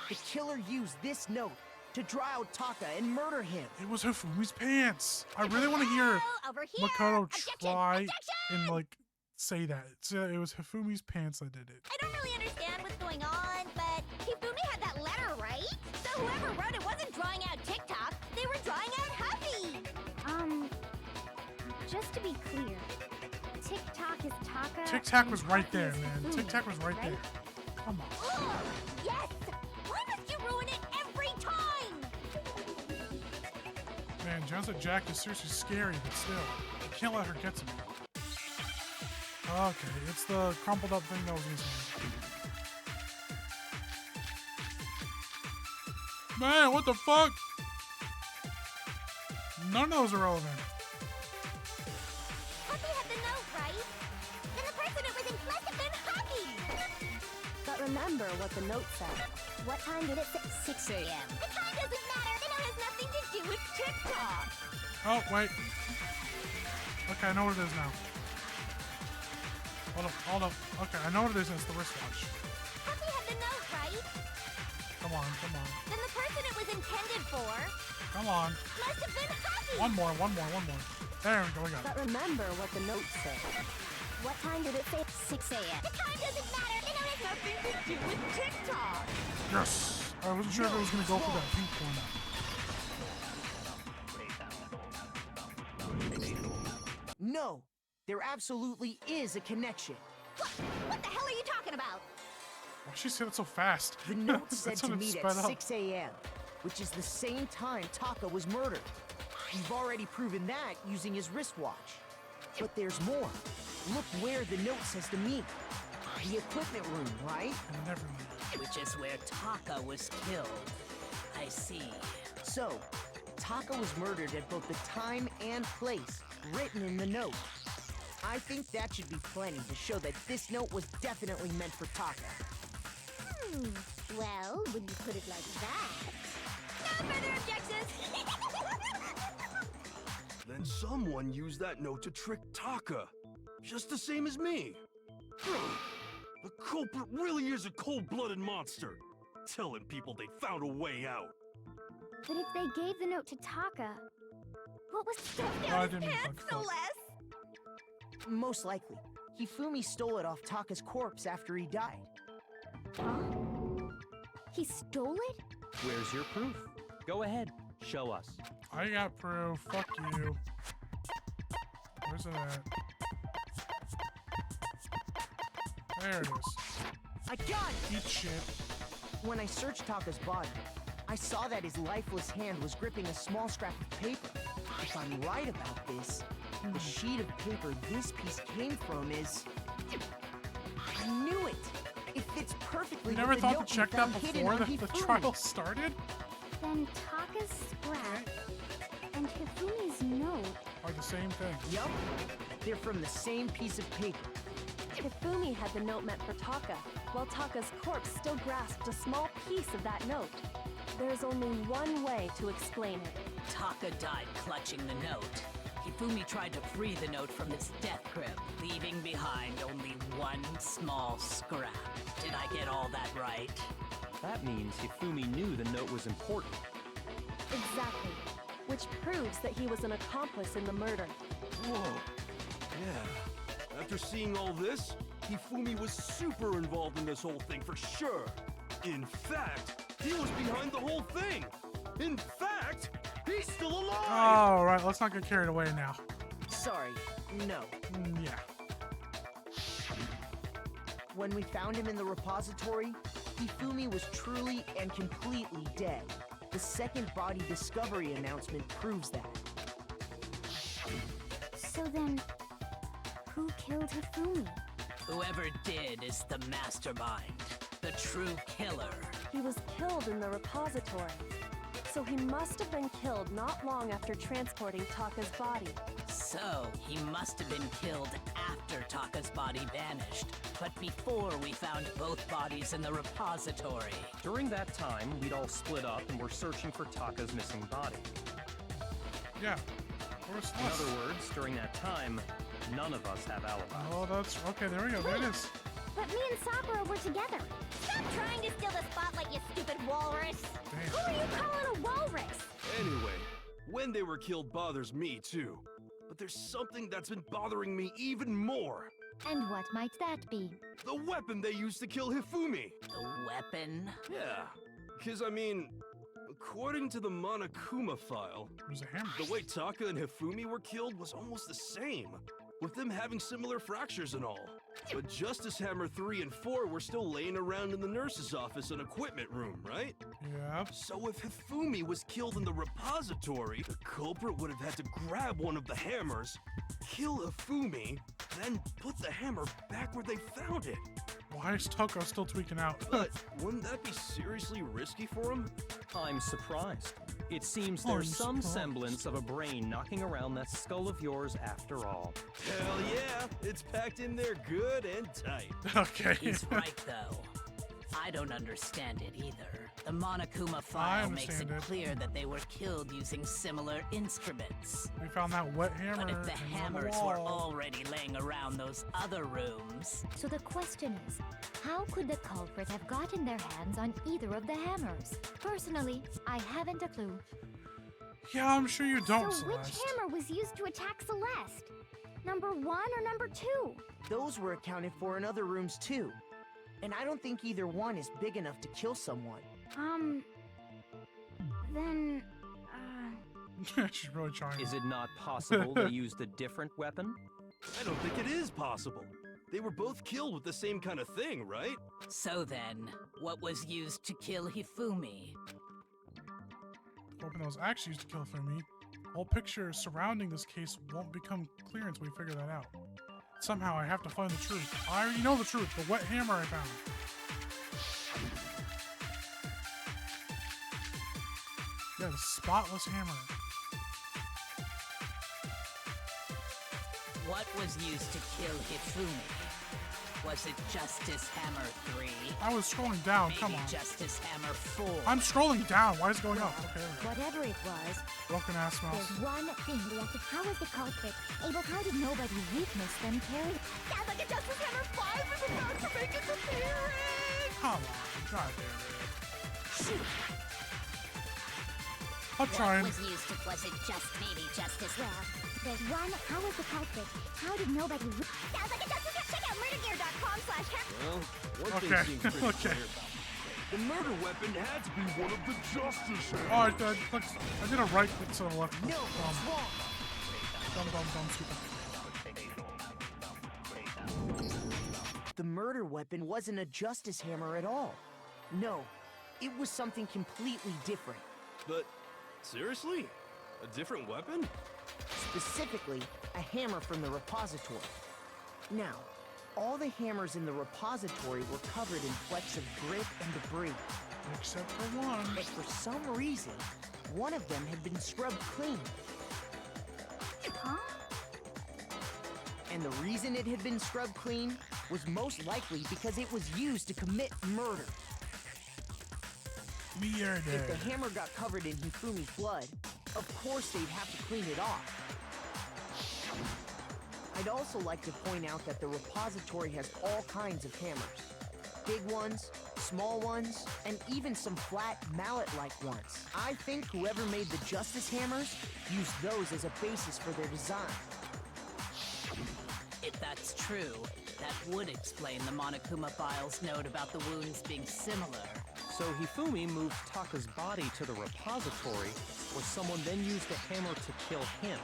The killer used this note to draw out Taka and murder him. It was Hifumi's pants. I really want to hear Over here. Makoto Objection! try Objection! and like say that. So it was Hifumi's pants that did it. I don't really understand what's going on, but Hifumi had that letter, right? So whoever wrote it wasn't drawing out TikTok, they were drawing out Huffy! Just to be clear, TikTok is Taka. Tic Tac and was right Huffy there, is man. Hifumi, Tic Tac was right there. right? Come on. Ugh, yes! Why must you ruin it every time? Man, Johnson Jack is seriously scary, but still. You can't let her get to me. Okay, it's the crumpled up thing that was missing. Man, what the fuck? None of those are relevant. Huffy had the note, right? Then the person it was in must have been Huffy! But remember what the note said. What time did it say? 6 a.m. The time doesn't matter. The note has nothing to do with TikTok. Oh, wait. Okay, I know what it is now. Hold up. Okay, I know what it is. It's the wristwatch. Huffy had the note, right? Come on. Then the person it was intended for Come on. must have been Huffy! One more. There we go, we got it. But remember what the note said. What time did it say? 6 a.m. The time doesn't matter. The note has nothing to do with TikTok. Yes! I wasn't sure if it was going to go for that pink one. No, there absolutely is a connection. What the hell are you talking about? Why'd she say that so fast? The note said That to sounded meet sped at up. 6 a.m., which is the same time Taka was murdered. We've already proven that using his wristwatch. But there's more. Look where the note says to meet. The equipment room, right? I never knew. Which is where Taka was killed. I see. So, Taka was murdered at both the time and place written in the note. I think that should be plenty to show that this note was definitely meant for Taka. Well, when you put it like that... No further objections! Then someone used that note to trick Taka. Just the same as me. The culprit really is a cold-blooded monster. Telling people they found a way out. But if they gave the note to Taka, what was stuffed I down his didn't pants, fuck no up. less? Most likely, Hifumi stole it off Taka's corpse after he died. He stole it? Where's your proof? Go ahead, show us. I got proof. Fuck you. Where's it at? There it is. I got it! Eat shit. When I searched Taka's body, I saw that his lifeless hand was gripping a small scrap of paper. If I'm right about this, the sheet of paper this piece came from is... I knew it! It fits perfectly You never with the thought note to check we that found hidden before on the Hifumi. trial started? Then Taka's scrap and Hifumi's note. Are the same thing. Yup, they're from the same piece of paper. Hifumi had the note meant for Taka, while Taka's corpse still grasped a small piece of that note. There's only one way to explain it. Taka died clutching the note. Hifumi tried to free the note from its death grip, leaving behind only one small scrap. Did I get all that right? That means Hifumi knew the note was important. Exactly. Which proves that he was an accomplice in the murder. Whoa. Yeah. After seeing all this, Hifumi was super involved in this whole thing for sure. In fact, he was behind the whole thing. In fact, he's still alive! All right, let's not get carried away now. Sorry, no. Yeah. When we found him in the repository, Hifumi was truly and completely dead. The second body discovery announcement proves that. So then, who killed Hifumi? Whoever did is the mastermind, the true killer. He was killed in the repository. So he must have been killed not long after transporting Taka's body. So, he must have been killed after Taka's body vanished, but before we found both bodies in the repository. During that time, we'd all split up and were searching for Taka's missing body. Yeah. Where's In us? other words, during that time, none of us have alibis. Oh, that's okay. There we go. There it is. But me and Sakura were together. Stop trying to steal the spotlight, you stupid walrus! Damn. Who are you calling a walrus? Anyway, when they were killed bothers me too. But there's something that's been bothering me even more. And what might that be? The weapon they used to kill Hifumi. The weapon? Yeah, because I mean, according to the Monokuma file, It was a hammer. the way Taka and Hifumi were killed was almost the same, with them having similar fractures and all. But Justice Hammer 3 and 4 were still laying around in the nurse's office and equipment room, right? Yep. So if Hifumi was killed in the repository, the culprit would have had to grab one of the hammers, kill Hifumi, then put the hammer back where they found it. Why is Toko still tweaking out? But wouldn't that be seriously risky for him? I'm surprised. It seems I'm there's some surprised. semblance of a brain knocking around that skull of yours after all. Hell yeah, it's packed in there good and tight. Okay. He's right, though. I don't understand it either. The Monokuma file makes it understand it. clear that they were killed using similar instruments. We found that wet hammer. But if the in hammers were wall. already laying around those other rooms, So the question is, how could the culprit have gotten their hands on either of the hammers? Personally, I haven't a clue. Yeah, I'm sure you don't, So which Celeste. hammer was used to attack Celeste? Number 1 or number 2? Those were accounted for in other rooms too. And I don't think either one is big enough to kill someone. Then, She's really trying. Is it not possible they used a different weapon? I don't think it is possible. They were both killed with the same kind of thing, right? so then, what was used to kill Hifumi? The weapon that was actually used to kill Fumi. All pictures surrounding this case won't become clear until we figure that out. Somehow I have to find the truth. I already know the truth. The wet hammer I found. Yeah, the spotless hammer. What was used to kill Hifumi? Was it Justice Hammer 3? I was scrolling down. Maybe Come on. Justice Hammer 4? I'm scrolling down. Why is it going up? Okay, there we go. whatever it was, Broken ass mouse. there's one thing left. How was the culprit able? How did nobody witness them carry? Sounds like a Justice Hammer 5 is about to make its appearance! Come on. God damn it. Shoot! I'm trying. Was used to, was it just maybe Justice? Well, there's one. How was the culprit? How did nobody Sounds like a Justice Hammer. Check out murdergear.com/hammer. Well, one Okay, thing seems pretty okay. clear. The murder weapon had to be one of the Justice Hammers. Oh, I did a right click to the left. No, Dumb, it's wrong. stupid. The murder weapon wasn't a justice hammer at all. No, it was something completely different. But, seriously? A different weapon? Specifically, a hammer from the repository. Now, all the hammers in the repository were covered in flecks of grit and debris. Except for one. But for some reason, one of them had been scrubbed clean. Huh? And the reason it had been scrubbed clean was most likely because it was used to commit murder. If the hammer got covered in Hifumi's blood, of course they'd have to clean it off. I'd also like to point out that the repository has all kinds of hammers. Big ones, small ones, and even some flat mallet-like ones. I think whoever made the Justice Hammers used those as a basis for their design. If that's true, that would explain the Monokuma file's note about the wounds being similar. So Hifumi moved Taka's body to the repository, where someone then used a hammer to kill him.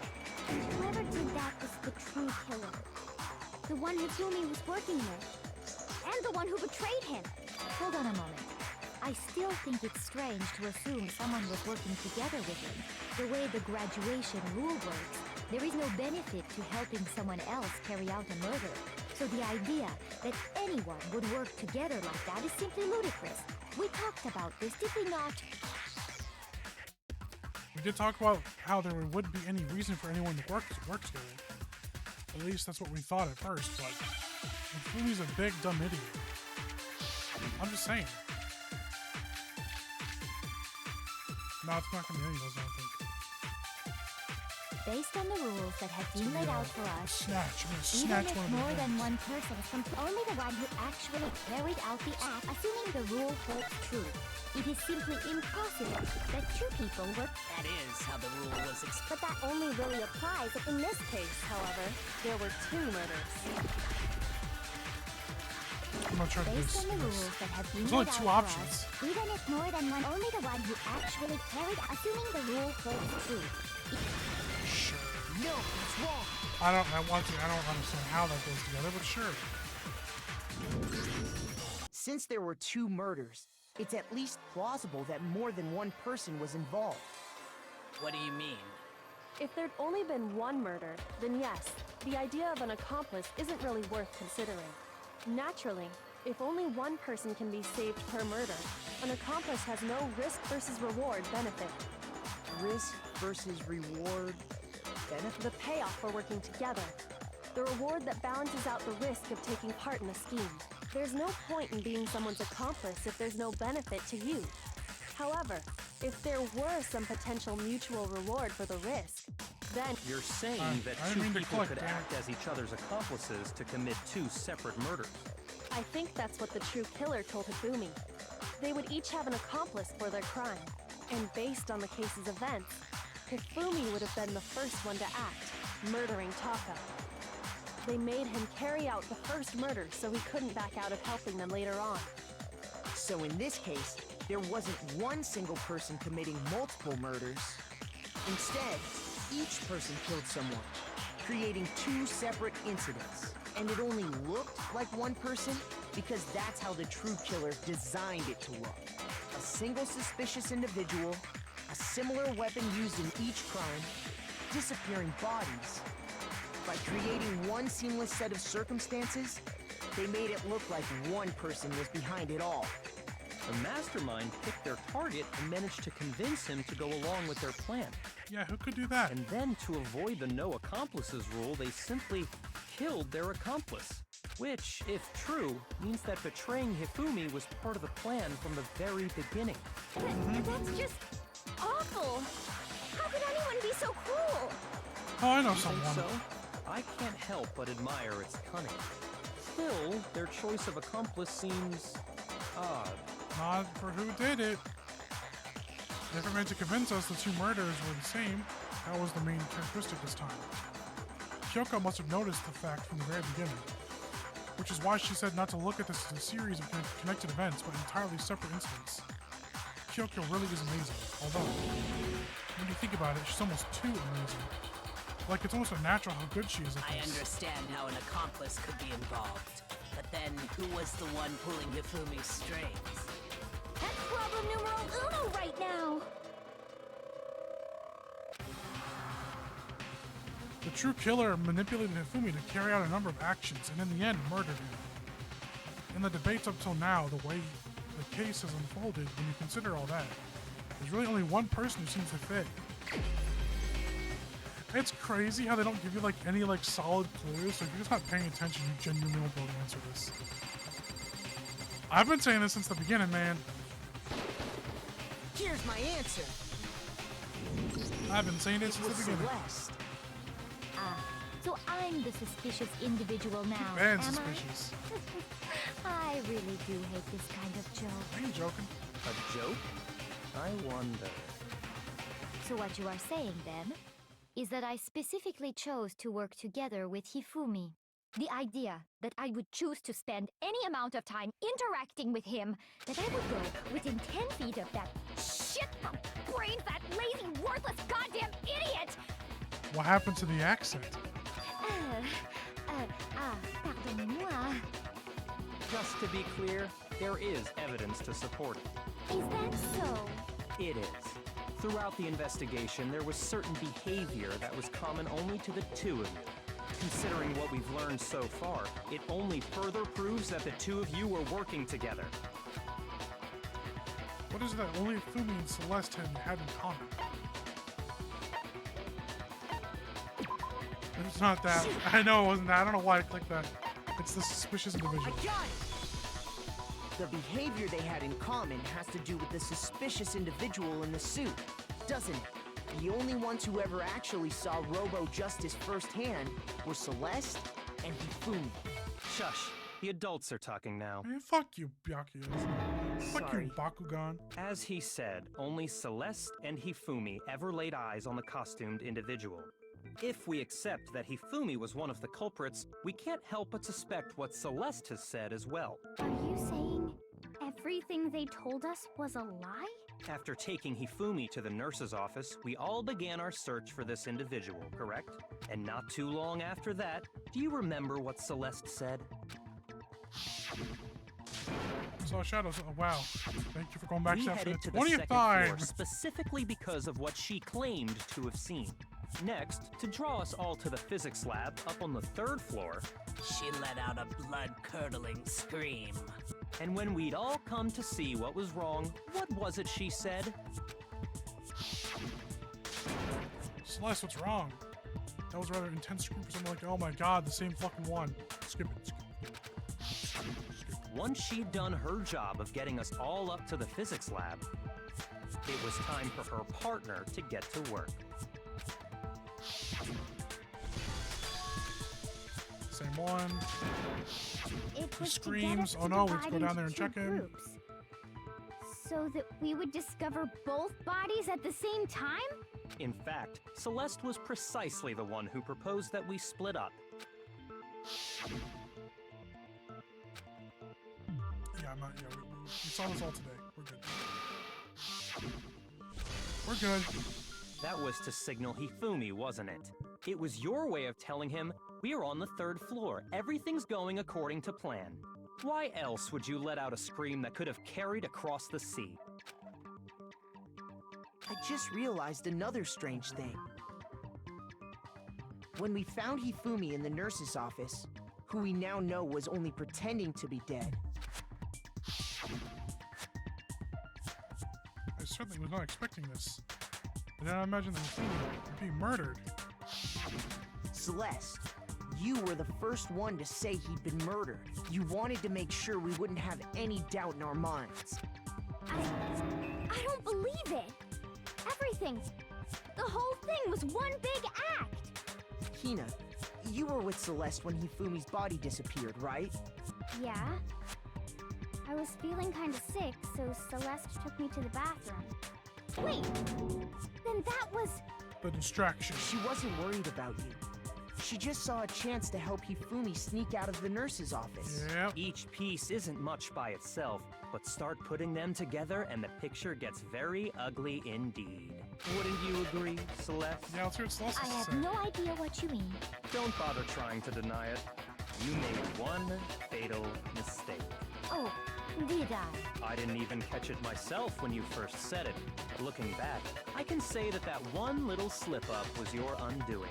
Whoever did that was the true killer. The one Hifumi was working with. And the one who betrayed him. Hold on a moment. I still think it's strange to assume someone was working together with him. The way the graduation rule works, there is no benefit to helping someone else carry out a murder. So the idea that anyone would work together like that is simply ludicrous. We talked about this, did we not? We did talk about how there wouldn't be any reason for anyone to work together. At least that's what we thought at first, but Fumi's a big dumb idiot. I'm just saying. No, it's not gonna be any of those, I don't think. Based on the rules that have been laid out for us, Snatch. I'm gonna even snatch if one of more the than ends. one person is only the one who actually carried out the act, assuming the rule holds true, it is simply impossible that two people were. That is how the rule was explained. But that only really applies in this case, however. There were 2 murders. I'm gonna try to do Based this. on the rules that have been There's laid only out 2 for options. us, even if more than one, only the one who actually carried, assuming the rule holds true. Sure. No, it's wrong. I don't understand how that goes together, but sure. Since there were 2 murders, it's at least plausible that more than one person was involved. What do you mean? If there'd only been 1 murder, then yes, the idea of an accomplice isn't really worth considering. Naturally, if only one person can be saved per murder, an accomplice has no risk versus reward benefit. Risk versus reward benefit? The payoff for working together. The reward that balances out the risk of taking part in a scheme. There's no point in being someone's accomplice if there's no benefit to you. However, if there were some potential mutual reward for the risk, then You're saying that I didn't two mean to people click could that. act as each other's accomplices to commit 2 separate murders. I think that's what the true killer told Hifumi. They would each have an accomplice for their crime. And based on the case's events, Hifumi would have been the first one to act, murdering Taka. They made him carry out the first murder so he couldn't back out of helping them later on. So in this case, there wasn't one single person committing multiple murders. Instead, each person killed someone, creating 2 separate incidents. And it only looked like one person because that's how the true killer designed it to look. A single suspicious individual, a similar weapon used in each crime, disappearing bodies. By creating one seamless set of circumstances, they made it look like one person was behind it all. The mastermind picked their target and managed to convince him to go along with their plan. Yeah, who could do that? And then, to avoid the no accomplices rule, they simply killed their accomplice. Which, if true, means that betraying Hifumi was part of the plan from the very beginning. That's just awful. How could anyone be so cruel? Oh, I know You think someone. so? I can't help but admire its cunning. Still, their choice of accomplice seems odd. Not for who did it. If it meant to convince us the 2 murders were the same, that was the main characteristic this time. Kyoko must have noticed the fact from the very beginning, which is why she said not to look at this as a series of connected events, but entirely separate incidents. Kyoko really is amazing, although, when you think about it, she's almost too amazing. Like, it's almost unnatural how good she is at I this. understand how an accomplice could be involved. But then, who was the one pulling Hifumi's strings? That's problem numero uno right now. The true killer manipulated Hifumi to carry out a number of actions and in the end murdered him. In the debates up till now, the way the case has unfolded, when you consider all that, there's really only one person who seems to fit. It's crazy how they don't give you like any like solid clues, so if you're just not paying attention, you genuinely won't be able to answer this. I've been saying this since the beginning, man. Here's my answer. I've been saying it It since was the beginning. Celeste. Ah, so I'm the suspicious individual now, And am suspicious. I really do hate this kind of joke. Are you joking? A joke? I wonder. So what you are saying, then, is that I specifically chose to work together with Hifumi. The idea that I would choose to spend any amount of time interacting with him, that I would go within 10 feet of that shit brain fat, lazy, worthless goddamn idiot! What happened to the accent? Pardonnez-moi. Just to be clear, there is evidence to support it. Is that so? It is. Throughout the investigation, there was certain behavior that was common only to the 2 of you. Considering what we've learned so far, it only further proves that the 2 of you were working together. What is it that only Hifumi and Celeste had in common? It's not that. I know it wasn't that. I don't know why I clicked that. It's the suspicious individual. I got it! The behavior they had in common has to do with the suspicious individual in the suit, doesn't it? The only ones who ever actually saw Robo-Justice firsthand were Celeste and Hifumi. Shush. The adults are talking now. Man, fuck you, Byakuya. Fuck Sorry. you, Bakugan. As he said, only Celeste and Hifumi ever laid eyes on the costumed individual. If we accept that Hifumi was one of the culprits, we can't help but suspect what Celeste has said as well. Are you saying everything they told us was a lie? After taking Hifumi to the nurse's office, we all began our search for this individual, correct? And not too long after that, do you remember what Celeste said? Saw shadows. Oh, wow. Thank you for going back We to that for headed the to the 20th second time. floor specifically because of what she claimed to have seen. Next, to draw us all to the physics lab up on the 3rd floor, She let out a blood-curdling scream. and when we'd all come to see what was wrong, what was it she said? Celeste, what's wrong? That was rather intense scream for something like, oh my god, the same fucking one. Skip it. Skip it. Once she'd done her job of getting us all up to the physics lab, it was time for her partner to get to work. Same one. It was Screams. To get us Oh to no, we have to divide go down there and into check two him. groups. So that we would discover both bodies at the same time? In fact, Celeste was precisely the one who proposed that we split up. Yeah, I'm not. Yeah, we saw this all today. We're good. We're good. That was to signal Hifumi, wasn't it? It was your way of telling him, we're on the 3rd floor, everything's going according to plan. Why else would you let out a scream that could have carried across the sea? I just realized another strange thing. When we found Hifumi in the nurse's office, who we now know was only pretending to be dead, I certainly was not expecting this. I did not imagine that he would be murdered. Celeste, you were the first one to say he'd been murdered. You wanted to make sure we wouldn't have any doubt in our minds. I don't believe it. Everything, the whole thing was one big act. Hina, you were with Celeste when Hifumi's body disappeared, right? Yeah. I was feeling kind of sick, so Celeste took me to the bathroom. Wait, then that was... The distraction. She wasn't worried about you. She just saw a chance to help Hifumi sneak out of the nurse's office. Yep. Each piece isn't much by itself, but start putting them together and the picture gets very ugly indeed. Wouldn't you agree, Celeste? Yeah, let's hear what Celeste I has to have say. no idea what you mean. Don't bother trying to deny it. You made one fatal mistake. Oh, did I? I didn't even catch it myself when you first said it. Looking back, I can say that that one little slip-up was your undoing.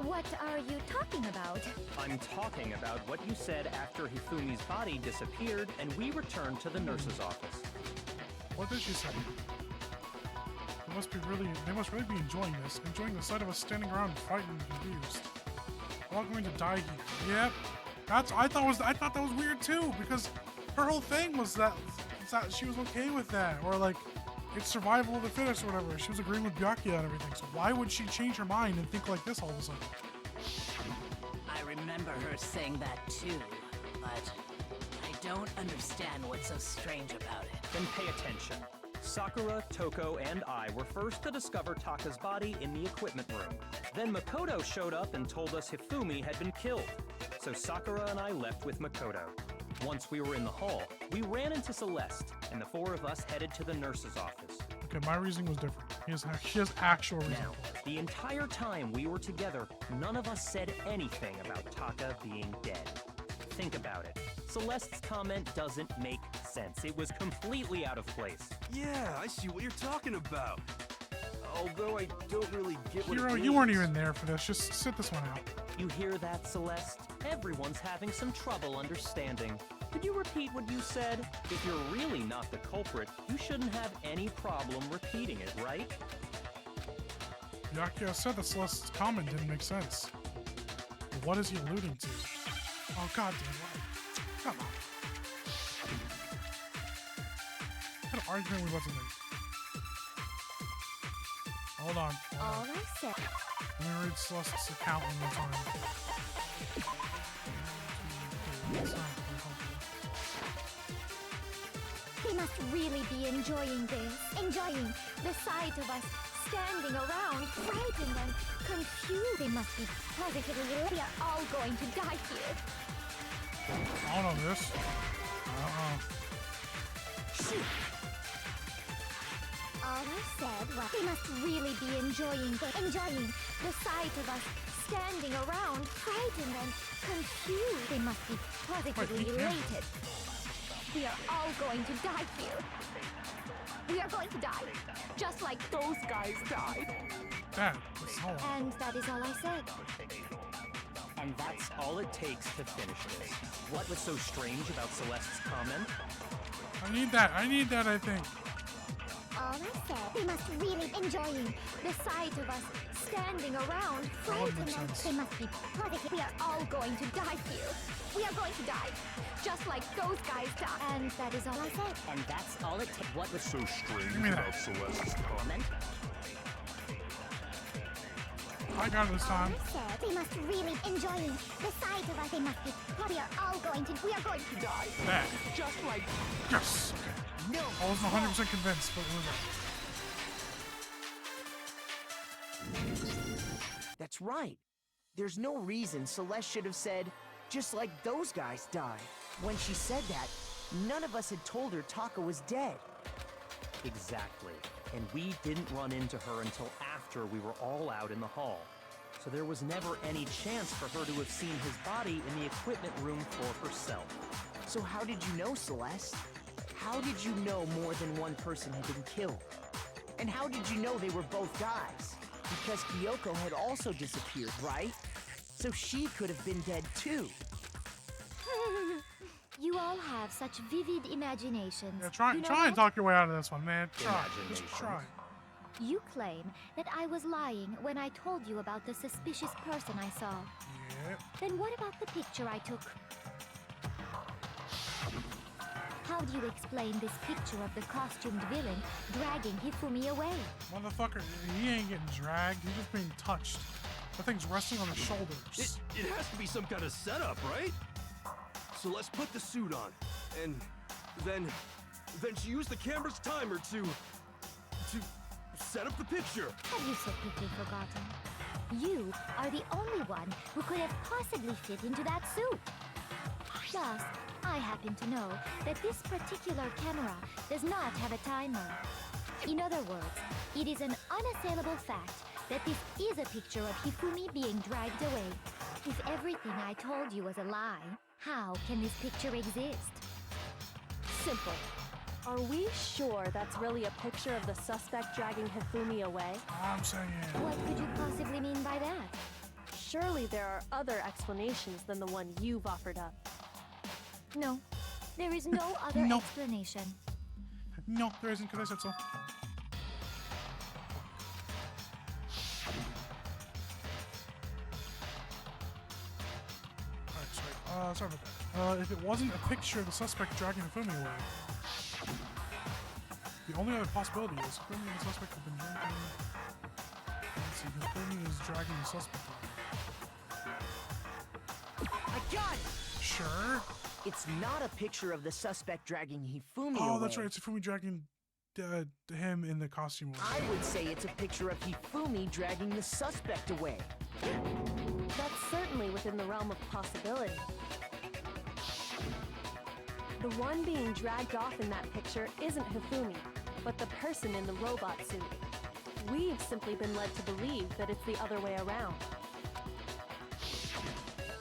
What are you talking about? I'm talking about what you said after Hifumi's body disappeared and we returned to the nurse's office. What did she say? They must really be enjoying this, enjoying the sight of us standing around fighting and confused. We're all going to die here. Yep. I thought that was weird too, because her whole thing was that she was okay with that, or like it's survival of the fittest or whatever. She was agreeing with Byakuya and everything. So why would she change her mind and think like this all of a sudden? I remember her saying that too, but I don't understand what's so strange about it. Then pay attention. Sakura, Toko, and I were first to discover Taka's body in the equipment room. Then Makoto showed up and told us Hifumi had been killed. So Sakura and I left with Makoto. Once we were in the hall, we ran into Celeste, and the four of us headed to the nurse's office. Okay, my reasoning was different. She has actual reason Now, for it. the entire time we were together, none of us said anything about Taka being dead. Think about it. Celeste's comment doesn't make sense. It was completely out of place. Yeah, I see what you're talking about. Although I don't really get what Hero, it you weren't means. even there for this. Just sit this one out. You hear that, Celeste? Everyone's having some trouble understanding. Could you repeat what you said? If you're really not the culprit, you shouldn't have any problem repeating it, right? Yakuya said that Celeste's comment didn't make sense. What is he alluding to? Oh god damn it. Come on. What kind of argument we about to make? Hold on. All I said. Let me read Celeste's account one more time. They must really be enjoying this. Enjoying the sight of us standing around, frightened and confused. They must be positively ill. We are all going to die here. I don't know this. All I said was they must really be enjoying the sight of us standing around, frightened and confused. They must be positively elated. We are all going to die here. We are going to die, just like those guys died. That's all. And that is all I said. And that's all it takes to finish this. What was so strange about Celeste's comment? I need that, I think. All I said, they must really enjoying the sight of us standing around, frightened and they must be positive. We are all going to die here. We are going to die, just like those guys died. And that is all I said. And that's all it takes. What was so strange about Celeste's comment? I got it this time. All I said, they must really enjoying the sight of us. They must be. We are going to die. That. Just like. Yes. Okay. No. I wasn't 100% convinced, but it was That's right. There's no reason Celeste should have said, just like those guys died. When she said that, none of us had told her Taka was dead. Exactly. And we didn't run into her until after we were all out in the hall. So there was never any chance for her to have seen his body in the equipment room for herself. So how did you know, Celeste? How did you know more than one person had been killed? And how did you know they were both guys? Because Kyoko had also disappeared, right? So she could have been dead too. You all have such vivid imaginations. Yeah, try You know and what? talk your way out of this one, man. Try. Just Imagination. try. You claim that I was lying when I told you about the suspicious person I saw. Yeah. Then what about the picture I took? How do you explain this picture of the costumed villain dragging Hifumi away? Motherfucker, he ain't getting dragged. He's just being touched. That thing's resting on his shoulders. It has to be some kind of setup, right? So let's put the suit on, and then she used the camera's timer to set up the picture. Have you so quickly forgotten? You are the only one who could have possibly fit into that suit. Plus, I happen to know that this particular camera does not have a timer. In other words, it is an unassailable fact that this is a picture of Hifumi being dragged away. If everything I told you was a lie, how can this picture exist? Simple. Are we sure that's really a picture of the suspect dragging Hifumi away? I'm saying. What could you possibly mean by that? Surely there are other explanations than the one you've offered up. No, there is no other No. explanation. No, there isn't, because I said so. Alright, sorry about that. If it wasn't a picture of the suspect dragging Hifumi away, the only other possibility is Hifumi and the suspect have been drinking. Let's see, Hifumi is dragging the suspect away. I got it! Sure. It's not a picture of the suspect dragging Hifumi away. Oh, that's right. It's Hifumi dragging him in the costume away. I would say it's a picture of Hifumi dragging the suspect away. That's certainly within the realm of possibility. The one being dragged off in that picture isn't Hifumi, but the person in the robot suit. We've simply been led to believe that it's the other way around.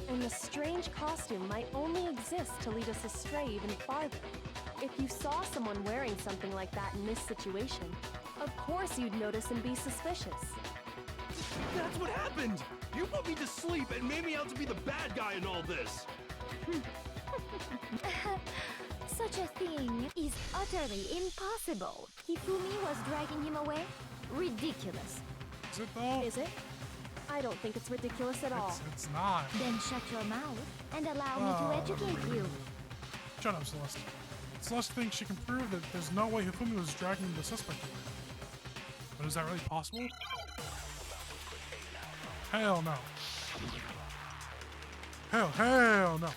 And the strange costume might only exist to lead us astray even farther. If you saw someone wearing something like that in this situation, of course you'd notice and be suspicious. That's what happened! You put me to sleep and made me out to be the bad guy in all this! Such a thing is utterly impossible. Hifumi was dragging him away? Ridiculous. Is it though? Is it? I don't think it's ridiculous at all. It's not. Then shut your mouth and allow me to educate you. Shut up, Celeste. Celeste thinks she can prove that there's no way Hifumi was dragging the suspect away. But is that really possible? Hell no. Hell no.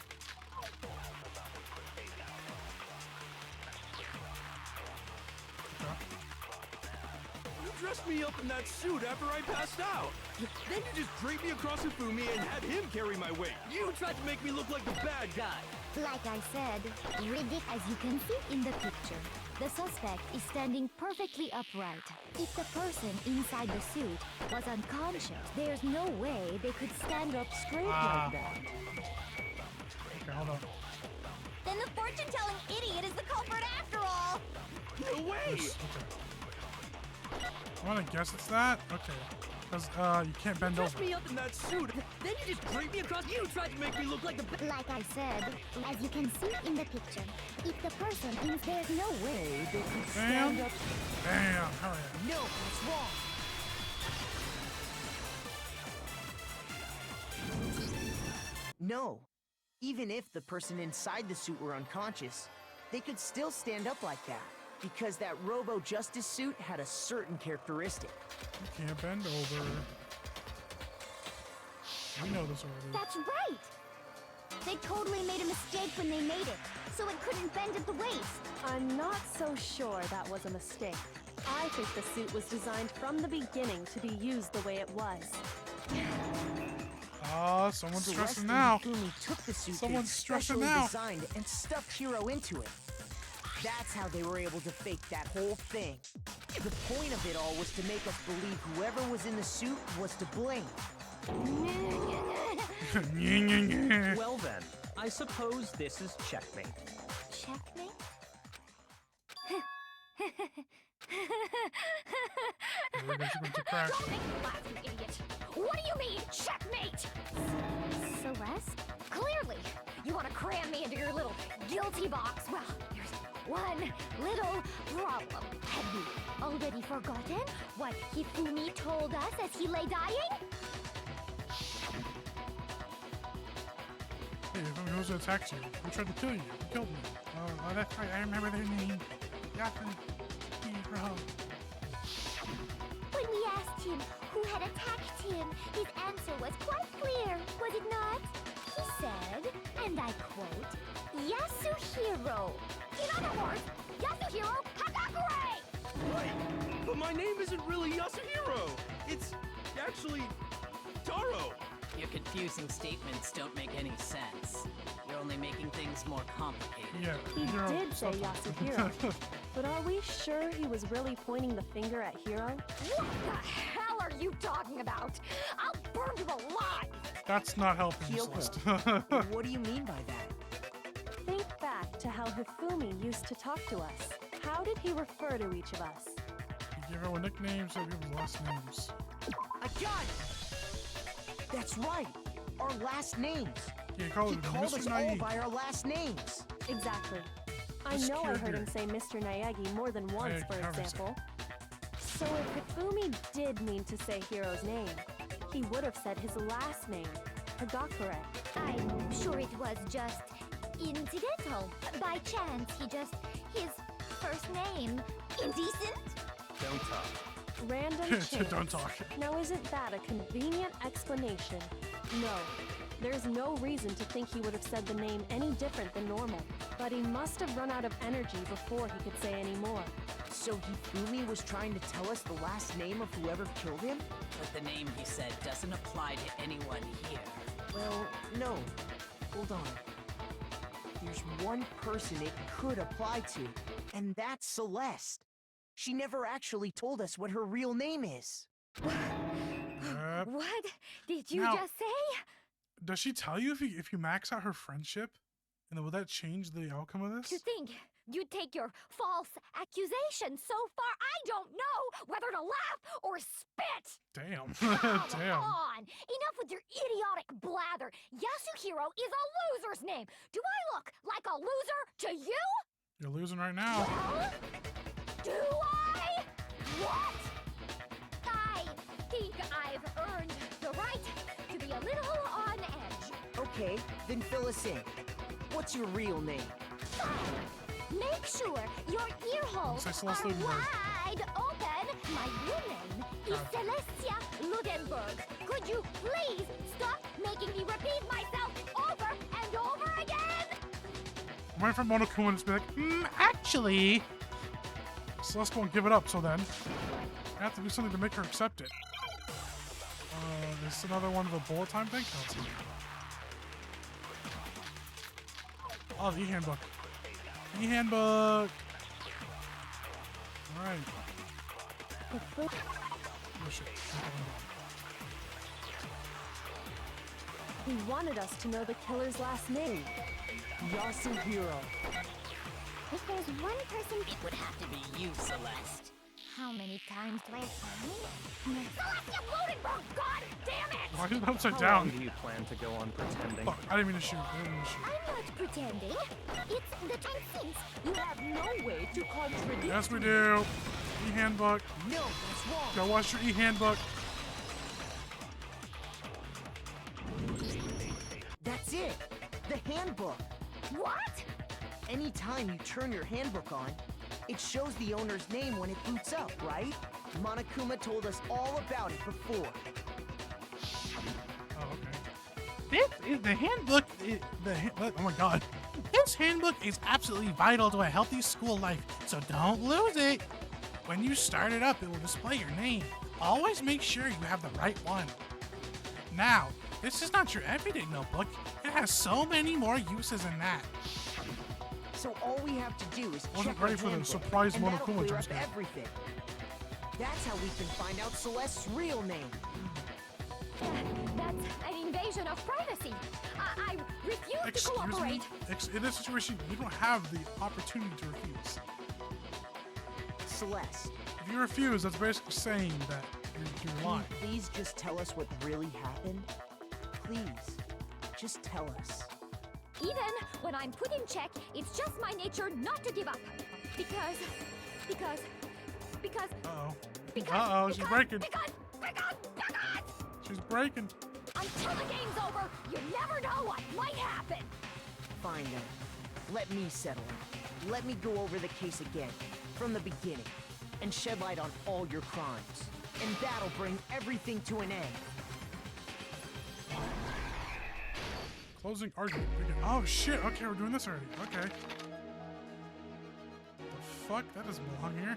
You dressed me up in that suit after I passed out. Then you just draped me across Hifumi and had him carry my weight. You tried to make me look like the bad guy. Like I said, as you can see in the picture, the suspect is standing perfectly upright. If the person inside the suit was unconscious, there's no way they could stand up straight like that. Okay, hold on. Then the fortune-telling idiot is the culprit after all! No way! Okay. I'm gonna guess it's that? Okay. Because, you can't bend over. Dressed me up in that suit, then you just draped me across. You tried to make me look like the Like I said, as you can see in the picture, if the person thinks there's no way they could stand up. Damn, hell yeah. No, it's wrong. No. Even if the person inside the suit were unconscious, they could still stand up like that. Because that Robo-Justice suit had a certain characteristic. You can't bend over. We know this already. That's right! They totally made a mistake when they made it, so it couldn't bend at the waist. I'm not so sure that was a mistake. I think the suit was designed from the beginning to be used the way it was. Someone's Celeste stressing and now. Hifumi took the suit Someone's stressing specially now. designed and stuffed Hiro into it. That's how they were able to fake that whole thing. The point of it all was to make us believe whoever was in the suit was to blame. Well then, I suppose this is checkmate. Checkmate? We're going to crash. Don't make me laugh, you idiot! What do you mean, checkmate? Celeste? Clearly! You want to cram me into your little guilty box? Well, there's one little problem. Have you already forgotten what Hifumi told us as he lay dying? Hey, who was attacked you? Who tried to kill you? Who killed me? Oh, that's right. I remember their name. Yasin Hiro. When we asked him who had attacked him, his answer was quite clear, was it not? He said, and I quote, Yasuhiro. In other words, Yasuhiro Hagakure! Right, but my name isn't really Yasuhiro. It's actually Taro. Your confusing statements don't make any sense. You're only making things more complicated. Yeah, He Hiro, did say stop. Yasuhiro. But are we sure he was really pointing the finger at Hiro? What the hell are you talking about? I'll burn you alive! That's not helping, Kyoko, Celeste. what do you mean by that? Think back to how Hifumi used to talk to us. How did he refer to each of us? You give everyone nicknames, so give them last names. I got it! That's right! Our last names! Yeah, you call He it called Mr. us all Naive. by our last names! Exactly. I Just know I heard him curious. say Mr. Nayagi more than once, Hey, for have a example. So if Hifumi did mean to say Hiro's name, he would have said his last name, Hagakure. I'm sure it was just incidental. By chance, his first name. Indecent? Don't talk. Random chance. Don't talk. Now isn't that a convenient explanation? No. There's no reason to think he would have said the name any different than normal. But he must have run out of energy before he could say any more. So Hifumi was trying to tell us the last name of whoever killed him? But the name he said doesn't apply to anyone here. Well, no. Hold on. There's one person it could apply to, and that's Celeste. She never actually told us what her real name is. Yep. What did you Now- just say? Does she tell you if you max out her friendship? And then will that change the outcome of this? To think you'd take your false accusation so far, I don't know whether to laugh or spit! Damn. Come Damn. on! Enough with your idiotic blather! Yasuhiro is a loser's name! Do I look like a loser to you? You're losing right now. Well, do I? What? Okay, then fill us in. What's your real name? Make sure your ear holes Say are Celeste Ludenberg. wide open. My real name is Celestia Ludenberg. Could you please stop making me repeat myself over and over again? I'm waiting for Monokuma to just be like, actually. Celeste won't give it up, so then I have to do something to make her accept it. Is this another one of the bullet time thing? Let's see. Oh, the e-handbook. E-handbook! Alright. Oh, shit. He wanted us to know the killer's last name. Yasuhiro. If there's one person, It would have to be you, Celeste. how many times do I have Celestia Ludenberg! God damn it! Why is it upside How down? long do you plan to go on pretending? Fuck, I didn't mean to shoot. I didn't mean to shoot. I'm not pretending. It's the time since you have no way to contradict. Yes, we do. E-handbook. No, that's wrong. Go watch your e-handbook. That's it. The handbook. What? Anytime you turn your handbook on, it shows the owner's name when it boots up, right? Monokuma told us all about it before. Oh, okay. This is the handbook. Oh my god. This handbook is absolutely vital to a healthy school life, so don't lose it. When you start it up, it will display your name. Always make sure you have the right one. Now, this is not your everyday notebook. It has so many more uses than that. So all we have to do is Wasn't check ready the for the handbook, surprise and that'll Monokuma clear jump up scare. everything. That's how we can find out Celeste's real name. That's an invasion of privacy. I refuse to Excuse me? cooperate. In this situation, you don't have the opportunity to refuse. Celeste, If you refuse, that's basically saying that you're can lying. you please just tell us what really happened? Please, just tell us. Even when I'm put in check, it's just my nature not to give up. Because, Uh-oh. because, Uh-oh, she's breaking. because, She's breaking. until the game's over, you never know what might happen. Fine then. Let me settle it. Let me go over the case again, from the beginning, and shed light on all your crimes. And that'll bring everything to an end. Closing argument. Begin. Oh shit, okay, we're doing this already. Okay. The fuck? That doesn't belong here.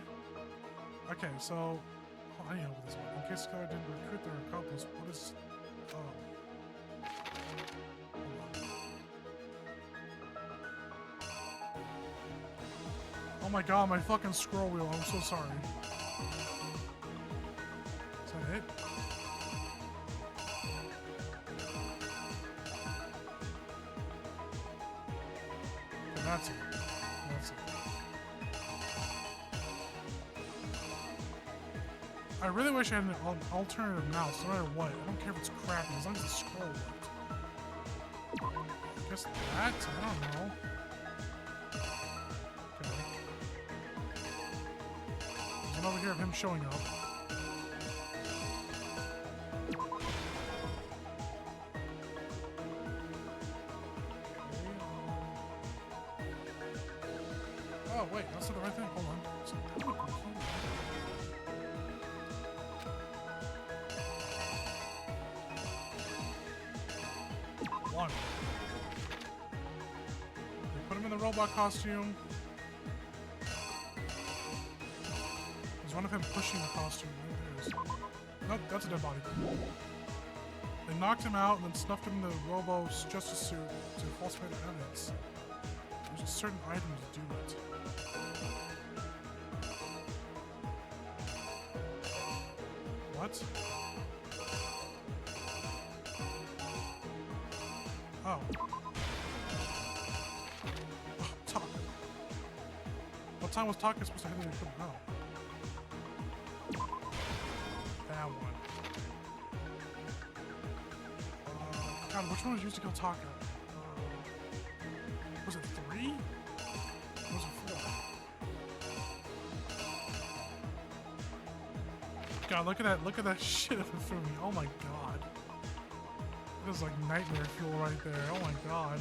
Okay, so oh, I need help with this one. In case the killer didn't recruit their accomplice, what is hold on. Oh my god, my fucking scroll wheel, I'm so sorry. Is that it? That's it. That's it. I really wish I had an alternative mouse, no matter what. I don't care if it's crappy, as long as the scroll worked. I guess that? I don't know. Okay. There's one over here of him showing up. Oh, wait, that's not the right thing. Hold on. One. They put him in the robot costume. There's one of him pushing the costume. There it is. Nope, that's a dead body. They knocked him out and then stuffed him in the Robo's justice suit to falsify the evidence. There's a certain item to do it. What? Oh. Oh, Taka. What time was Taka supposed to hit the equipment? Oh. That one. God, which one was used to kill Taka? Was it 3? Or was it 4? God, look at that shit of Fumi. Oh my god. This is like nightmare fuel right there. Oh my god.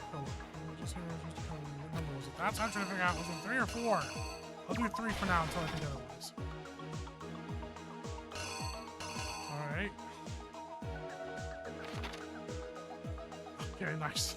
What number was it? That's what I'm trying to figure out. Was it 3 or 4? I'll do 3 for now until I think otherwise. Alright. Okay, nice.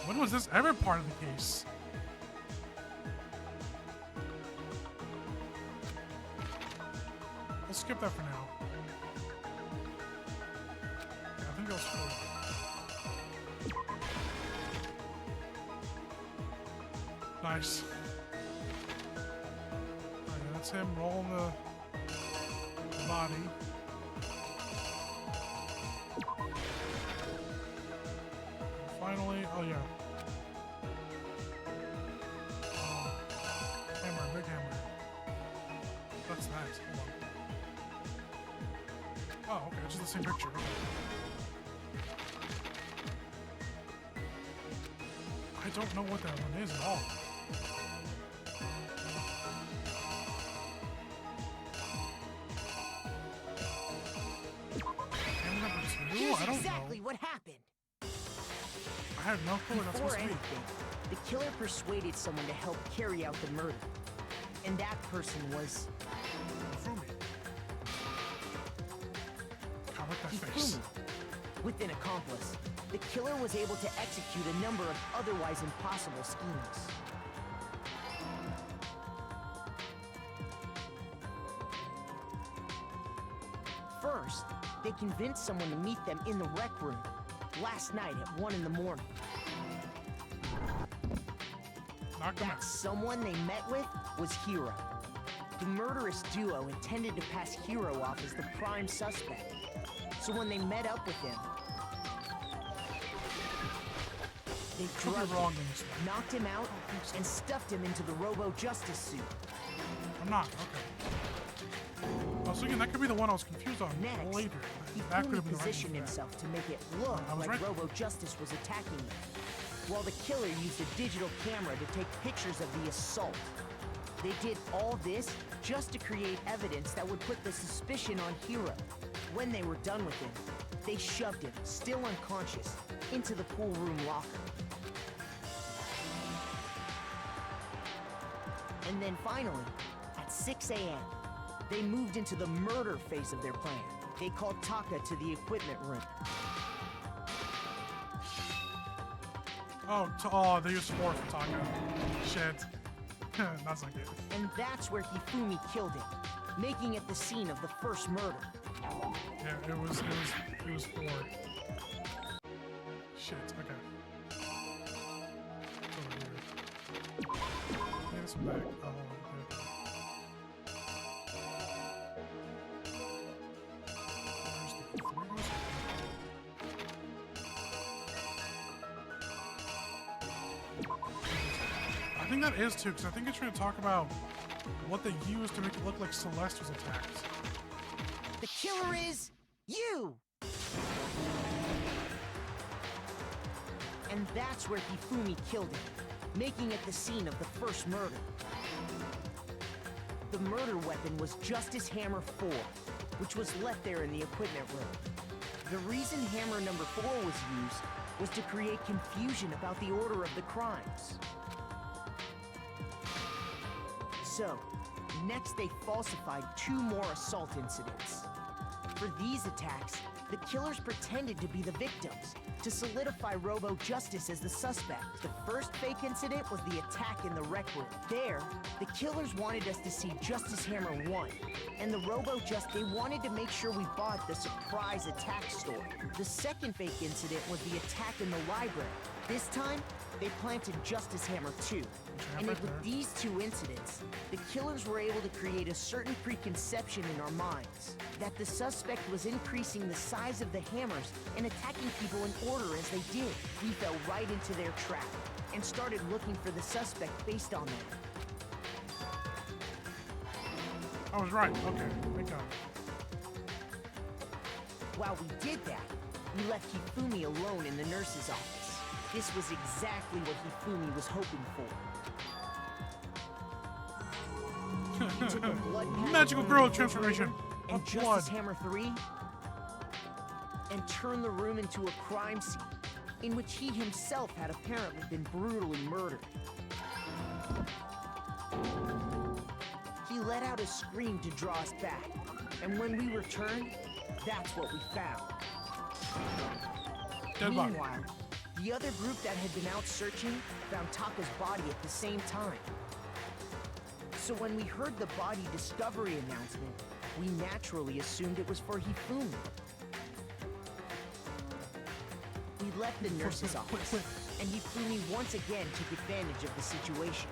When was this ever part of the case? Let's skip that for now. Yeah, I think that was cool. Nice. Alright, that's him rolling the body. Finally, oh yeah. Hammer, big hammer. That's nice. Hold on. Oh, okay, it's just the same picture. Okay. I don't know what that one is at all. Here's exactly what happened. I have no clue what that's supposed to be. Anything, the killer persuaded someone to help carry out the murder. And that person was... Hifumi. With an accomplice, the killer was able to execute a number of otherwise impossible schemes. First, they convinced someone to meet them in the rec room last night at 1 in the morning. That someone they met with was Hiro. The murderous duo intended to pass Hiro off as the prime suspect. So when they met up with him, they drugged him, knocked him out, and stuffed him into the Robo-Justice suit. I'm not, okay. I was thinking that could be the one I was confused on later. He fully positioned himself to make it look like Robo-Justice was attacking them, while the killer used a digital camera to take pictures of the assault. They did all this just to create evidence that would put the suspicion on Hiro. When they were done with him, they shoved him, still unconscious, into the pool room locker. And then finally, at 6 a.m., they moved into the murder phase of their plan. They called Taka to the equipment room. Oh, they used 4 for Taka. Shit. That's not good. And that's where Hifumi killed him, making it the scene of the first murder. Yeah, it was 4. Shit, okay. It's over here. Get this one back. Oh, okay. I think that is too, because I think it's trying to talk about what they used to make it look like Celeste was attacked. The killer is you! And that's where Hifumi killed him, making it the scene of the first murder. The murder weapon was Justice Hammer 4, which was left there in the equipment room. The reason Hammer number 4 was used was to create confusion about the order of the crimes. So, next they falsified 2 more assault incidents. For these attacks, the killers pretended to be the victims, to solidify Robo-Justice as the suspect. The first fake incident was the attack in the rec room. There, the killers wanted us to see Justice Hammer 1, and the Robo-Justice, they wanted to make sure we bought the surprise attack story. The second fake incident was the attack in the library. This time, they planted Justice Hammer 2. And right with there. these two incidents, the killers were able to create a certain preconception in our minds that the suspect was increasing the size of the hammers and attacking people in order as they did. We fell right into their trap and started looking for the suspect based on that. I was right. Okay, thank God. While we did that, we left Hifumi alone in the nurse's office. This was exactly what Hifumi was hoping for. He took a blood patch Magical from girl the transformation refrigerator and of Justice blood. Hammer 3 and turned the room into a crime scene in which he himself had apparently been brutally murdered. He let out a scream to draw us back, and when we returned, that's what we found. Dead body. Meanwhile, the other group that had been out searching found Taka's body at the same time. So when we heard the body discovery announcement, we naturally assumed it was for Hifumi. We left the nurse's office, and Hifumi once again took advantage of the situation.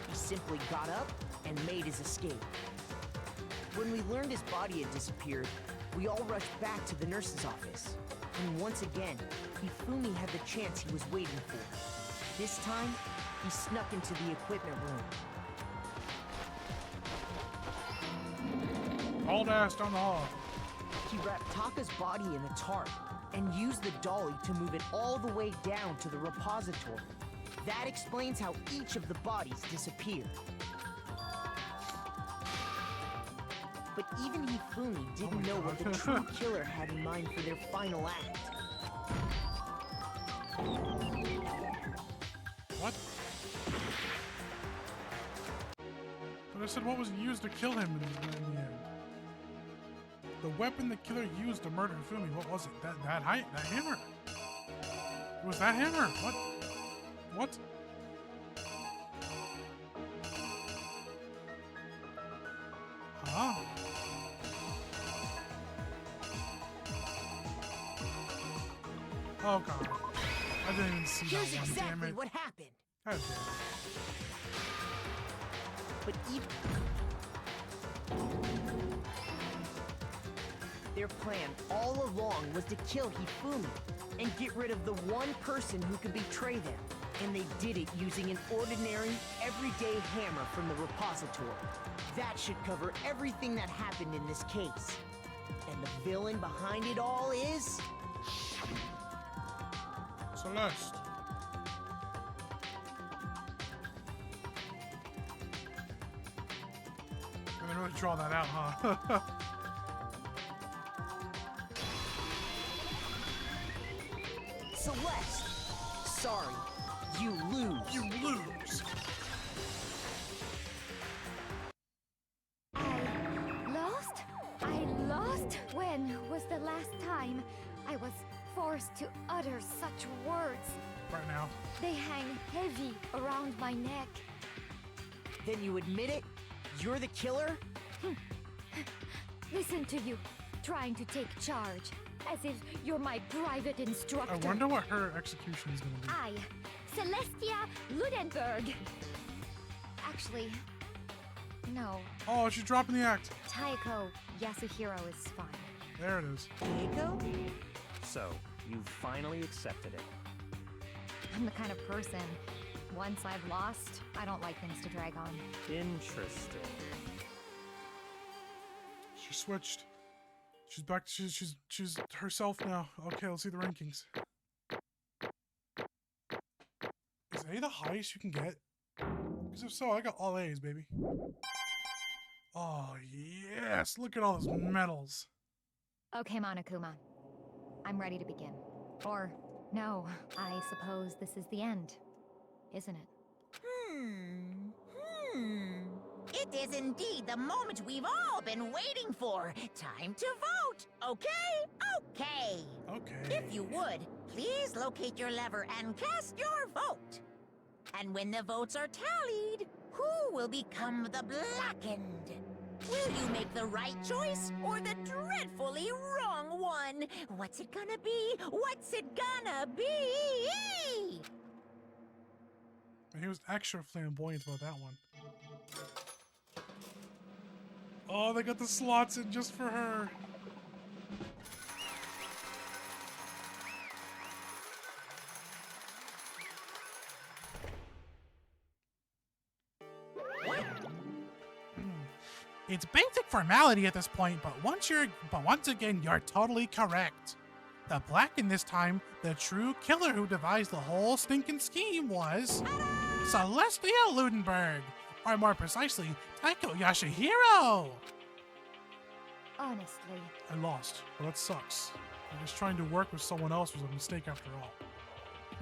He simply got up and made his escape. When we learned his body had disappeared, we all rushed back to the nurse's office. And once again, Hifumi had the chance he was waiting for. This time, he snuck into the equipment room. Hauled ass down the hall. He wrapped Taka's body in a tarp and used the dolly to move it all the way down to the repository. That explains how each of the bodies disappeared. But even Hifumi didn't know what the true killer had in mind for their final act. What? But I said what was used to kill him in the end. The weapon the killer used to murder Hifumi, what was it? That hammer? It was that hammer? What? What? Huh? Oh god. I didn't even see Here's that one, damn exactly it. what happened. God But even their plan all along was to kill Hifumi and get rid of the one person who could betray them. And they did it using an ordinary, everyday hammer from the repository. That should cover everything that happened in this case. And the villain behind it all is... Celeste. And they really draw that out, huh? Celeste! Sorry, you lose. You lose. I lost? When was the last time I was forced to utter such words? Right now. They hang heavy around my neck. Then you admit it? You're the killer? Listen to you, trying to take charge, as if you're my private instructor. I wonder what her execution is gonna be. I, Celestia Ludenberg. Actually, no. Oh, she's dropping the act. Taiko Yasuhiro is fine. There it is. Taiko? So, you finally accepted it. I'm the kind of person, once I've lost, I don't like things to drag on. Interesting. She switched. She's back. She's herself now. Okay, let's see the rankings. Is A the highest you can get? Because if so, I got all A's, baby. Oh yes! Look at all those medals. Okay, Monokuma. I'm ready to begin. Or, no, I suppose this is the end, isn't it? It is indeed the moment we've all been waiting for. Time to vote. Okay? Okay. If you would, please locate your lever and cast your vote. And when the votes are tallied, who will become the blackened? Will you make the right choice or the dreadfully wrong one? What's it gonna be? What's it gonna be? And he was extra flamboyant about that one. Oh, they got the slots in just for her. It's basic formality at this point, but once again, you're totally correct. The black in this time, the true killer who devised the whole stinking scheme was Celestia Ludenberg, or more precisely, Taiko Yashihiro. Honestly. I lost. Well, that sucks. Because trying to work with someone else was a mistake after all.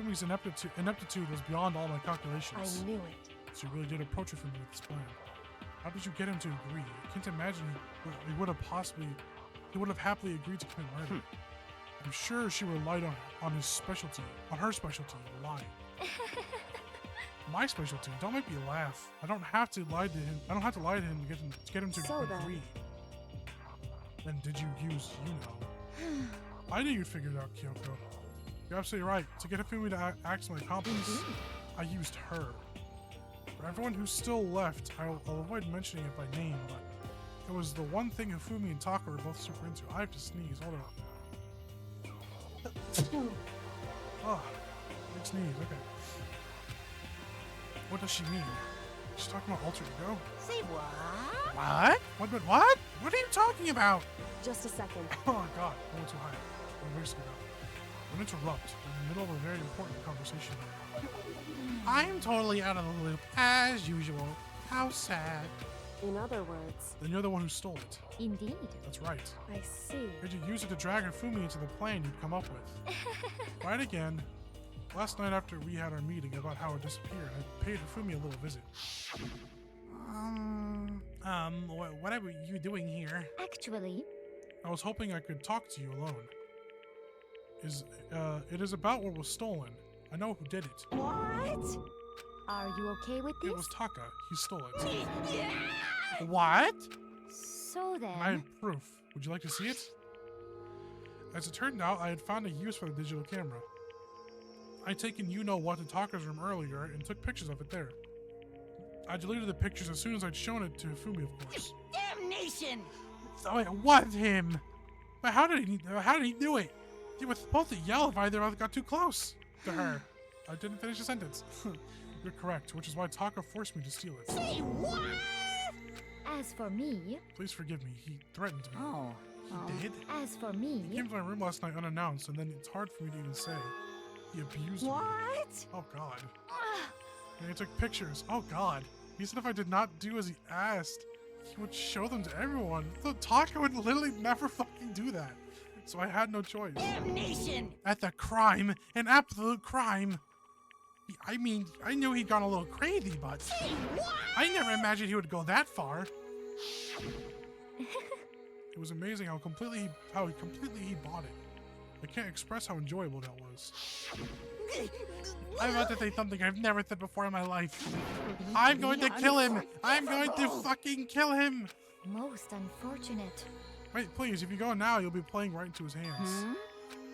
Fumi's ineptitude was beyond all my calculations. I knew it. So you really did approach it from me with this plan. How did you get him to agree? I can't imagine he would have happily agreed to commit murder. I'm sure she relied on her specialty, lying. My specialty? Don't make me laugh. I don't have to lie to him. I don't have to lie to him to get him to agree. Then did you use, I knew you'd figure it out, Kyoko. You're absolutely right. To get Fumi to act my accomplice, I used her. For everyone who's still left, I'll avoid mentioning it by name, but it was the one thing Hifumi and Taka were both super into. I have to sneeze. Hold on. Oh, big sneeze. Okay. What does she mean? She's talking about alter ego? Say what? What? What? What are you talking about? Just a second. Oh God, I went too high. I'm wasting it out. Don't interrupt. We're in the middle of a very important conversation. I'm totally out of the loop, as usual. How sad. In other words... Then you're the one who stole it. Indeed. That's right. I see. Did you use it to drag Hifumi into the plan you'd come up with? Right again. Last night after we had our meeting about how it disappeared, I paid Hifumi a little visit. What are you doing here? Actually... I was hoping I could talk to you alone. It is about what was stolen. I know who did it. What? Are you okay with this? It was Taka. He stole it. What? So then... I have proof. Would you like to see it? As it turned out, I had found a use for the digital camera. I'd taken you-know-what to Taka's room earlier and took pictures of it there. I deleted the pictures as soon as I'd shown it to Hifumi, of course. Damnation! Oh, it was him! But how did he do it? He was supposed to yell if either of us got too close to her. I didn't finish the sentence. You're correct, which is why Taka forced me to steal it. Say what? As for me... Please forgive me. He threatened me. Oh. He did? As for me... He came to my room last night unannounced, and then it's hard for me to even say. He abused me. What? Oh, God. And he took pictures. Oh, God. He said if I did not do as he asked, he would show them to everyone. So Taka would literally never fucking do that. So I had no choice. Damnation! At the crime. An absolute crime. I mean, I knew he'd gone a little crazy, but... Say what? I never imagined he would go that far. It was amazing how completely he bought it. I can't express how enjoyable that was. I'm about to say something I've never said before in my life. I'm going to kill him! I'm going to fucking kill him! Most unfortunate. Wait, please, if you go now, you'll be playing right into his hands.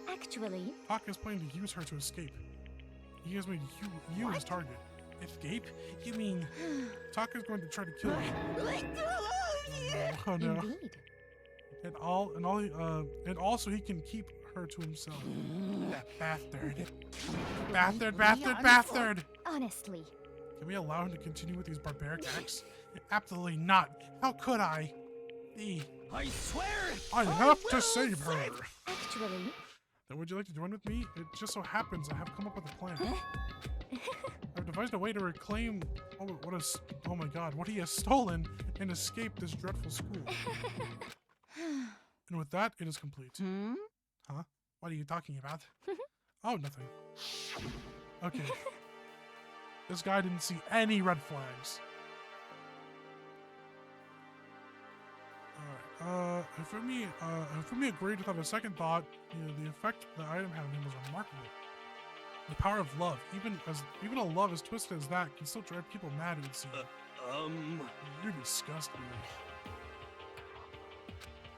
Actually... Taka is planning to use her to escape. He has made you his target. Escape? You mean... Taka's going to try to kill you. Oh no. Indeed. And also he can keep her to himself. That bastard. Bastard! Honestly. Can we allow him to continue with these barbaric acts? Absolutely not. How could I? I swear! I have to save her! Actually... Then would you like to join with me? It just so happens I have come up with a plan. I've devised a way to reclaim what he has stolen and escape this dreadful school. And with that, it is complete. Huh? What are you talking about? Oh, nothing. Okay. This guy didn't see any red flags. Alright, for me agreed without a second thought, the effect the item had on him was remarkable. The power of love, even a love as twisted as that, can still drive people mad, it would seem. You disgust me.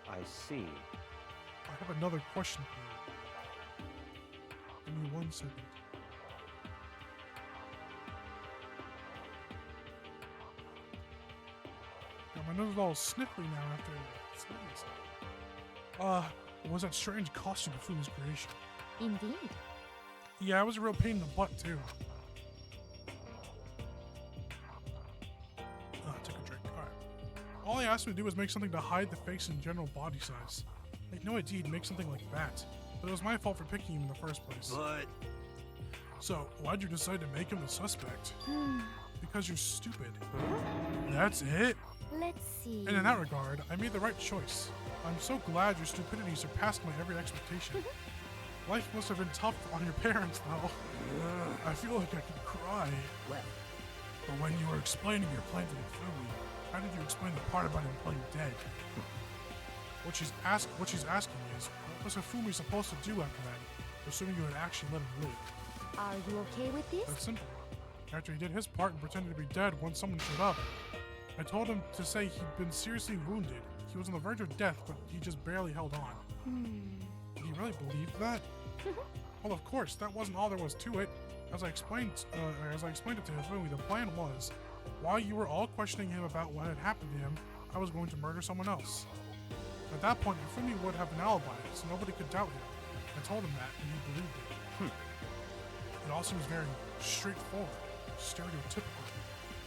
I see. I have another question for you. Give me 1 second. My nose is all sniffly now after sneezed. It was that strange costume of Fumi's creation. Indeed. Yeah, it was a real pain in the butt, too. Take a drink. Alright. All he asked me to do was make something to hide the face and general body size. I had no idea he'd make something like that. But it was my fault for picking him in the first place. But... So, why'd you decide to make him the suspect? Because you're stupid. That's it? Let's see. And in that regard, I made the right choice. I'm so glad your stupidity surpassed my every expectation. Life must have been tough on your parents, though. I feel like I could cry. Well, But when you were explaining your plan to Fumi, how did you explain the part about him playing dead? What she's asking is, what was Hifumi supposed to do after that, assuming you had actually let him live? Are you okay with this? That's simple. After he did his part and pretended to be dead once someone showed up, I told him to say he'd been seriously wounded. He was on the verge of death, but he just barely held on. Did he really believe that? Well, of course, that wasn't all there was to it. As I explained it to Hifumi, the plan was, while you were all questioning him about what had happened to him, I was going to murder someone else. At that point, Hifumi would have an alibi, so nobody could doubt him. I told him that, and he believed it. It all seems very straightforward, stereotypical.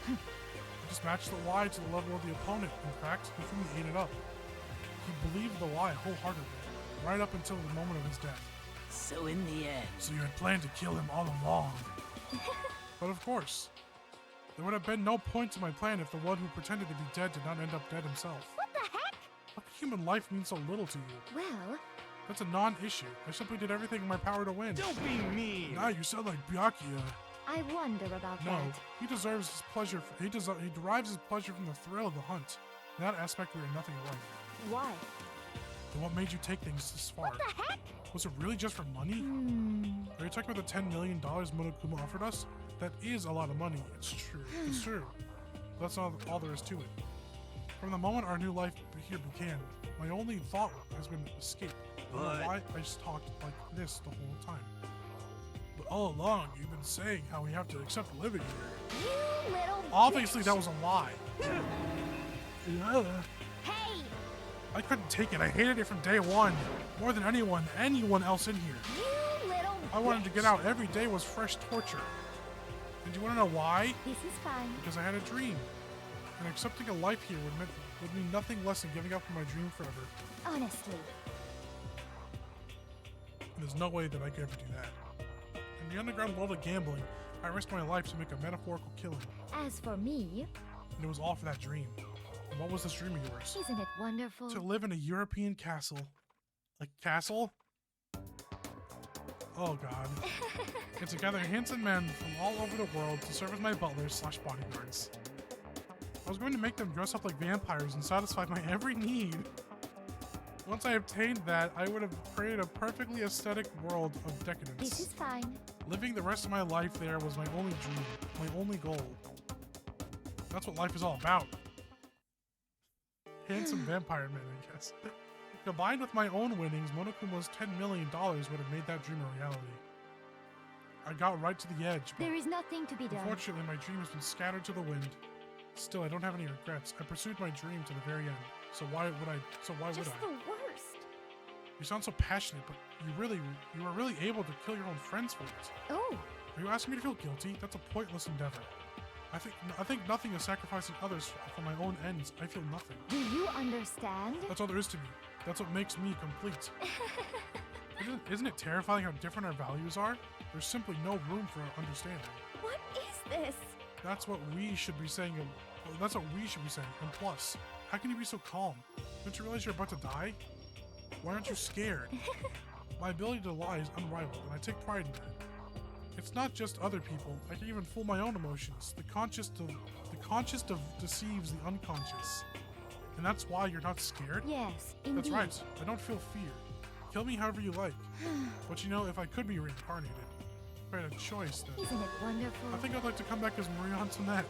I just matched the lie to the level of the opponent. In fact, Hifumi ate it up. He believed the lie wholeheartedly, right up until the moment of his death. so in the end, So you had planned to kill him all along. But of course, there would have been no point to my plan if the one who pretended to be dead did not end up dead himself. What the heck? How could human life mean so little to you? Well, That's a non-issue. I simply did everything in my power to win. Don't be mean! Now you sound like Byakuya. I wonder about No, that. he deserves his pleasure. He derives his pleasure from the thrill of the hunt. In that aspect, we are nothing alike. Why? Then what made you take things this far? What the heck? Was it really just for money? Are you talking about the $10 million Monokuma offered us? That is a lot of money. It's true. It's true. But that's not all there is to it. From the moment our new life here began, my only thought has been escape. I don't know why I just talked like this the whole time. But all along, you've been saying how we have to accept living here. You little Obviously, bitch. that was a lie. Hey! I couldn't take it. I hated it from day one. More than anyone else in here. You little I wanted to bitch. get out. Every day was fresh torture. And do you want to know why? This is fine. Because I had a dream. And accepting a life here would mean nothing less than giving up on my dream forever. Honestly. There's no way that I could ever do that. In the underground world of gambling, I risked my life to make a metaphorical killing. As for me, And it was all for that dream. And what was this dream of yours? isn't it wonderful? To live in a European castle. A castle? Oh god. And to gather handsome men from all over the world to serve as my butlers / bodyguards. I was going to make them dress up like vampires and satisfy my every need. Once I obtained that, I would have created a perfectly aesthetic world of decadence. This is fine. Living the rest of my life there was my only dream, my only goal. That's what life is all about. Handsome vampire men, I guess. Combined with my own winnings, Monokuma's $10 million would have made that dream a reality. I got right to the edge, but There is nothing to be done. unfortunately my dream has been scattered to the wind. Still, I don't have any regrets. I pursued my dream to the very end. So why would I? Just the worst. You sound so passionate, but you were really able to kill your own friends for it. Oh, Are you asking me to feel guilty? That's a pointless endeavor. I think nothing is sacrificing others for my own ends. I feel nothing. do you understand? That's all there is to me. That's what makes me complete. Isn't it terrifying how different our values are? There's simply no room for understanding. What is this? That's what we should be saying. That's what we should be saying. And plus, how can you be so calm? Don't you realize you're about to die? Why aren't you scared? My ability to lie is unrivaled, and I take pride in that. It's not just other people. I can even fool my own emotions. The conscious deceives the unconscious. And that's why you're not scared? Yes, indeed. That's right. I don't feel fear. Kill me however you like. But you know, if I could be reincarnated, if I had a choice, then Isn't it wonderful? I think I'd like to come back as Marie Antoinette.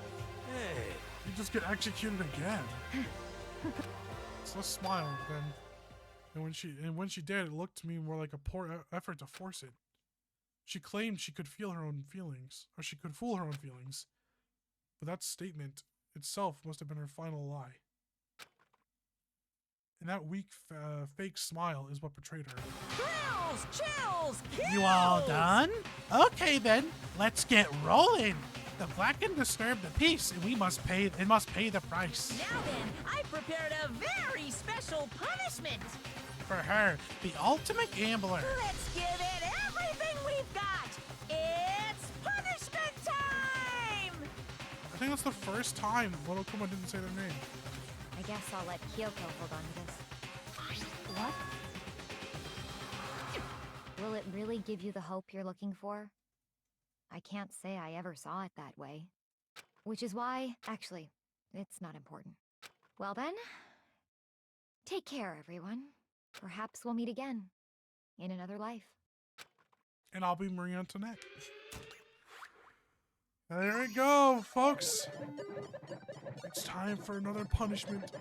Hey, You just get executed again. So I smiled then. And when she did, it looked to me more like a poor effort to force it. She claimed she could feel her own feelings, or she could fool her own feelings. But that statement itself must have been her final lie. And that weak, fake smile is what betrayed her. Thrills, chills, kills! You all done? Okay then, let's get rolling. The Blackened disturbed the peace, and we must pay. It must pay the price. Now then, I prepared a very special punishment. For her, the ultimate gambler. Let's give it everything we've got. It's punishment time! I think that's the first time Monokuma didn't say their name. I guess I'll let Kyoko hold on to this. What? Will it really give you the hope you're looking for? I can't say I ever saw it that way. Which is why, actually, it's not important. Well then, take care, everyone. Perhaps we'll meet again. In another life. And I'll be Marie Antoinette. There we go, folks. It's time for another punishment.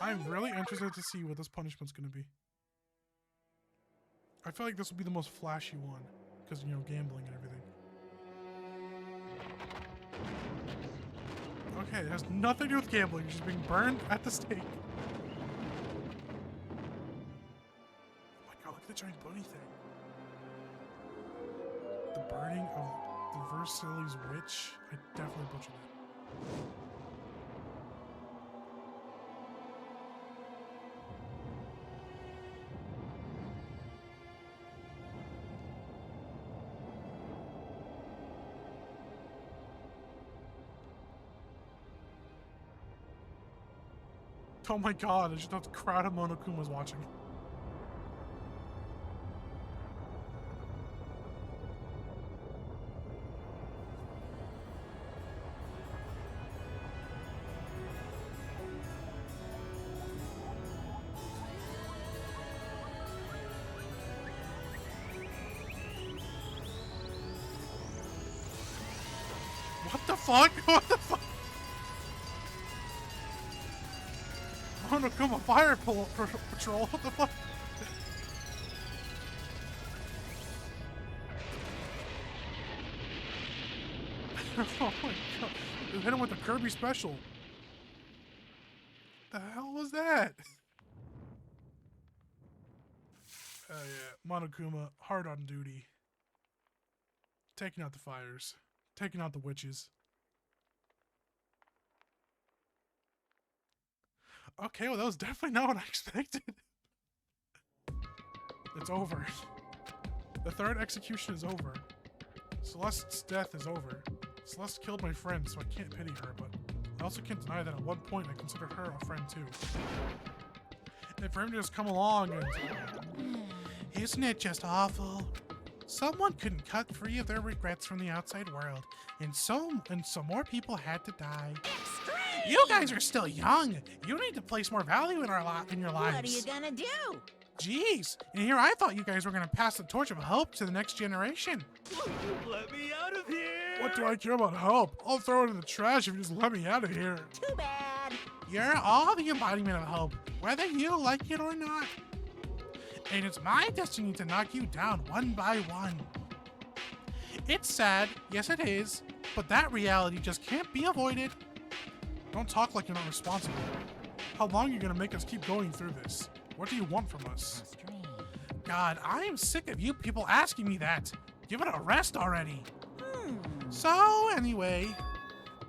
I'm really interested to see what this punishment's gonna be. I feel like this will be the most flashy one. Because, you know, gambling and everything. Okay, it has nothing to do with gambling. She's being burned at the stake. Oh my god, look at the giant bunny thing. The burning of the Versailles witch. I definitely butchered it. Oh my god, I just thought the crowd of Monokuma was watching. What the fuck? What the fuck? Monokuma Fire Patrol, what the fuck? Oh my god. They hit him with the Kirby special. The hell was that? Yeah, Monokuma, hard on duty. Taking out the fires. Taking out the witches. Okay, well that was definitely not what I expected. It's over. The third execution is over. Celeste's death is over. Celeste killed my friend, so I can't pity her, but I also can't deny that at one point I considered her a friend too. And for him to just come along and... Isn't it just awful? Someone couldn't cut free of their regrets from the outside world, and some more people had to die. Extreme! You guys are still young. You need to place more value in your lives. What are you gonna do? Jeez, and here I thought you guys were gonna pass the torch of hope to the next generation. Let me out of here! What do I care about hope? I'll throw it in the trash if you just let me out of here. Too bad. You're all the embodiment of hope, whether you like it or not. And it's my destiny to knock you down one by one. It's sad, yes it is, but that reality just can't be avoided. Don't talk like you're not responsible. How long are you gonna make us keep going through this? What do you want from us? God, I am sick of you people asking me that. Give it a rest already. So, anyway,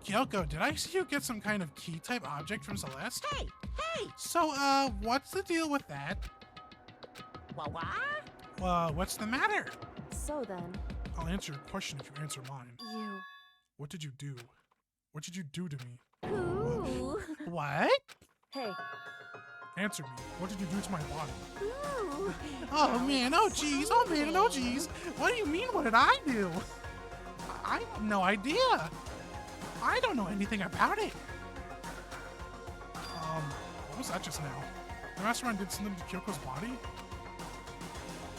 Kyoko, did I see you get some kind of key-type object from Celeste? Hey! So, what's the deal with that? What? What's the matter? So then, I'll answer your question if you answer mine. you... What did you do? What did you do to me? Ooh. What? Hey, Answer me. What did you do to my body? Ooh. Oh man, oh geez, oh man, oh geez. What do you mean, what did I do? I have no idea. I don't know anything about it. What was that just now? The mastermind did something to Kyoko's body?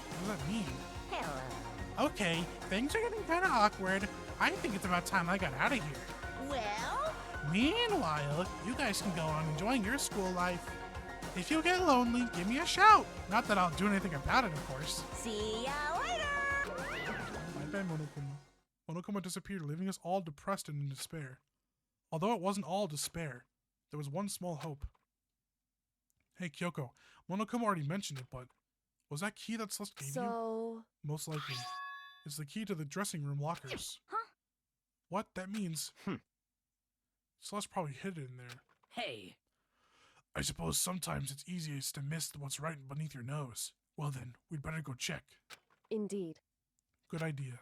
What does that mean? Hello. Okay, things are getting kind of awkward. I think it's about time I got out of here. Well? Meanwhile, you guys can go on enjoying your school life. If you get lonely, give me a shout. Not that I'll do anything about it, of course. See ya later! Bye-bye, Monokuma. Monokuma disappeared, leaving us all depressed and in despair. Although it wasn't all despair, there was one small hope. Hey, Kyoko. Monokuma already mentioned it, but was that key that Celeste gave you? So... Most likely. It's the key to the dressing room lockers. Huh? What? That means... Celeste probably hid it in there. Hey, I suppose sometimes it's easiest to miss what's right beneath your nose. Well then, we'd better go check. Indeed. Good idea.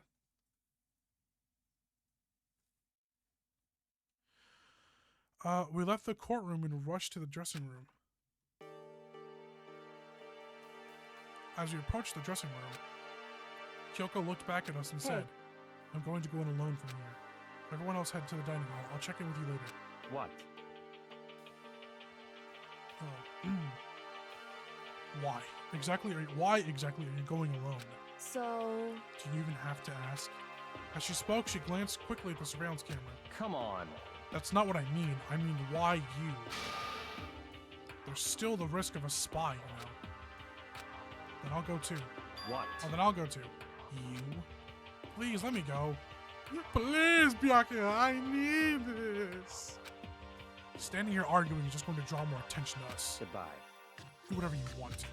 We left the courtroom and rushed to the dressing room. As we approached the dressing room, Kyoko looked back at us and said, I'm going to go in alone from here. Everyone else head to the dining hall. I'll check in with you later. What? Why? Why exactly are you going alone? So... Do you even have to ask? As she spoke, she glanced quickly at the surveillance camera. Come on. That's not what I mean. I mean, why you? There's still the risk of a spy, you know. Then I'll go too. What? Oh, then I'll go too. You? Please, let me go. Please, Byakuya, I need this. Standing here arguing is just going to draw more attention to us. Goodbye. Do whatever you want.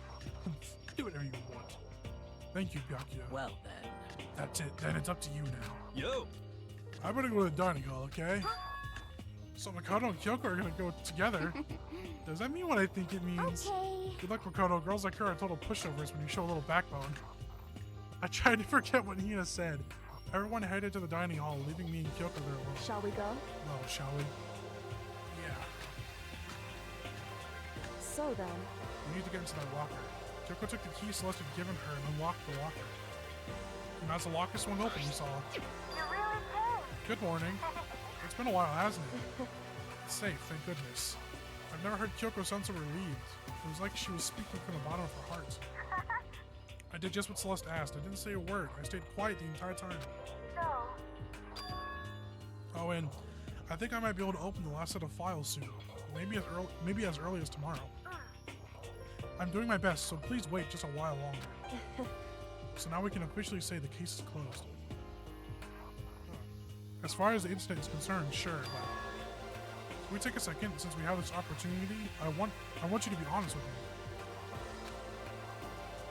Do whatever you want. Thank you, Byakuya. well then. That's it. Then it's up to you now. Yo! I better go to the dining hall, okay? So Makoto and Kyoko are gonna go together. Does that mean what I think it means? Okay. Good luck, Makoto. Girls like her are total pushovers when you show a little backbone. I tried to forget what Hina said. Everyone headed to the dining hall, leaving me and Kyoko there alone. Shall we go? Well, shall we? Yeah. So then... We need to get into that locker. Kyoko took the key Celeste had given her and unlocked the locker. And as the locker swung open, we saw... You're really cold. Good morning. It's been a while, hasn't it? It's safe, thank goodness. I've never heard Kyoko sound so relieved. It was like she was speaking from the bottom of her heart. I did just what Celeste asked. I didn't say a word. I stayed quiet the entire time. So, Oh, and I think I might be able to open the last set of files soon. Maybe as early as tomorrow. I'm doing my best, so please wait just a while longer. So now we can officially say the case is closed. As far as the incident is concerned, sure, but can we take a second since we have this opportunity? I want you to be honest with me.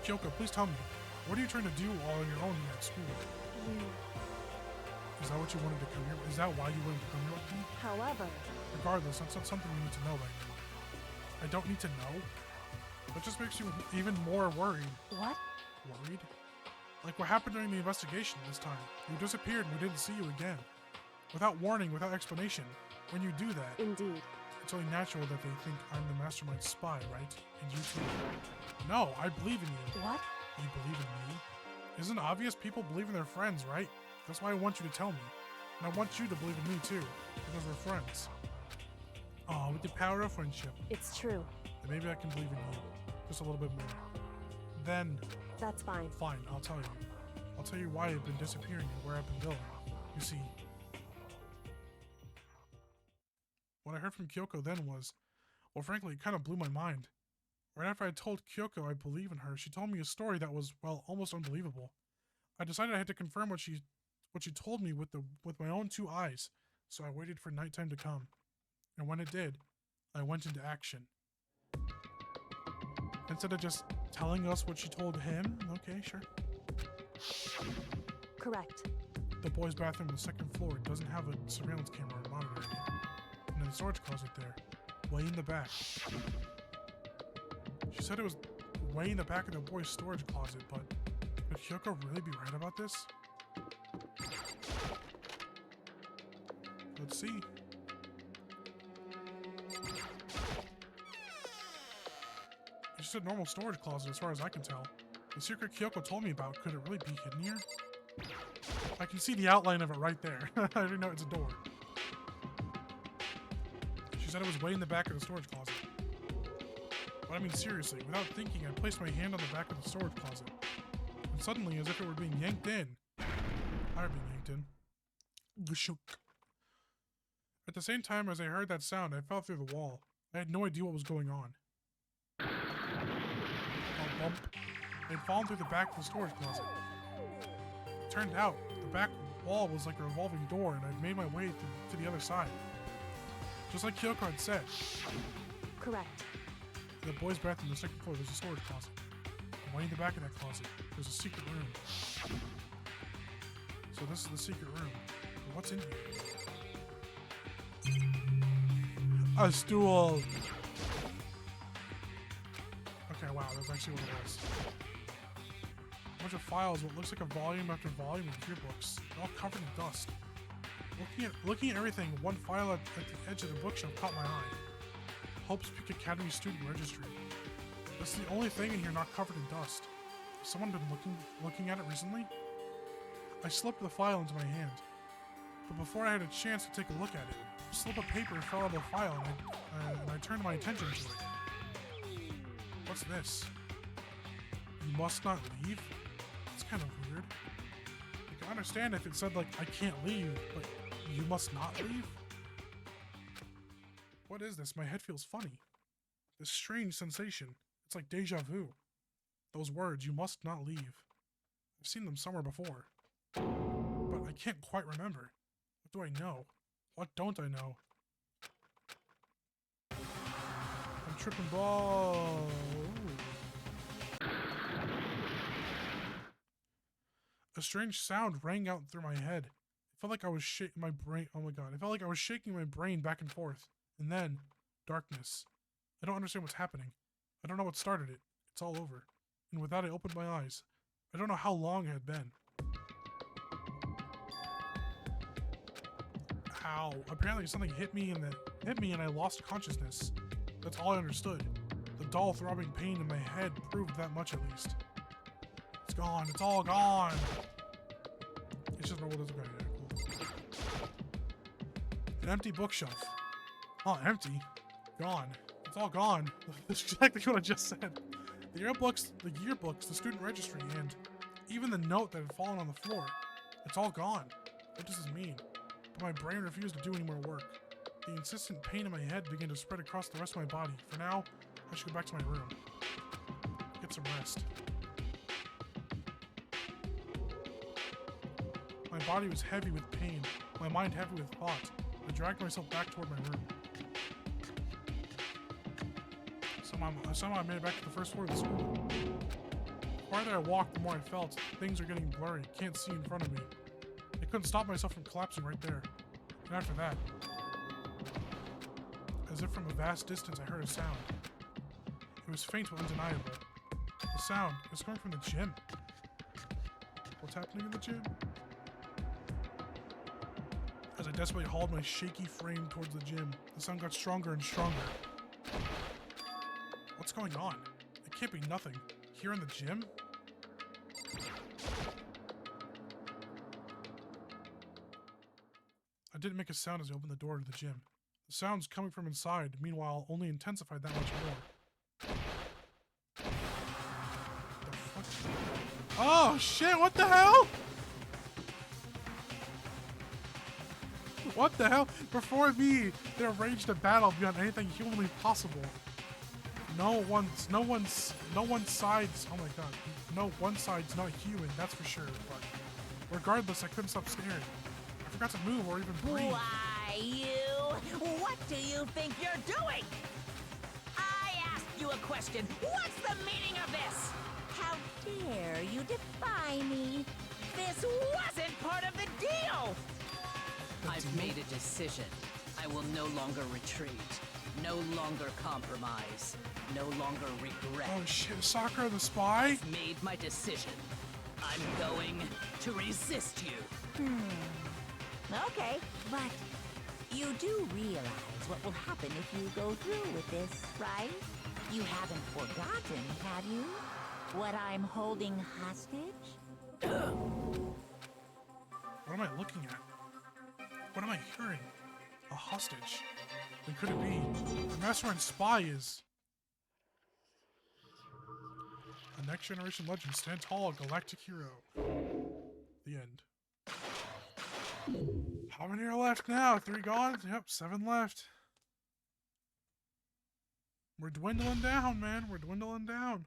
Kyoko, please tell me, what are you trying to do all on your own here at school? Is that what you wanted to come here? Is that why you wanted to come here with me? However... Regardless, that's not something you need to know right now. I don't need to know? That just makes you even more worried. What? Worried? Like what happened during the investigation this time. You disappeared and we didn't see you again. Without warning, without explanation. When you do that, Indeed. it's only natural that they think I'm the mastermind spy, right? And you too. No, I believe in you. What? You believe in me? Isn't it obvious people believe in their friends, right? That's why I want you to tell me. And I want you to believe in me too, because we're friends. Oh, with the power of friendship. It's true. Then maybe I can believe in you. Just a little bit more. Then... That's fine. Fine, I'll tell you. I'll tell you why I've been disappearing and where I've been going. You see... What I heard from Kyoko then was... Well, frankly, it kind of blew my mind. Right after I told Kyoko I believe in her, she told me a story that was, well, almost unbelievable. I decided I had to confirm what she told me with my own two eyes, so I waited for nighttime to come. And when it did, I went into action. Instead of just telling us what she told him, okay, sure. Correct. The boys' bathroom on the second floor doesn't have a surveillance camera or monitor. And in the storage closet there, way in the back. She said it was way in the back of the boys' storage closet, but could Kyoko really be right about this? Let's see. It's just a normal storage closet as far as I can tell. The secret Kyoko told me about, could it really be hidden here? I can see the outline of it right there. I didn't know it's a door. She said it was way in the back of the storage closet. But I mean seriously, without thinking, I placed my hand on the back of the storage closet. And suddenly, as if it were being yanked in. I were being yanked in. Gashuk. At the same time as I heard that sound, I fell through the wall. I had no idea what was going on. Bump, bump. I had fallen through the back of the storage closet. It turned out, the back wall was like a revolving door, and I'd made my way to the other side. Just like Kyoko had said. Correct. the boys' bathroom, the second floor, there's a storage closet. And way in the back of that closet, there's a secret room. So this is the secret room. But what's in here? A stool! Okay, wow, that's actually what it was. A bunch of files, what looks like a volume after volume of yearbooks, all covered in dust. Looking at everything, one file at the edge of the bookshelf caught my eye. Hope's Peak Academy Student Registry. This is the only thing in here not covered in dust. Has someone been looking at it recently? I slipped the file into my hand. But before I had a chance to take a look at it, a slip of paper fell out of the file and I turned my attention to it. What's this? You must not leave? That's kind of weird. I can understand if it said, like, I can't leave, but you must not leave? What is this? My head feels funny. This strange sensation. It's like deja vu. Those words, you must not leave. I've seen them somewhere before. But I can't quite remember. What do I know? What don't I know? I'm tripping balls. A strange sound rang out through my head. It felt like I was shaking my brain. Oh my god. It felt like I was shaking my brain back and forth. And then, darkness. I don't understand what's happening. I don't know what started it. It's all over. And with that, I opened my eyes. I don't know how long it had been. Ow. Apparently something hit me and I lost consciousness. That's all I understood. The dull throbbing pain in my head proved that much at least. It's gone. It's all gone. It's just normal. Cool. An empty bookshelf. Oh, empty. Gone. It's all gone. That's exactly what I just said. The yearbooks, the student registry, and even the note that had fallen on the floor. It's all gone. What does this mean? But my brain refused to do any more work. The insistent pain in my head began to spread across the rest of my body. For now, I should go back to my room. Get some rest. My body was heavy with pain, my mind heavy with thought. I dragged myself back toward my room. Somehow I made it back to the first floor of the school. The farther I walked, the more I felt. Things are getting blurry. Can't see in front of me. I couldn't stop myself from collapsing right there. And after that, as if from a vast distance, I heard a sound. It was faint but undeniable. The sound was coming from the gym. What's happening in the gym? As I desperately hauled my shaky frame towards the gym, the sound got stronger and stronger. What's going on? It can't be nothing. Here in the gym? I didn't make a sound as I opened the door to the gym. The sounds coming from inside, meanwhile, only intensified that much more. The fuck? Oh shit, what the hell? What the hell? Before me, they arranged a battle beyond anything humanly possible. No one's side's, oh my god, no one side's not human, that's for sure, but regardless, I couldn't stop staring. I forgot to move or even breathe. Why, you? What do you think you're doing? I asked you a question. What's the meaning of this? How dare you defy me? This wasn't part of the deal! I've made a decision. I will no longer retreat. No longer compromise. No longer regret. Oh shit, Sakura the spy? I've made my decision. I'm going to resist you. Okay, but you do realize what will happen if you go through with this, right? You haven't forgotten, have you? What I'm holding hostage? What am I looking at? What am I hearing? A hostage? Then could it be? The Master and Spy is... A next generation legend, stand tall, galactic hero. The end. How many are left now? 3 gone? Yep, 7 left. We're dwindling down, man. We're dwindling down.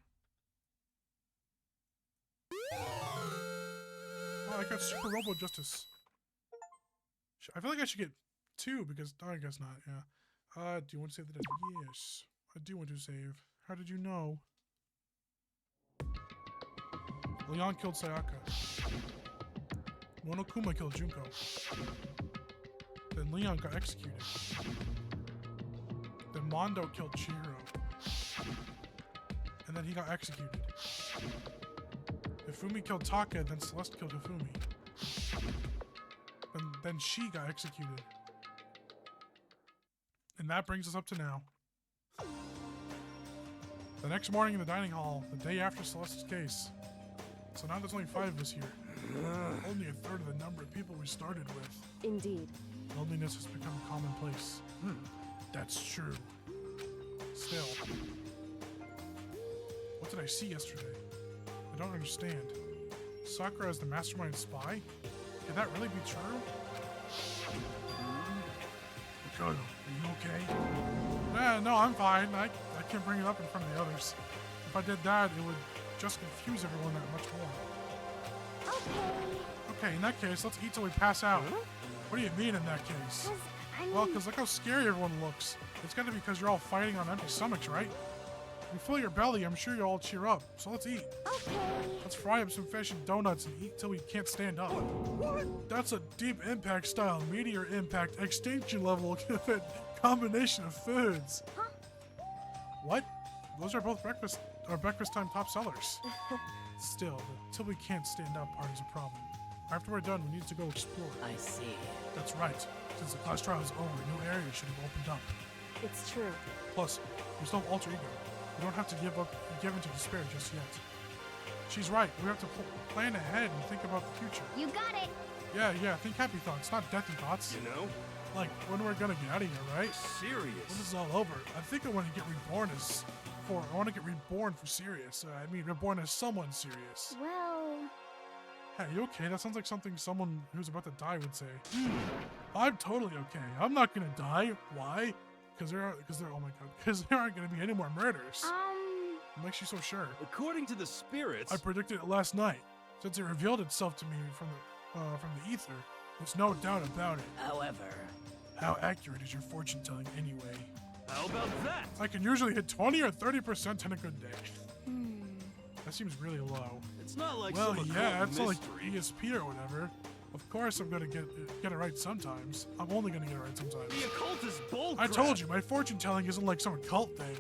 Oh, I got Super Robo Justice. I feel like I should get 2 because... Oh, I guess not, yeah. Do you want to save the dead? Yes. I do want to save. How did you know? Leon killed Sayaka. Monokuma killed Junko. Then Leon got executed. Then Mondo killed Chihiro. And then he got executed. Hifumi killed Taka, then Celeste killed Hifumi. And then she got executed. And that brings us up to now. The next morning in the dining hall, the day after Celeste's case. So now there's only 5 of us here. Only a third of the number of people we started with. Indeed. Loneliness has become commonplace. That's true. Still. What did I see yesterday? I don't understand. Sakura is the mastermind spy? Could that really be true? Makoto, are you okay? No, I'm fine. I can't bring it up in front of the others. If I did that, it would just confuse everyone that much more. Okay, in that case, let's eat till we pass out. What do you mean in that case? Well, because look how scary everyone looks. It's gotta be because you're all fighting on empty stomachs, right? You fill your belly, I'm sure you'll all cheer up. So let's eat. Let's fry up some fish and donuts and eat till we can't stand up. What? That's a deep impact style, meteor impact, extinction level combination of foods. What? Those are both breakfast time top sellers. Still, the till we can't stand up part is a problem. After we're done, we need to go explore. I see. That's right. Since the class trial is over, new areas should have opened up. It's true. Plus, we still have alter ego. We don't have to give into despair just yet. She's right. We have to plan ahead and think about the future. You got it. Yeah. Think happy thoughts, not deathy thoughts. You know? Like when we're gonna get out of here, right? Serious. When this is all over, I think I want to get reborn I want to get reborn for serious. I mean, reborn as someone serious. Well... Hey, you okay? That sounds like something someone who's about to die would say. I'm totally okay. I'm not gonna die. Why? Because there aren't gonna be any more murders. What makes you so sure? According to the spirits, I predicted it last night, since it revealed itself to me from the ether. There's no doubt about it. However, how accurate is your fortune telling anyway? How about that? I can usually hit 20 or 30% in a good day. That seems really low. It's not like well, some yeah, it's not like mystery. ESP or whatever. Of course, I'm gonna get it right sometimes. I'm only gonna get it right sometimes. The occult is bull I crap. told you, my fortune telling isn't like some occult thing.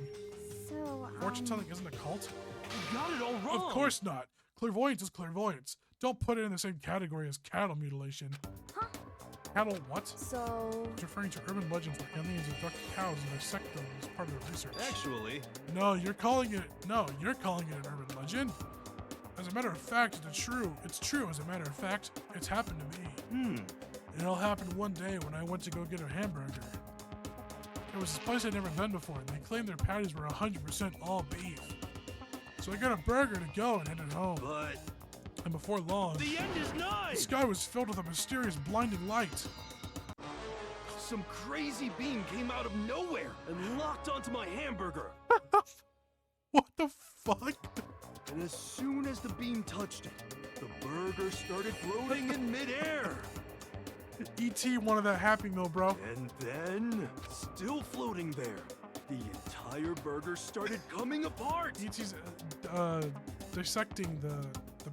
So, Fortune telling isn't a cult? You got it all wrong. Of course not. Clairvoyance is clairvoyance. Don't put it in the same category as cattle mutilation. Huh? Cattle what? So... It's referring to urban legends where aliens abduct cows and dissect them as part of their research. Actually... No, you're calling it an urban legend. As a matter of fact, it's true. It's true, as a matter of fact. It's happened to me. It all happened one day when I went to go get a hamburger. There was this place I'd never been before, and they claimed their patties were 100% all beef. So I got a burger to go and headed home. But... And before long, the end is nigh! the sky was filled with a mysterious blinding light. Some crazy beam came out of nowhere and locked onto my hamburger. What the fuck? And as soon as the beam touched it, the burger started floating in midair. E.T. wanted that Happy Meal, bro. And then, still floating there, the entire burger started coming apart. E.T.'s dissecting the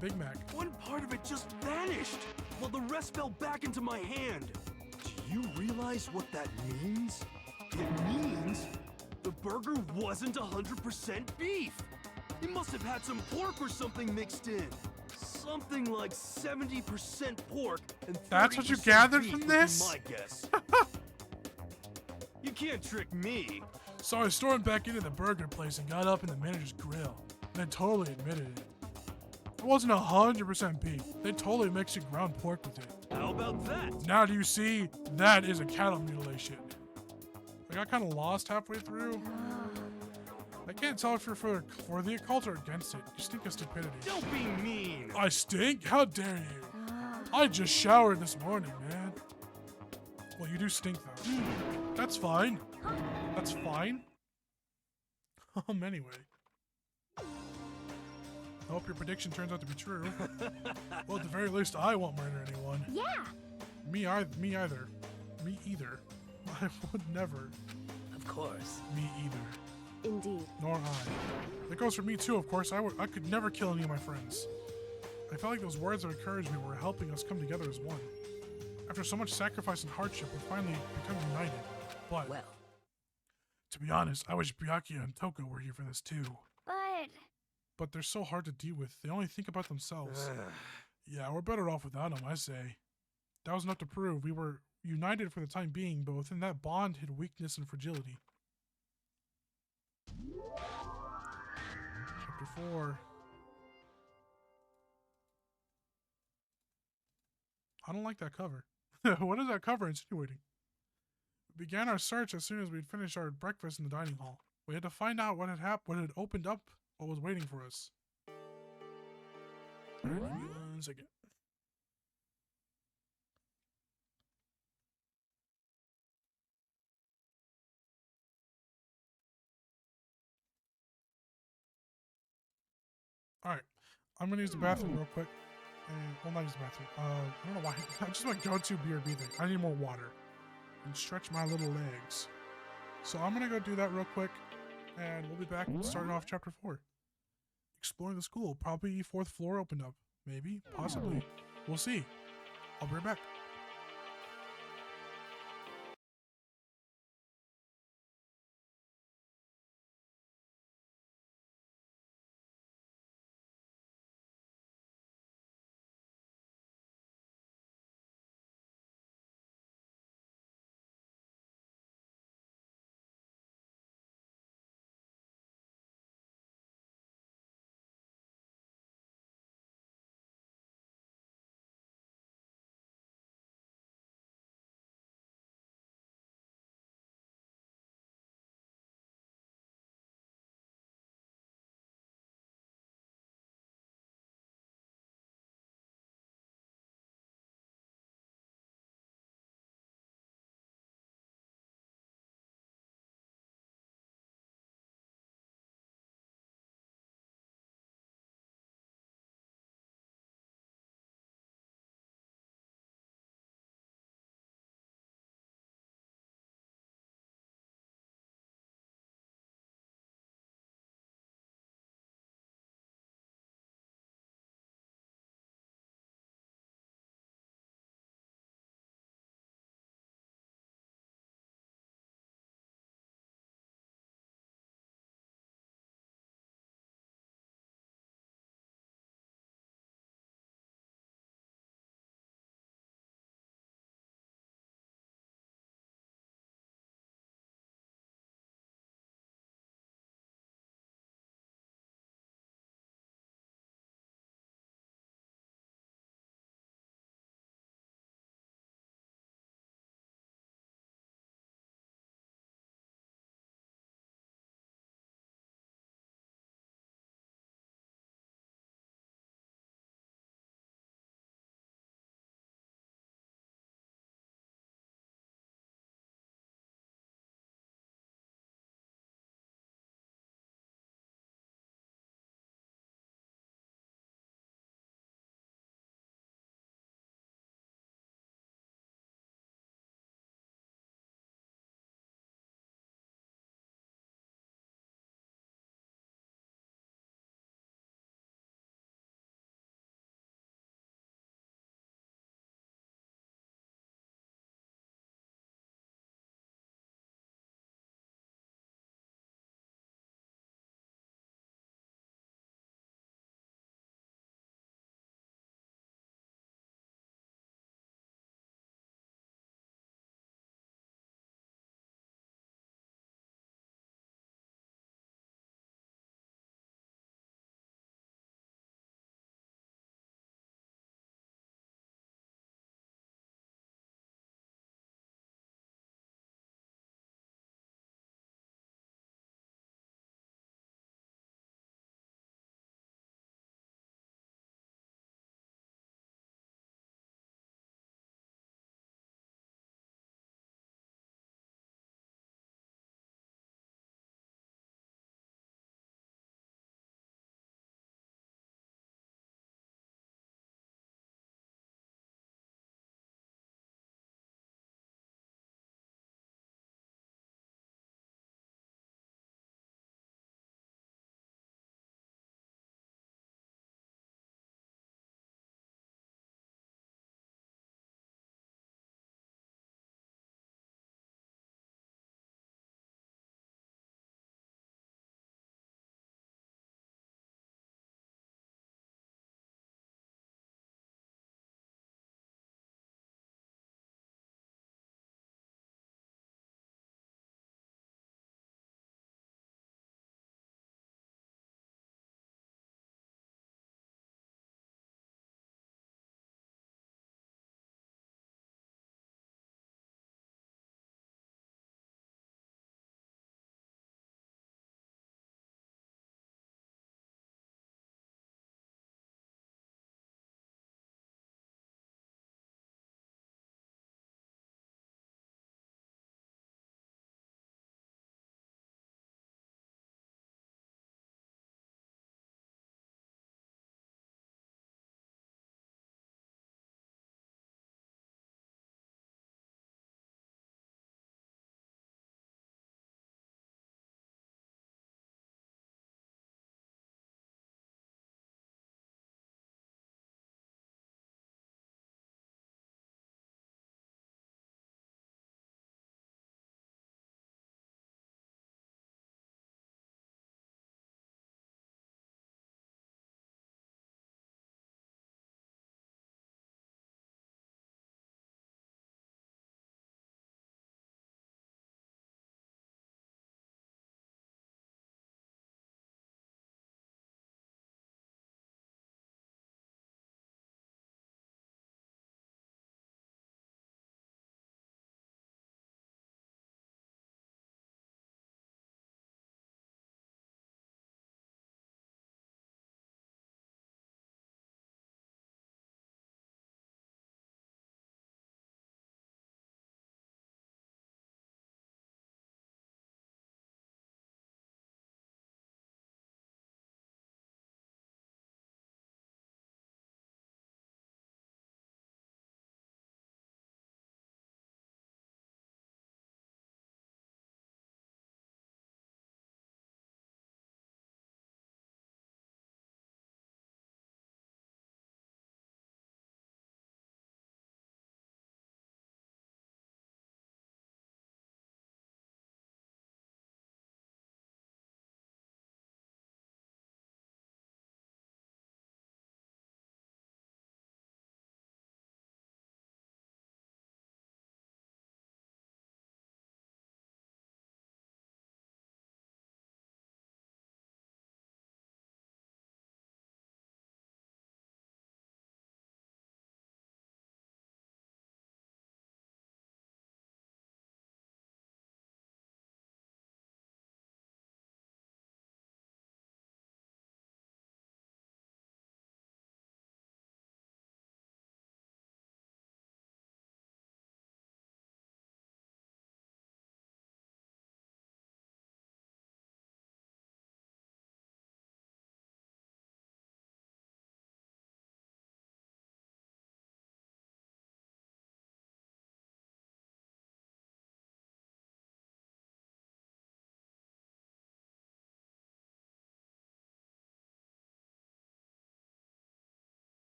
Big Mac. One part of it just vanished, while the rest fell back into my hand. Do you realize what that means? It means the burger wasn't 100% beef. It must have had some pork or something mixed in. Something like 70% pork and 30% That's what you gathered beef from would be this? my guess. You can't trick me. So I stormed back into the burger place and got up in the manager's grill. And I totally admitted it. It wasn't 100% beef. They totally mixed in ground pork with it. How about that? Now do you see? That is a cattle mutilation. I got kind of lost halfway through. I can't tell if you're for the occult or against it. You stink of stupidity. Don't be mean. I stink? How dare you? I just showered this morning, man. Well, you do stink, though. That's fine. That's fine. Anyway. I hope your prediction turns out to be true. Well, at the very least, I won't murder anyone. Yeah. Me either. I would never. of course. Me either. Indeed. Nor I. That goes for me too, of course. I could never kill any of my friends. I felt like those words of encouragement were helping us come together as one. After so much sacrifice and hardship, we finally become united. But, Well, to be honest, I wish Byakuya and Toko were here for this too. But they're so hard to deal with. They only think about themselves. Yeah, we're better off without them, I say. That was enough to prove we were united for the time being, but within that bond hid weakness and fragility. Chapter 4. I don't like that cover. What is that cover insinuating? We began our search as soon as we'd finished our breakfast in the dining hall. We had to find out what had happened, what had opened up, what was waiting for us. Alright, give me 1 second. Alright, I'm gonna use the bathroom real quick. And, well, not use the bathroom. I don't know why. I just want to go to BRB thing. I need more water. And stretch my little legs. So I'm gonna go do that real quick. And we'll be back starting off chapter 4. Exploring the school. Probably 4th floor opened up. Maybe. Possibly. We'll see. I'll be right back.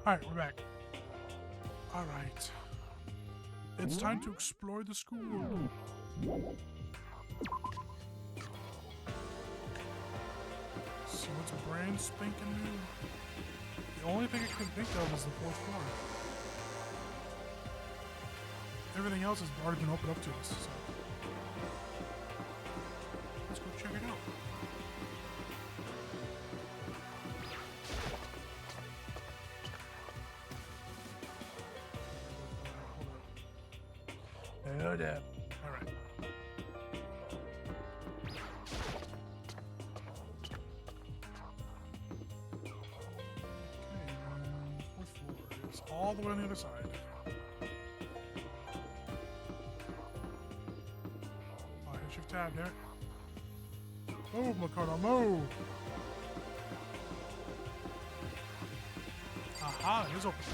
Alright, we're back. Alright. It's time to explore the school. See what's brand spanking new. The only thing I can think of is the 4th floor. Everything else has already been opened up to us, so let's go check it out. Hold up. Alright. Okay, 4th floor is all the way on the other side. Shift tab there. Move, Makoto, move! Aha, it is open.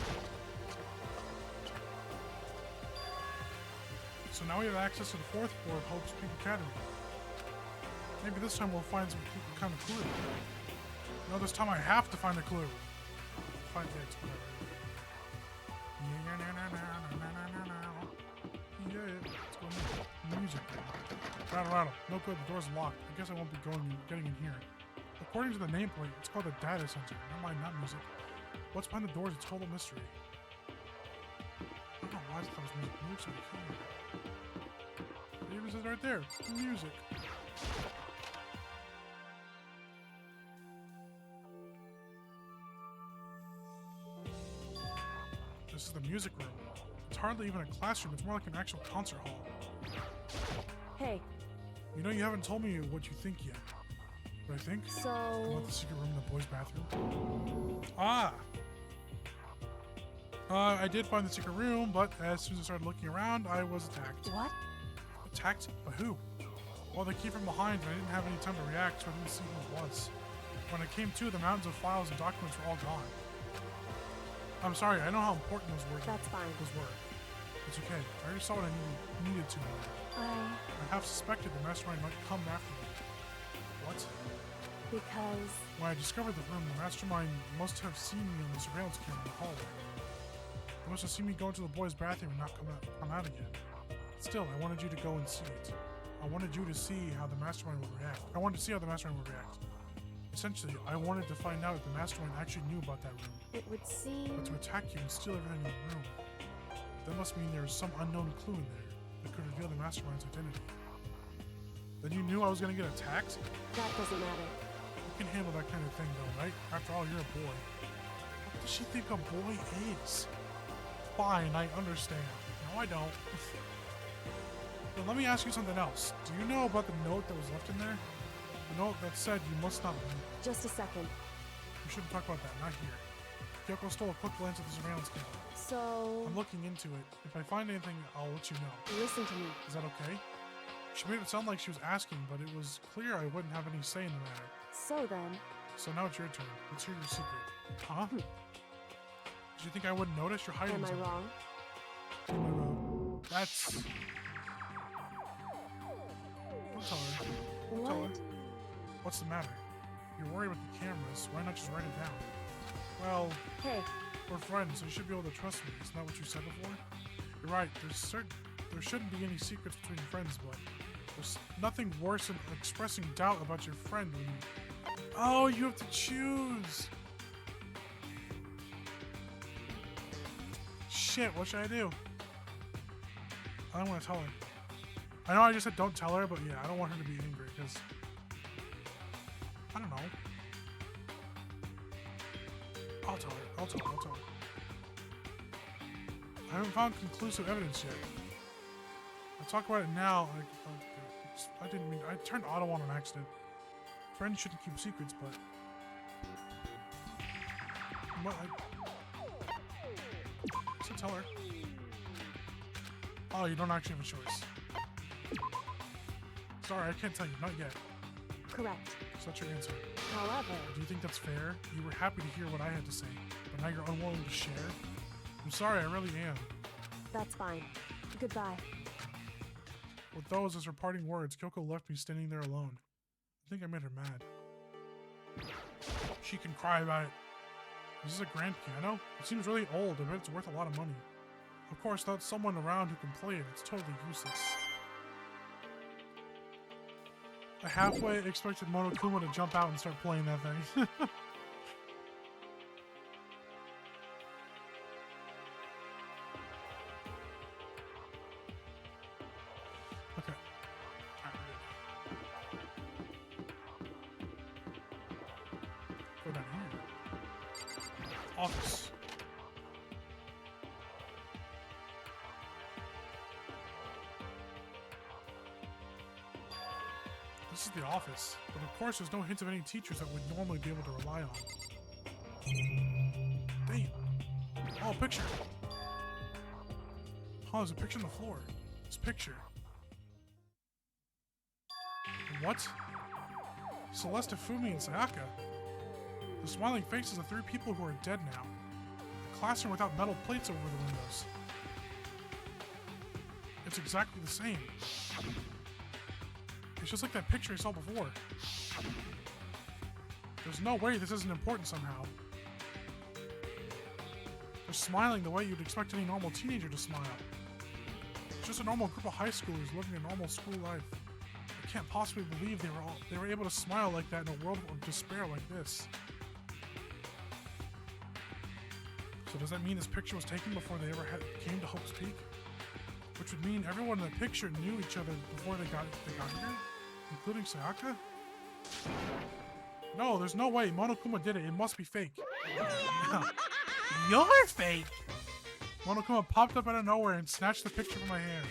So now we have access to the 4th floor of Hope's Peak Academy. Maybe this time we'll find some kind of clue. No, this time I have to find a clue. Find it, whatever. Yeah, let's go in. Music. Rattle, rattle. No good, the door's locked. I guess I won't be getting in here. According to the nameplate, it's called the data center. Never mind, not music. What's behind the doors? It's a total mystery. I don't know why I thought it was music. Music's over here. It even says right there. Music. This is the music room. It's hardly even a classroom. It's more like an actual concert hall. Hey. You know, you haven't told me what you think yet. What I think? So... About the secret room in the boys' bathroom. Ah! I did find the secret room, but as soon as I started looking around, I was attacked. What? Attacked? By who? Well, they came from behind, and I didn't have any time to react, so I didn't see who it was. When I came to, the mountains of files and documents were all gone. I'm sorry, I know how important those were. That's fine. Those were. It's okay. I already saw what I needed to. I half suspected the mastermind might come after me. What? Because... When I discovered the room, the mastermind must have seen me on the surveillance camera in the hallway. They must have seen me go into the boys' bathroom and not come out again. Still, I wanted you to go and see it. I wanted you to see how the mastermind would react. I wanted to see how the mastermind would react. Essentially, I wanted to find out if the mastermind actually knew about that room. It would seem... But to attack you and steal everything in the room, that must mean there is some unknown clue in there that could reveal the mastermind's identity. Then you knew I was going to get attacked? That doesn't matter. You can handle that kind of thing though, right? After all, you're a boy. What does she think a boy is? Fine, I understand. No, I don't. But let me ask you something else. Do you know about the note that was left in there? The note that said you must not leave. Just a second. We shouldn't talk about that, not here. Kyoko stole a quick glance at the surveillance camera. So... I'm looking into it. If I find anything, I'll let you know. Listen to me. Is that okay? She made it sound like she was asking, but it was clear I wouldn't have any say in the matter. So then... So now it's your turn. Let's hear your secret. Huh? Did you think I wouldn't notice? You're hiding something. Am I wrong? Am I wrong? That's... Don't tell her. Don't tell her. What's the matter? You're worried about the cameras. Why not just write it down? Well... Hey. We're friends, so you should be able to trust me. Isn't that what you said before? You're right. There shouldn't be any secrets between friends, but there's nothing worse than expressing doubt about your friend when you... Oh, you have to choose! Shit, what should I do? I don't want to tell her. I know I just said don't tell her, but yeah, I don't want her to be angry, because... I don't know. I'll tell her. I'll tell her. I'll tell her. I haven't found conclusive evidence yet. I'll talk about it now. I didn't mean... I turned auto on accident. Friends shouldn't keep secrets, but... So tell her. Oh, you don't actually have a choice. Sorry, I can't tell you. Not yet. Correct. So that's your answer. However... Do you think that's fair? You were happy to hear what I had to say, but now you're unwilling to share? I'm sorry, I really am. That's fine. Goodbye. With those as her parting words, Kyoko left me standing there alone. I think I made her mad. She can cry about it. Is this a grand piano? It seems really old. I bet it's worth a lot of money. Of course, without someone around who can play it, it's totally useless. I halfway expected Monokuma to jump out and start playing that thing. Okay. Go down here. Office. This is the office, but of course there's no hint of any teachers that we'd normally be able to rely on. Damn. Oh, a picture. Oh, there's a picture on the floor. This picture. What? Celeste, Fumi, and Sayaka. The smiling faces of 3 people who are dead now. A classroom without metal plates over the windows. It's exactly the same. It's just like that picture I saw before. There's no way this isn't important somehow. They're smiling the way you'd expect any normal teenager to smile. It's just a normal group of high schoolers living a normal school life. I can't possibly believe they were able to smile like that in a world of despair like this. So does that mean this picture was taken before they ever came to Hope's Peak? Which would mean everyone in the picture knew each other before they got here? Including Sayaka? No, there's no way. Monokuma did it. It must be fake. You're fake! Monokuma popped up out of nowhere and snatched the picture from my hand.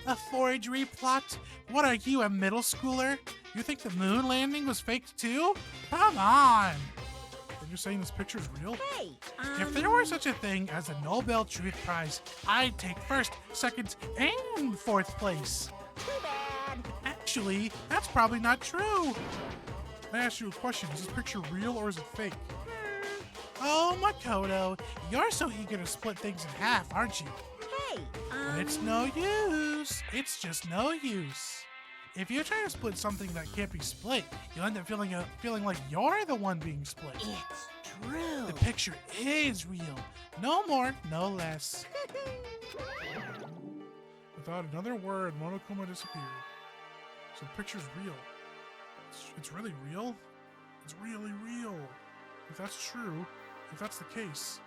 A forgery plot? What are you, a middle schooler? You think the moon landing was faked too? Come on! Are you saying this picture is real? Hey, If there were such a thing as a Nobel Truth Prize, I'd take first, second, and fourth place. too bad. Actually, that's probably not true. I asked you a question. Is this picture real or is it fake? Oh, Makoto, you're so eager to split things in half, aren't you? Hey, But it's no use. It's just no use. If you try to split something that can't be split, you'll end up feeling like you're the one being split. it's true. The picture is real. No more, no less. Without another word, Monokuma disappeared. So the picture's real. It's really real? It's really real. If that's true, if that's the case.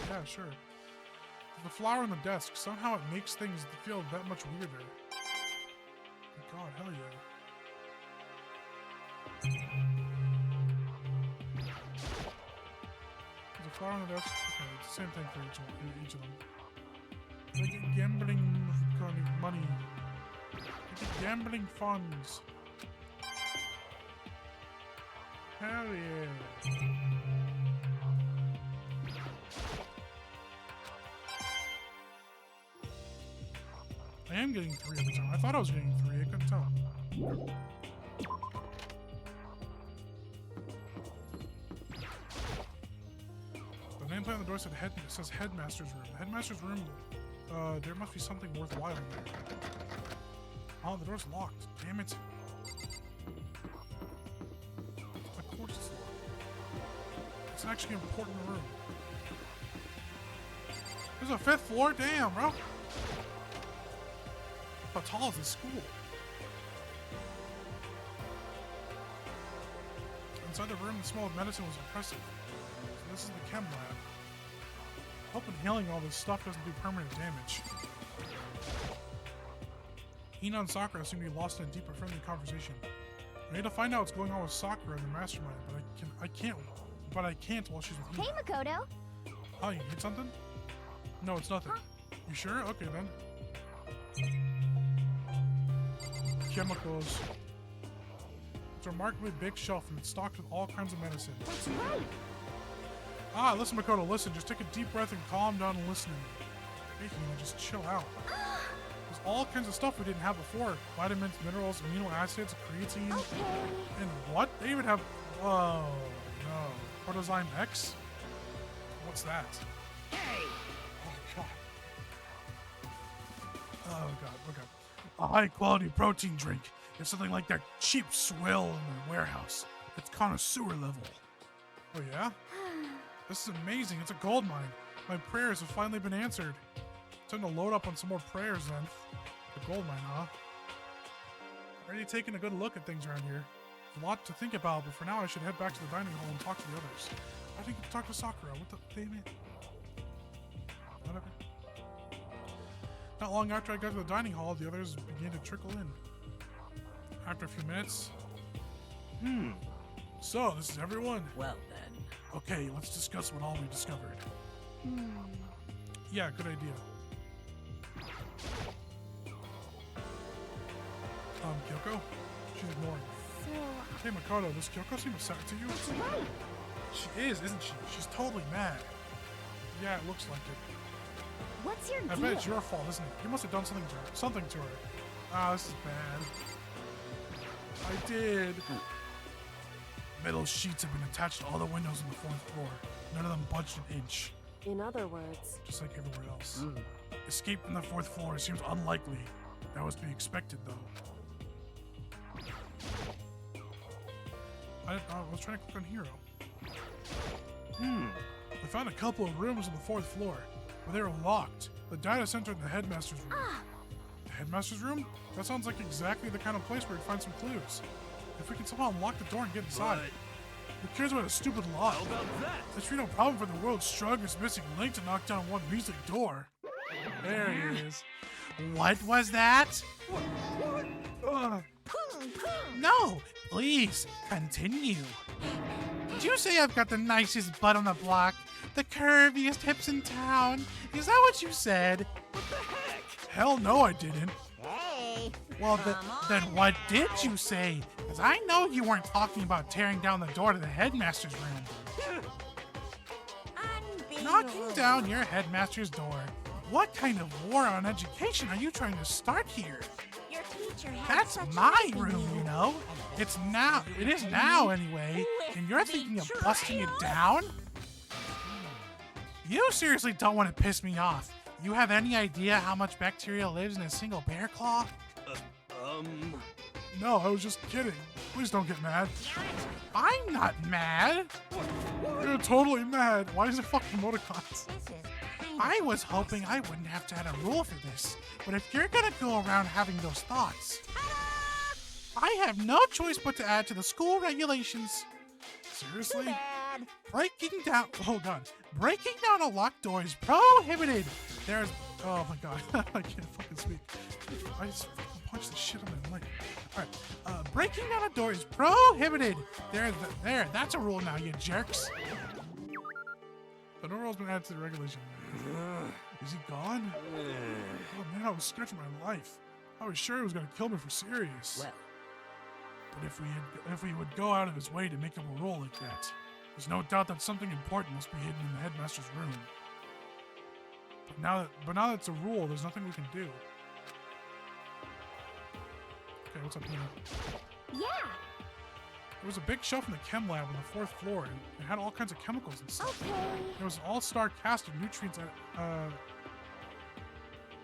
Yeah, sure. The flower on the desk, somehow it makes things feel that much weirder. Oh God, hell yeah. There's a flower on the desk. Okay, it's the same thing for each of them. Like gambling money. Like gambling funds. Hell yeah. I am getting 3 every time. I thought I was getting 3. I couldn't tell. The nameplate on the door says Headmaster's Room. The Headmaster's Room, there must be something worthwhile in there. Oh, the door's locked. Damn it. Of course it's locked. It's actually an important room. There's a 5th floor? Damn, bro. How tall is this school? Inside the room, the smell of medicine was impressive. So this is the chem lab. Hope inhaling all this stuff doesn't do permanent damage. Hina and Sakura seem to be lost in a deep and friendly conversation. I need to find out what's going on with Sakura and the mastermind, but I can't while she's with Hina. Hey, Makoto. Oh, you need something? No, it's nothing. You sure? Okay then. Chemicals. It's a remarkably big shelf and it's stocked with all kinds of medicine. That's right. Ah, listen, Makoto, listen. Just take a deep breath and calm down and listen to me. Hey, Hina, just chill out. There's all kinds of stuff we didn't have before. Vitamins, minerals, amino acids, creatine. Okay. And what? They even have... Oh, no. Protozyme X? What's that? Oh, God. Oh, God. Okay. A high-quality protein drink. It's something like that cheap swill in the warehouse. It's connoisseur level. Oh yeah? This is amazing. It's a gold mine. My prayers have finally been answered. Time to load up on some more prayers then. The gold mine, huh? Already taking a good look at things around here. A lot to think about, but for now I should head back to the dining hall and talk to the others. I think talk to Sakura. What the damn it? Whatever. Not long after I got to the dining hall, the others began to trickle in. After a few minutes. So, this is everyone? Well then. Okay, let's discuss what all we discovered. Yeah, good idea. Kyoko? She's ignoring me. Hey, Makoto, does Kyoko seem upset to you? That's right. She is, isn't she? She's totally mad. Yeah, it looks like it. What's your I deal? bet it's your fault, isn't it? You must have done something to her. Ah, this is bad. I did. Metal sheets have been attached to all the windows on the 4th floor. None of them budged an inch. In other words, Just like everywhere else. Escape from the 4th floor seems unlikely. That was to be expected, though. I was trying to click on Hero. I found a couple of rooms on the 4th floor, but they were locked. The data center and the headmaster's room. The headmaster's room? That sounds like exactly the kind of place where we'd find some clues. If we can somehow unlock the door and get inside. Who cares about a stupid lock? How about that? There should be no problem for the world's strongest missing link to knock down one measly door. There he is. What was that? No, please, continue. Did you say I've got the nicest butt on the block? The curviest hips in town? Is that what you said? What the heck? Hell no, I didn't. Hey! Well, then what did you say? Because I know you weren't talking about tearing down the door to the headmaster's room. Knocking down your headmaster's door. What kind of war on education are you trying to start here? Your teacher had That's such my faith in room, you. you know? It is now anyway, and you're thinking of busting it down? You seriously don't want to piss me off. You have any idea how much bacteria lives in a single bear claw? No, I was just kidding. Please don't get mad. I'm not mad. You're totally mad. Why is it fucking emoticons? This is I was hoping I wouldn't have to add a rule for this, but if you're gonna go around having those thoughts, I have no choice but to add to the school regulations. Seriously? bad. Breaking down a locked door is prohibited. There's oh my god, I can't fucking speak. I just fucking punched the shit on my mic. Alright, breaking down a door is prohibited. There, that's a rule now, you jerks. The new rule's been added to the regulation. Is he gone? Oh man, I was scared for my life. I was sure he was gonna kill me for serious. Well, But if we would go out of his way to make up a rule like that, there's no doubt that something important must be hidden in the headmaster's room. But now that it's a rule, there's nothing we can do. Okay, what's up here? Yeah. There was a big shelf in the chem lab on the 4th floor, and it had all kinds of chemicals and stuff. Okay. There was an all-star cast of nutrients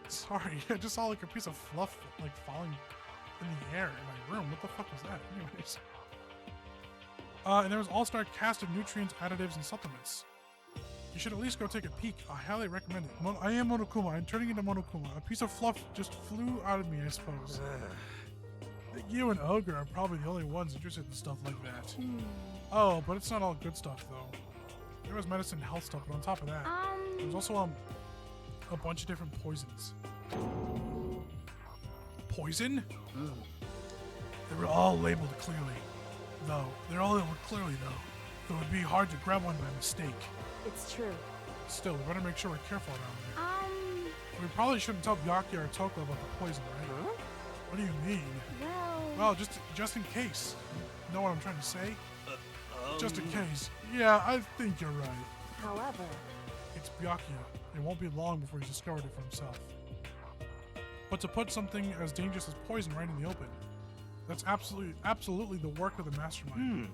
sorry, I just saw like a piece of fluff like falling in the air in my room. What the fuck was that? Anyways. And there was all-star cast of nutrients, additives, and supplements. You should at least go take a peek. I highly recommend it. I am Monokuma. I'm turning into Monokuma. A piece of fluff just flew out of me, I suppose. You and Ogre are probably the only ones interested in stuff like that. Oh, but it's not all good stuff, though. There was medicine and health stuff, but on top of that, there was also a bunch of different poisons. Poison? They were all labeled clearly, though. They're all labeled clearly, though. It would be hard to grab one by mistake. It's true. Still, we better make sure we're careful around there. We probably shouldn't tell Byakuya or Toko about the poison, right? Huh? What do you mean? Well, just in case. You know what I'm trying to say? Just in case. Yeah, I think you're right. However, it's Byakuya. It won't be long before he's discovered it for himself. But to put something as dangerous as poison right in the open, that's absolutely the work of the mastermind.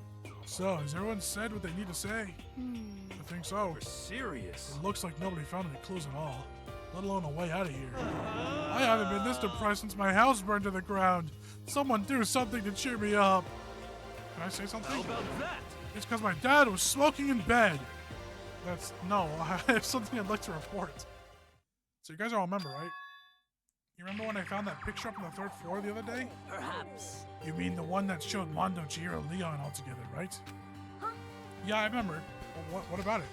So, has everyone said what they need to say? I think so. We're serious. It looks like nobody found any clues at all, let alone a way out of here. I haven't been this depressed since my house burned to the ground. Someone do something to cheer me up. Can I say something? How about that? It's because my dad was smoking in bed. No, I have something I'd like to report. So you guys all remember, right? You remember when I found that picture up on the 3rd floor the other day? Perhaps. You mean the one that showed Mondo, Chihiro, and Leon all together, right? Huh? Yeah, I remember. Well, what about it?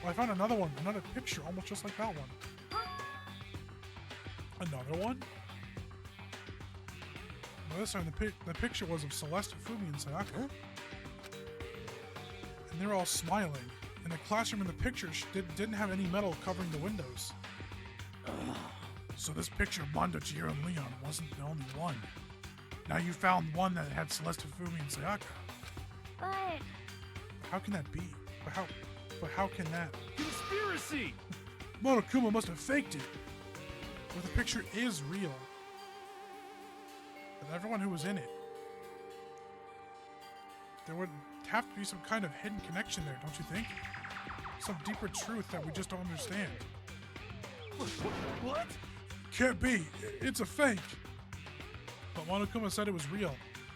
Well, I found another one, another picture almost just like that one. Huh? Another one? Well, this time the picture was of Celeste, Fumi, and Sayaka. And they were all smiling. And the classroom in the picture didn't have any metal covering the windows. So this picture of Mondo, Chihiro, and Leon wasn't the only one. Now you found one that had Celeste, Fumi, and Sayaka. But How can that be? But how can that? Conspiracy! Monokuma must have faked it. Or the picture is real. But everyone who was in it. There would have to be some kind of hidden connection there, don't you think? Some deeper truth that we just don't understand. What? Can't be. It's a fake. But Monokuma said it was real.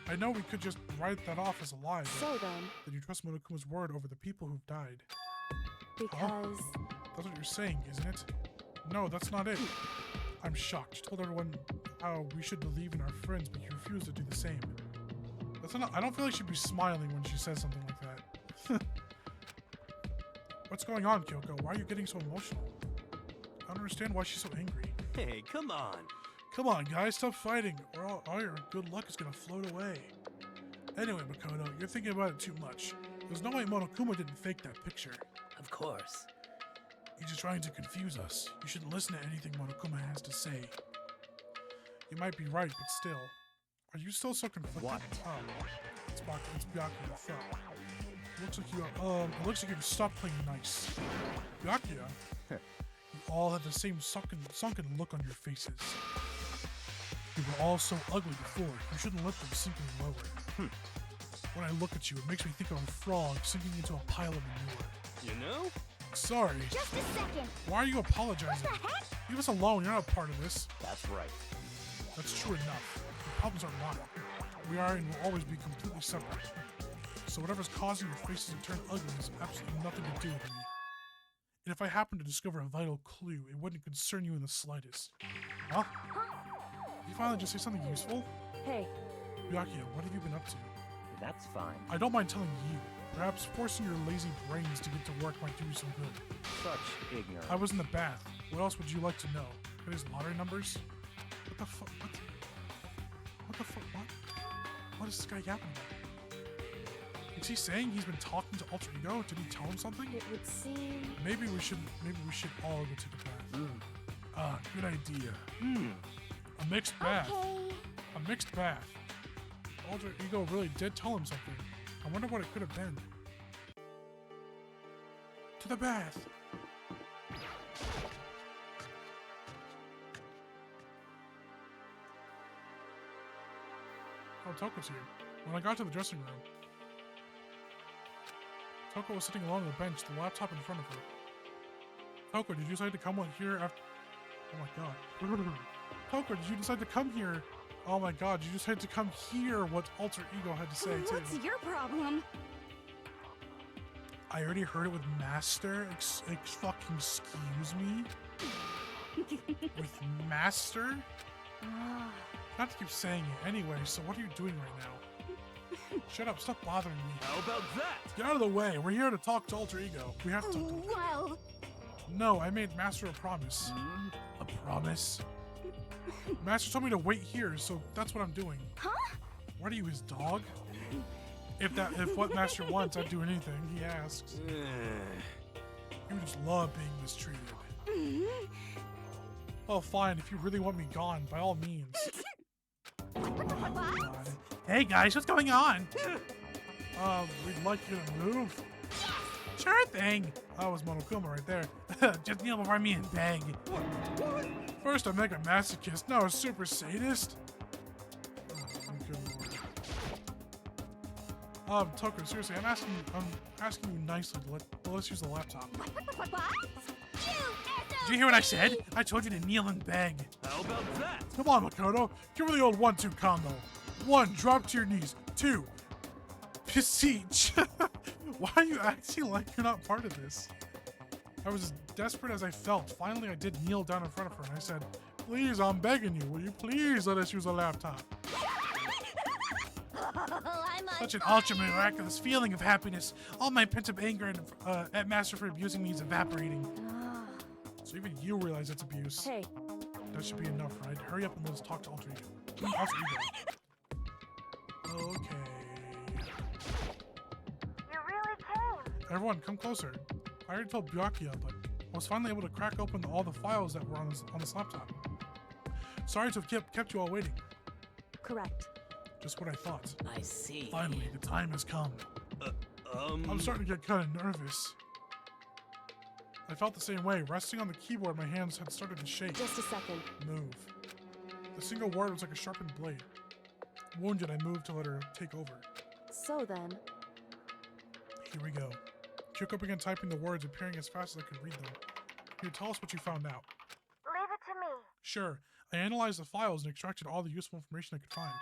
I know we could just write that off as a lie, but So then, you trust Monokuma's word over the people who've died. because That's what you're saying, isn't it? No, that's not it. I'm shocked. You told everyone how we should believe in our friends, but you refuse to do the same. That's not. I don't feel like she'd be smiling when she says something like that. What's going on, Kyoko? Why are you getting so emotional? I don't understand why she's so angry. Hey, come on. Come on, guys, stop fighting, or all your good luck is gonna float away. Anyway, Makoto, you're thinking about it too much. There's no way Monokuma didn't fake that picture. Of course. He's just trying to confuse us. You shouldn't listen to anything Monokuma has to say. You might be right, but still. Are you still so conflicted? What? Oh, it's Byakuya. Fuck. It looks like you've stopped playing nice. Byakuya? You all have the same sunken look on your faces. You were all so ugly before. You shouldn't let them sink any lower. When I look at you, it makes me think of a frog sinking into a pile of manure. You know? Sorry. just a second. Why are you apologizing? What the heck? Leave us alone. You're not a part of this. That's right. That's true enough. The problems are mine. We are and will always be completely separate. So whatever's causing your faces to turn ugly has absolutely nothing to do with me. And if I happen to discover a vital clue, it wouldn't concern you in the slightest. Huh? Did you finally just say something useful? hey, Byakuya, what have you been up to? That's fine. I don't mind telling you. Perhaps forcing your lazy brains to get to work might do you some good. Such ignorance. I was in the bath. What else would you like to know? Are these lottery numbers? What the fuck? What the fuck? What is this guy yapping about? Is he saying he's been talking to Alter Ego? Did he tell him something? it would seem. Maybe we should all go take a bath. Good idea. A mixed bath. Okay. A mixed bath. Alter Ego really did tell him something. I wonder what it could have been. To the bath. Oh, Toko's here. When I got to the dressing room, Toko was sitting alone on the bench, the laptop in front of her. Toko, did you decide to come here after... Oh my god. Toko, did you decide to come here? Oh my god, you decided to come hear what Alter Ego had to say, too. What's your problem? I already heard it with Master. Fucking excuse me? With Master? Not to keep saying it. Anyway, so what are you doing right now? Shut up, stop bothering me. How about that? Get out of the way. We're here to talk to Alter Ego. We have to talk to him. Well, No, I made Master a promise. A promise? Master told me to wait here, so that's what I'm doing. huh? What are you, his dog? If what Master wants, I'd do anything he asks. You just love being mistreated. Oh, fine. If you really want me gone, by all means. God. Hey guys, what's going on? We'd like you to move. Sure thing. That was Monokuma right there. Just kneel before me and beg. What? First I make a masochist, now a super sadist. Toko, seriously, I'm asking you nicely to let's use the laptop. What? Did you hear what I said? I told you to kneel and beg. How about that? Come on, Makoto. Give her the old 1-2 combo. 1, drop to your knees. 2, beseech. Why are you acting like you're not part of this? I was as desperate as I felt. Finally, I did kneel down in front of her and I said, please, I'm begging you. Will you please let us use a laptop? Such an ultra miraculous feeling of happiness. All my pent-up anger and, at Master for abusing me is evaporating. So even you realize it's abuse. Hey. That should be enough, right? Hurry up and let's talk to Alter Ego. Alter Ego. Okay. You really came. Everyone, come closer. I already told Byakuya, but I was finally able to crack open all the files that were on this laptop. Sorry to have kept you all waiting. Correct. Just what I thought. I see. Finally, the time has come. I'm starting to get kind of nervous. I felt the same way. Resting on the keyboard, my hands had started to shake. Just a second. Move. The single word was like a sharpened blade. Wounded, I moved to let her take over. So then... Here we go. Kyoko began typing the words, appearing as fast as I could read them. Can you tell us what you found out? Leave it to me. Sure. I analyzed the files and extracted all the useful information I could find.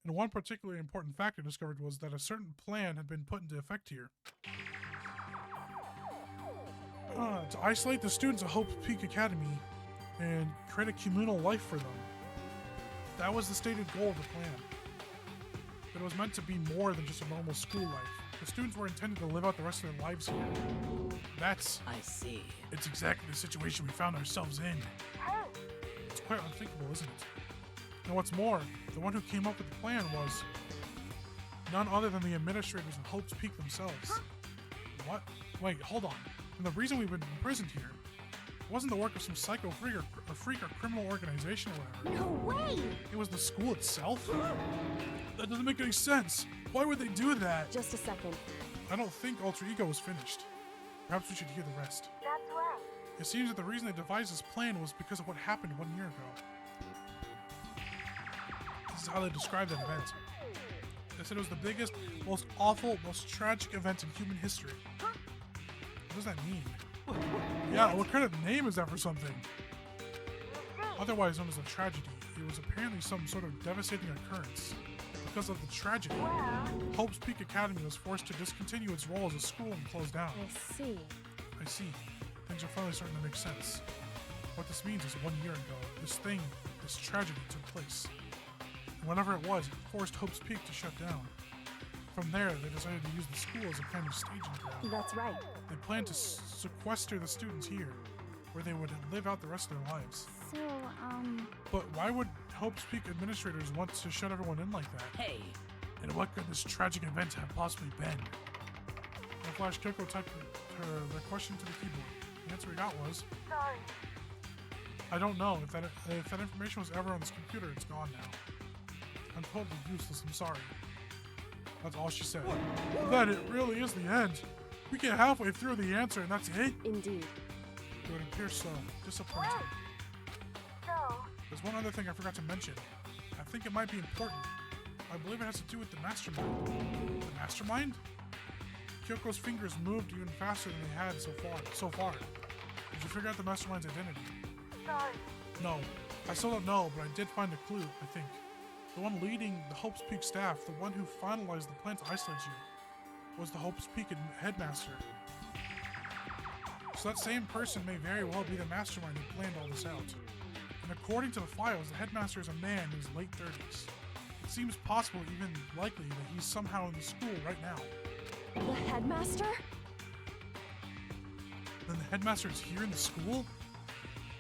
And one particularly important fact I discovered was that a certain plan had been put into effect here. To isolate the students at Hope's Peak Academy and create a communal life for them. That was the stated goal of the plan. But it was meant to be more than just a normal school life. The students were intended to live out the rest of their lives here. That's... I see. It's exactly the situation we found ourselves in. It's quite unthinkable, isn't it? And what's more, the one who came up with the plan was none other than the administrators of Hope's Peak themselves. What? Wait, hold on. And the reason we've been imprisoned here wasn't the work of some psycho freak or criminal organization or whatever. No way! It was the school itself? That doesn't make any sense. Why would they do that? Just a second. I don't think Alter Ego was finished. Perhaps we should hear the rest. That's right. It seems that the reason they devised this plan was because of what happened 1 year ago. This is how they described that event. They said it was the biggest, most awful, most tragic event in human history. What does that mean? Yeah, what kind of name is that for something? Otherwise known as a tragedy, it was apparently some sort of devastating occurrence. Because of the tragedy, Hope's Peak Academy was forced to discontinue its role as a school and close down. I see. I see. Things are finally starting to make sense. What this means is 1 year ago, this tragedy took place. And whatever it was, it forced Hope's Peak to shut down. From there, they decided to use the school as a kind of staging ground. That's right. They planned to sequester the students here, where they would live out the rest of their lives. So, But why would Hope's Peak administrators want to shut everyone in like that? Hey! And what could this tragic event have possibly been? In a flash, Kyoko typed the question to the keyboard. The answer we got was... Sorry. I don't know. If that information was ever on this computer, it's gone now. I'm totally useless, I'm sorry. That's all she said. That it really is the end. We get halfway through the answer and that's it? Indeed. It would appear so. Disappointing. So, There's one other thing I forgot to mention. I think it might be important. I believe it has to do with the mastermind. The mastermind? Kyoko's fingers moved even faster than they had so far. Did you figure out the mastermind's identity? sorry. No. I still don't know, but I did find a clue, I think. The one leading the Hope's Peak staff, the one who finalized the plan to isolate you, was the Hope's Peak headmaster. So that same person may very well be the mastermind who planned all this out. And according to the files, the headmaster is a man in his late 30s. It seems possible, even likely, that he's somehow in the school right now. The headmaster? Then the headmaster is here in the school?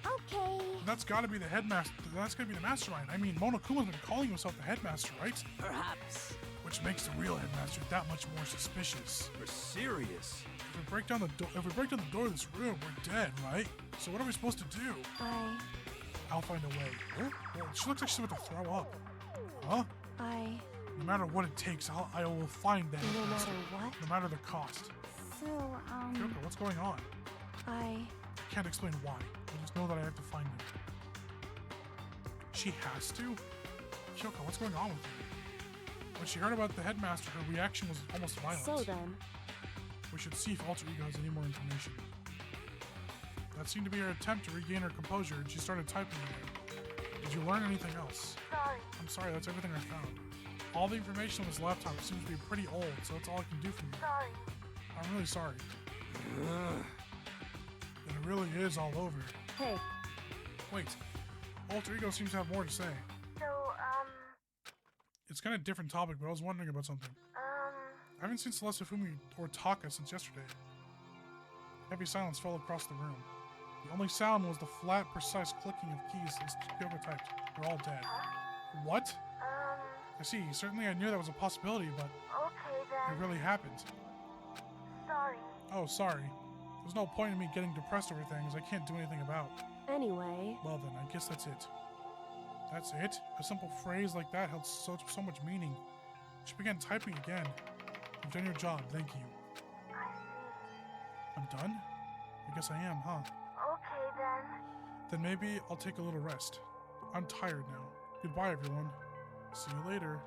okay. That's gotta be the headmaster. That's gotta be the mastermind. I mean, Monokuma's been calling himself the headmaster, right? Perhaps. Which makes the real headmaster that much more suspicious. You're serious? If we break down the door of this room, we're dead, right? So what are we supposed to do? I'll find a way. Huh? Well, she looks like she's about to throw up. Huh? No matter what it takes, I will find that. No matter what? No matter the cost. So, Kyoko, what's going on? I can't explain why. I just know that I have to find him. She has to? Kyoko, what's going on with you? When she heard about the headmaster, her reaction was almost violent. So then... We should see if Alter Ego has any more information. That seemed to be her attempt to regain her composure, and she started typing again. Did you learn anything else? Sorry. I'm sorry, that's everything I found. All the information on this laptop seems to be pretty old, so that's all I can do from here. Sorry. I'm really sorry. And it really is all over. Hey, Wait, Alter Ego seems to have more to say. So, It's kind of a different topic, but I was wondering about something. I haven't seen Celeste, Fumi, or Taka since yesterday. Heavy silence fell across the room. The only sound was the flat, precise clicking of keys as Kyoko typed. They're all dead. What? I see. Certainly I knew that was a possibility, but okay it then. really happened. Sorry. Oh, sorry. There's no point in me getting depressed over things I can't do anything about. anyway, Well then, I guess that's it. That's it? A simple phrase like that held so much meaning. She began typing again. You've done your job, thank you. I see. I'm done? I guess I am, huh? Okay then. Then maybe I'll take a little rest. I'm tired now. Goodbye, everyone. See you later.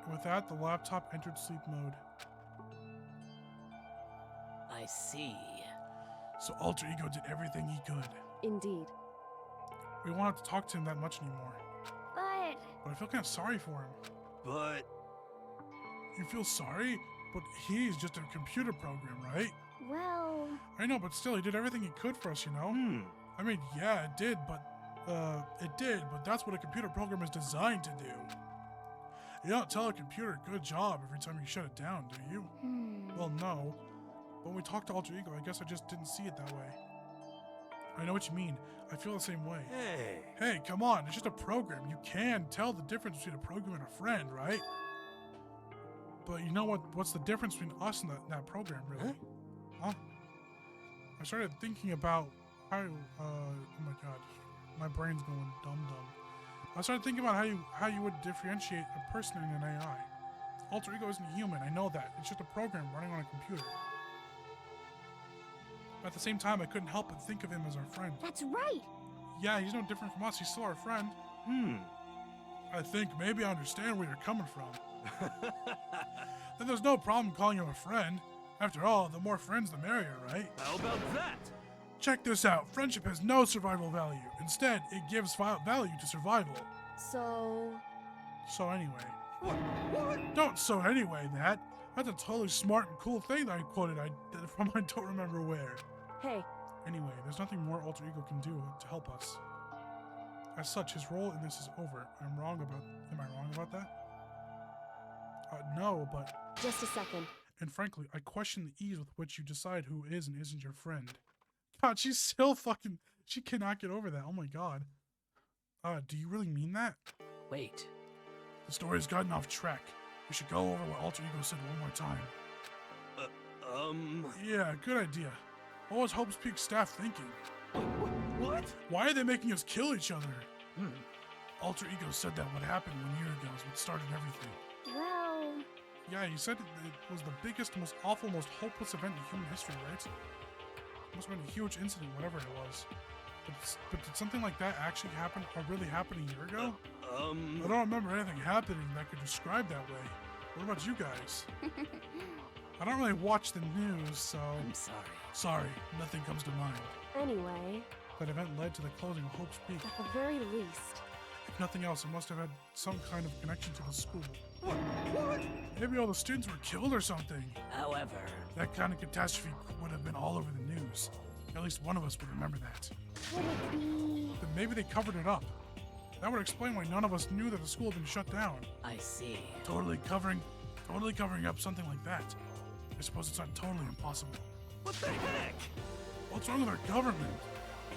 And with that, the laptop entered sleep mode. I see. So Alter Ego did everything he could. indeed. We won't have to talk to him that much anymore. But But I feel kind of sorry for him. But You feel sorry? But he's just a computer program, right? well, I know, but still, he did everything he could for us, you know? I mean, yeah, it did, but that's what a computer program is designed to do. You don't tell a computer good job every time you shut it down, do you? Well, no. But when we talked to Alter Ego, I guess I just didn't see it that way. I know what you mean. I feel the same way. Hey, come on, it's just a program. You can tell the difference between a program and a friend, right? But you know what's the difference between us and that program, really? Huh? I started thinking about how, oh my god, my brain's going dumb. I started thinking about how you would differentiate a person and an AI. Alter Ego isn't human, I know that. It's just a program running on a computer. But at the same time, I couldn't help but think of him as our friend. that's right. Yeah, he's no different from us, he's still our friend. I think maybe I understand where you're coming from. Then there's no problem calling him a friend. After all, the more friends the merrier, right? how about that? Check this out. Friendship has no survival value. Instead, it gives value to survival. So, So anyway. What? Don't so anyway that. That's a totally smart and cool thing that I quoted from I don't remember where. hey, Anyway, there's nothing more Alter Ego can do to help us. As such, his role in this is over. Am I wrong about that? No, but... just a second. And frankly, I question the ease with which you decide who is and isn't your friend. God, she's still fucking... She cannot get over that. Oh my god. Do you really mean that? Wait. The story's gotten off track. We should go over what Alter Ego said one more time. Yeah, good idea. What was Hope's Peak staff thinking? What? Why are they making us kill each other? Alter Ego said that what happened 1 year ago is what started everything. Well, Yeah, he said it was the biggest, most awful, most hopeless event in human history, right? It must have been a huge incident, whatever it was. But did something like that actually happen, or really happen a year ago? I don't remember anything happening that could describe that way. What about you guys? I don't really watch the news, so... I'm sorry. Sorry, nothing comes to mind. Anyway, That event led to the closing of Hope's Peak. at the very least, If nothing else, it must have had some kind of connection to the school. What? Maybe all the students were killed or something. However, That kind of catastrophe would have been all over the news. At least one of us would remember that. would it be... Then maybe they covered it up. That would explain why none of us knew that the school had been shut down. I see. Totally covering up something like that. I suppose it's not totally impossible. What the heck? What's wrong with our government?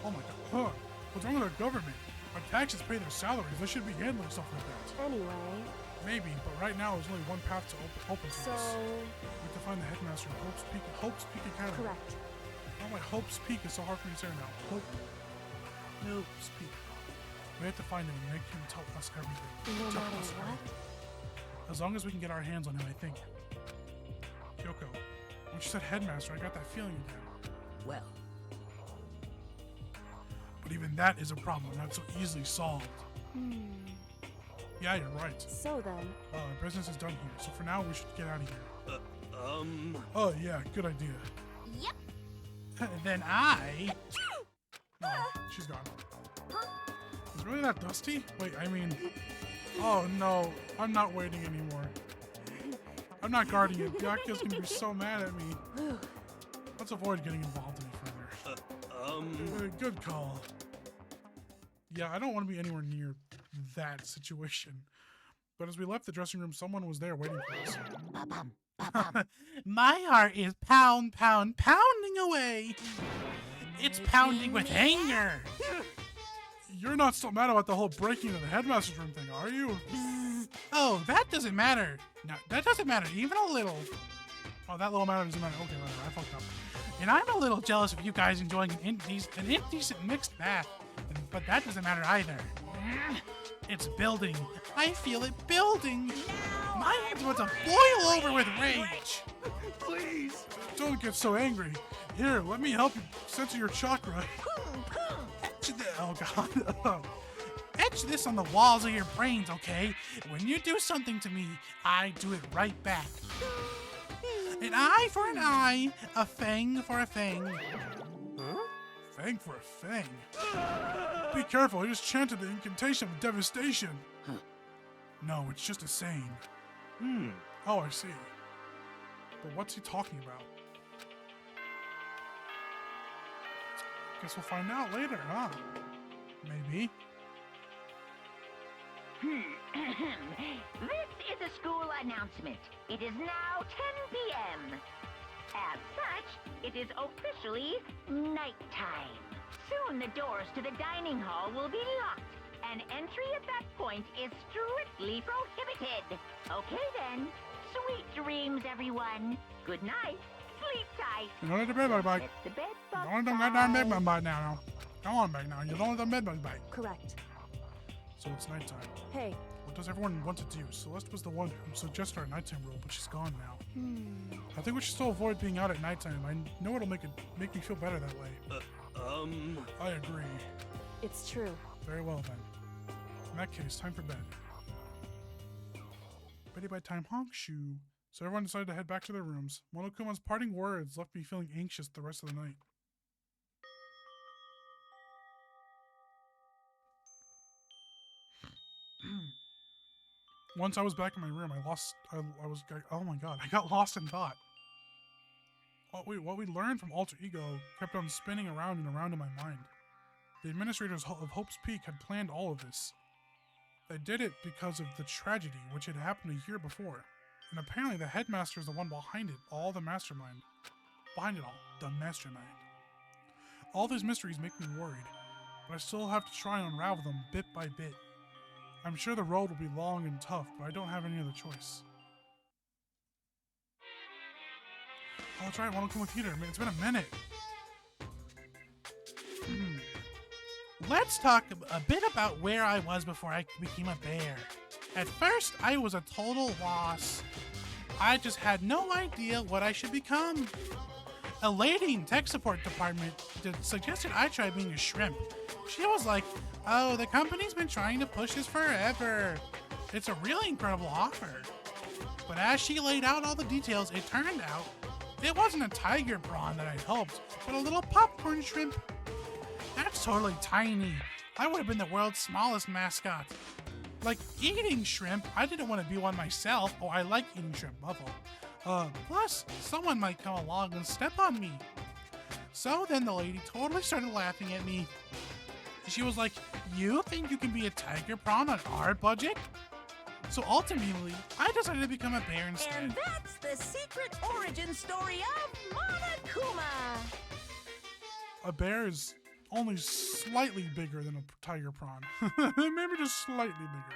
Oh my god. What's wrong with our government? Our taxes pay their salaries. They should be handling stuff like that. anyway, Maybe, but right now there's only one path to open to so, this. We have to find the headmaster of Hope's Peak Academy. correct. Oh my, Hope's Peak is so hard for me to say now. Hope's Peak. We have to find him and make him tell us everything. No Tell matter us what? everything. As long as we can get our hands on him, I think. Kyoko, when she said headmaster, I got that feeling again. Well, But even that is a problem, not so easily solved. Yeah, you're right. So then, Our business is done here, so for now we should get out of here. Oh, Oh yeah, good idea. Yep. Then I... Oh, she's gone. Is it really that dusty? Wait, I mean... Oh no, I'm not waiting anymore. I'm not guarding it. Byakuya's gonna be so mad at me. Let's avoid getting involved any further. Good call. Yeah, I don't want to be anywhere near that situation. But as we left the dressing room, someone was there waiting for us. My heart is pounding away. It's pounding with anger. You're not still mad about the whole breaking into the headmaster's room thing, are you? Oh, that doesn't matter. No, that doesn't matter, even a little. Oh, that little matter doesn't matter. Okay, whatever, I fucked up. And I'm a little jealous of you guys enjoying an indecent mixed bath. But that doesn't matter either. It's building. I feel it building. No, my head's about to boil over with rage. Please. Don't get so angry. Here, let me help you censor your chakra. Oh god. Etch this on the walls of your brains, okay? When you do something to me, I do it right back. An eye for an eye, a fang for a fang. Huh? Fang for a fang? Be careful, he just chanted the incantation of devastation. Huh. No, it's just a saying. Oh, I see. But what's he talking about? Guess we'll find out later, huh? Maybe. This is a school announcement. It is now 10 p.m. As such, it is officially nighttime. Soon the doors to the dining hall will be locked, and entry at that point is strictly prohibited. Okay then. Sweet dreams, everyone. Good night. Sleep tight. You don't let the bed bug bite. Let the bed bug Don't let them goddamn bed bug bite now. Come on back now. You don't let them bed bug bite. Correct. So it's nighttime. Hey. What does everyone want to do? Celeste was the one who suggested our nighttime rule, but she's gone now. I think we should still avoid being out at nighttime. I know it'll make me feel better that way. I agree. It's true. Very well then. In that case, time for bed. Betty by time honk shoe. So everyone decided to head back to their rooms. Monokuma's parting words left me feeling anxious the rest of the night. Once I was back in my room, oh my god, I got lost in thought. What we learned from Alter Ego kept on spinning around and around in my mind. The administrators of Hope's Peak had planned all of this. They did it because of the tragedy which had happened a year before. And apparently the headmaster is the one behind it, the mastermind. Behind it all, the mastermind. All these mysteries make me worried, but I still have to try and unravel them bit by bit. I'm sure the road will be long and tough, but I don't have any other choice. Oh, that's right, Monokuma Theater. It's been a minute. Let's talk a bit about where I was before I became a bear. At first, I was a total loss. I just had no idea what I should become. A lady in tech support department suggested I try being a shrimp. She was like, oh, the company's been trying to push this forever. It's a really incredible offer. But as she laid out all the details, it turned out it wasn't a tiger prawn that I'd hoped, but a little popcorn shrimp. That's totally tiny. I would have been the world's smallest mascot. Like eating shrimp, I didn't want to be one myself. Oh, I like eating shrimp, Buffalo. Plus, someone might come along and step on me. So then the lady totally started laughing at me. She was like, you think you can be a tiger prawn on our budget? So ultimately, I decided to become a bear instead. And that's the secret origin story of Monokuma. A bear is only slightly bigger than a tiger prawn. Maybe just slightly bigger.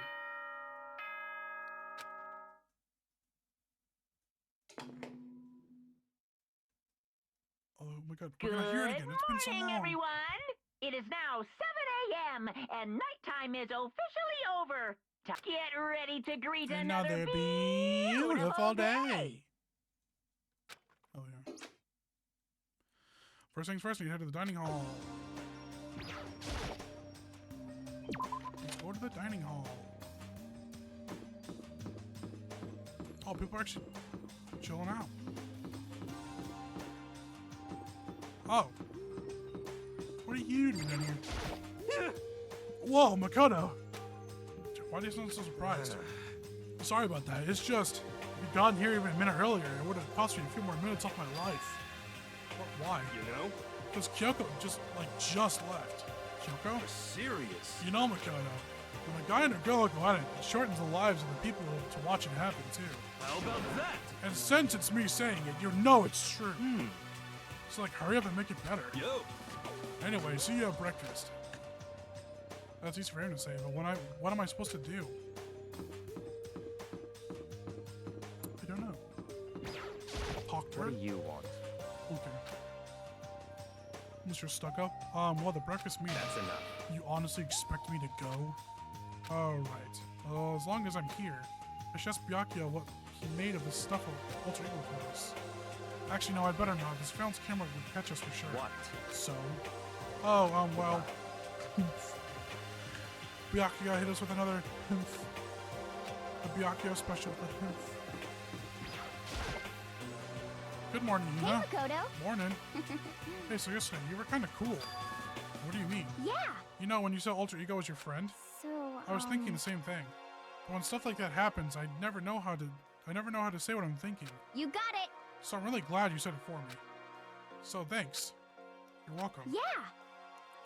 Oh my god, we're gonna hear it again. It's been so long. Good morning, everyone. It is now 7 a.m. and nighttime is officially over. Get ready to greet another beautiful day. Oh yeah. First things first, we head to the dining hall. Let's go to the dining hall. Oh, people are actually chilling out. Oh. What are you doing in here? Whoa, Makoto. Why do you sound so surprised? Sorry about that. It's just you'd gotten here even a minute earlier, it would have cost me a few more minutes off my life. Why? You know? Because Kyoko just left. Kyoko? You're serious. You know, Makoto, when a guy and a girl go at it, it shortens the lives of the people to watch it happen, too. How about that? And since it's me saying it, you know it's true. So, like, hurry up and make it better. Yo. Anyway, see you at breakfast. That's easy for him to say, but what am I supposed to do? I don't know. Talk to her? What do you want? Okay. Mr. Stuck-up? Well, the breakfast meeting. That's enough. You honestly expect me to go? Alright. As long as I'm here. I should ask Byakuya what he made of this stuff of alter ego for us. Actually, no, I'd better not. This Found's camera would catch us for sure. What? So? Oh, well. Byakuya hit us with another the Byakuya special. Good morning, Hey, Yuna. Makoto. Morning. Hey, so yesterday, you were kind of cool. What do you mean? Yeah. You know, when you said alter ego was your friend, So, I was thinking the same thing. But when stuff like that happens, I never know how to say what I'm thinking. You got it. So I'm really glad you said it for me. So thanks. You're welcome. Yeah.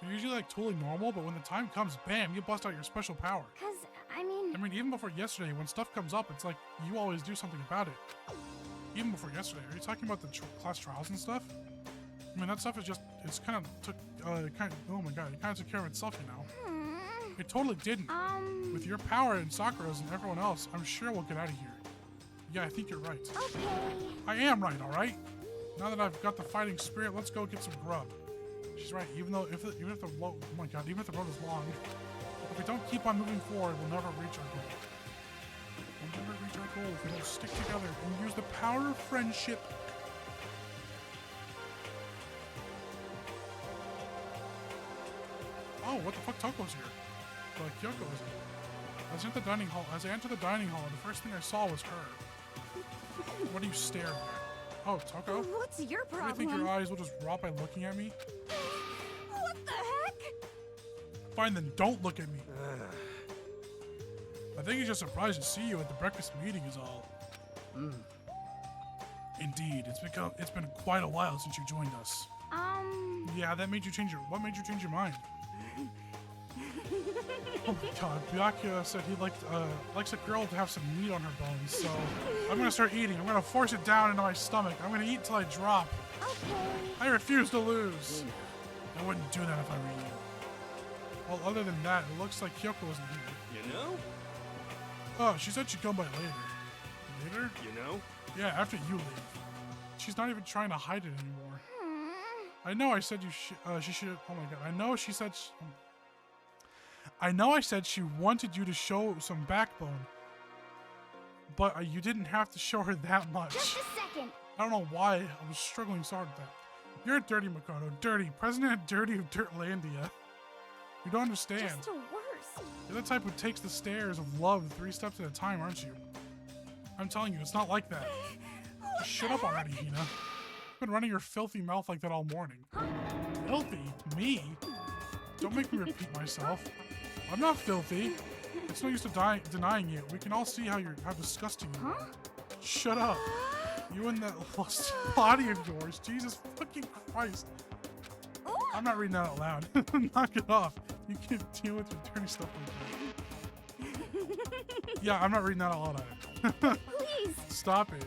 You're usually like totally normal, but when the time comes, bam, you bust out your special power. Cause, I mean, even before yesterday, when stuff comes up, it's like you always do something about it. Even before yesterday. Are you talking about the class trials and stuff? I mean, that stuff is just, oh my god, it kind of took care of itself, you know? It totally didn't. With your power and Sakura's and everyone else, I'm sure we'll get out of here. Yeah, I think you're right. Okay. I am right, alright? Now that I've got the fighting spirit, let's go get some grub. She's right, even if the road is long, if we don't keep on moving forward, we'll never reach our goal. We'll never reach our goal if we don't stick together and use the power of friendship. Oh, what the fuck? Toko's here. Kyoko is here. As I entered the dining hall, the first thing I saw was her. What are you staring at? Oh, Toko? What's your Do you problem? think your eyes will just rot by looking at me? What the heck? Fine, then don't look at me. I think he's just surprised to see you at the breakfast meeting is all. Indeed, it's been quite a while since you joined us. Yeah, what made you change your mind? Oh my god, Byakuya said he likes a girl to have some meat on her bones, so I'm gonna start eating. I'm gonna force it down into my stomach. I'm gonna eat till I drop. Okay. I refuse to lose. I wouldn't do that if I were you. Well, other than that, it looks like Kyoko isn't here. You know? Oh, she said she'd come by later. Later? You know? Yeah, after you leave. She's not even trying to hide it anymore. I know I said she should. Oh my god. I know I said she wanted you to show some backbone. But you didn't have to show her that much. Just a second. I don't know why I was struggling so hard with that. You're dirty, Makoto. Dirty. President Dirty of Dirtlandia. You don't understand. Just a worse. You're the type who takes the stairs of love 3 steps at a time, aren't you? I'm telling you, it's not like that. Just shut up already, Hina. You've been running your filthy mouth like that all morning. Filthy? Me? Don't make me repeat myself. I'm not filthy. It's no use denying it. We can all see how disgusting you are. Shut up. You and that lost body of yours. Jesus fucking Christ. I'm not reading that out loud. Knock it off. You can't deal with your dirty stuff like that. Yeah, I'm not reading that out loud either. Please. Stop it.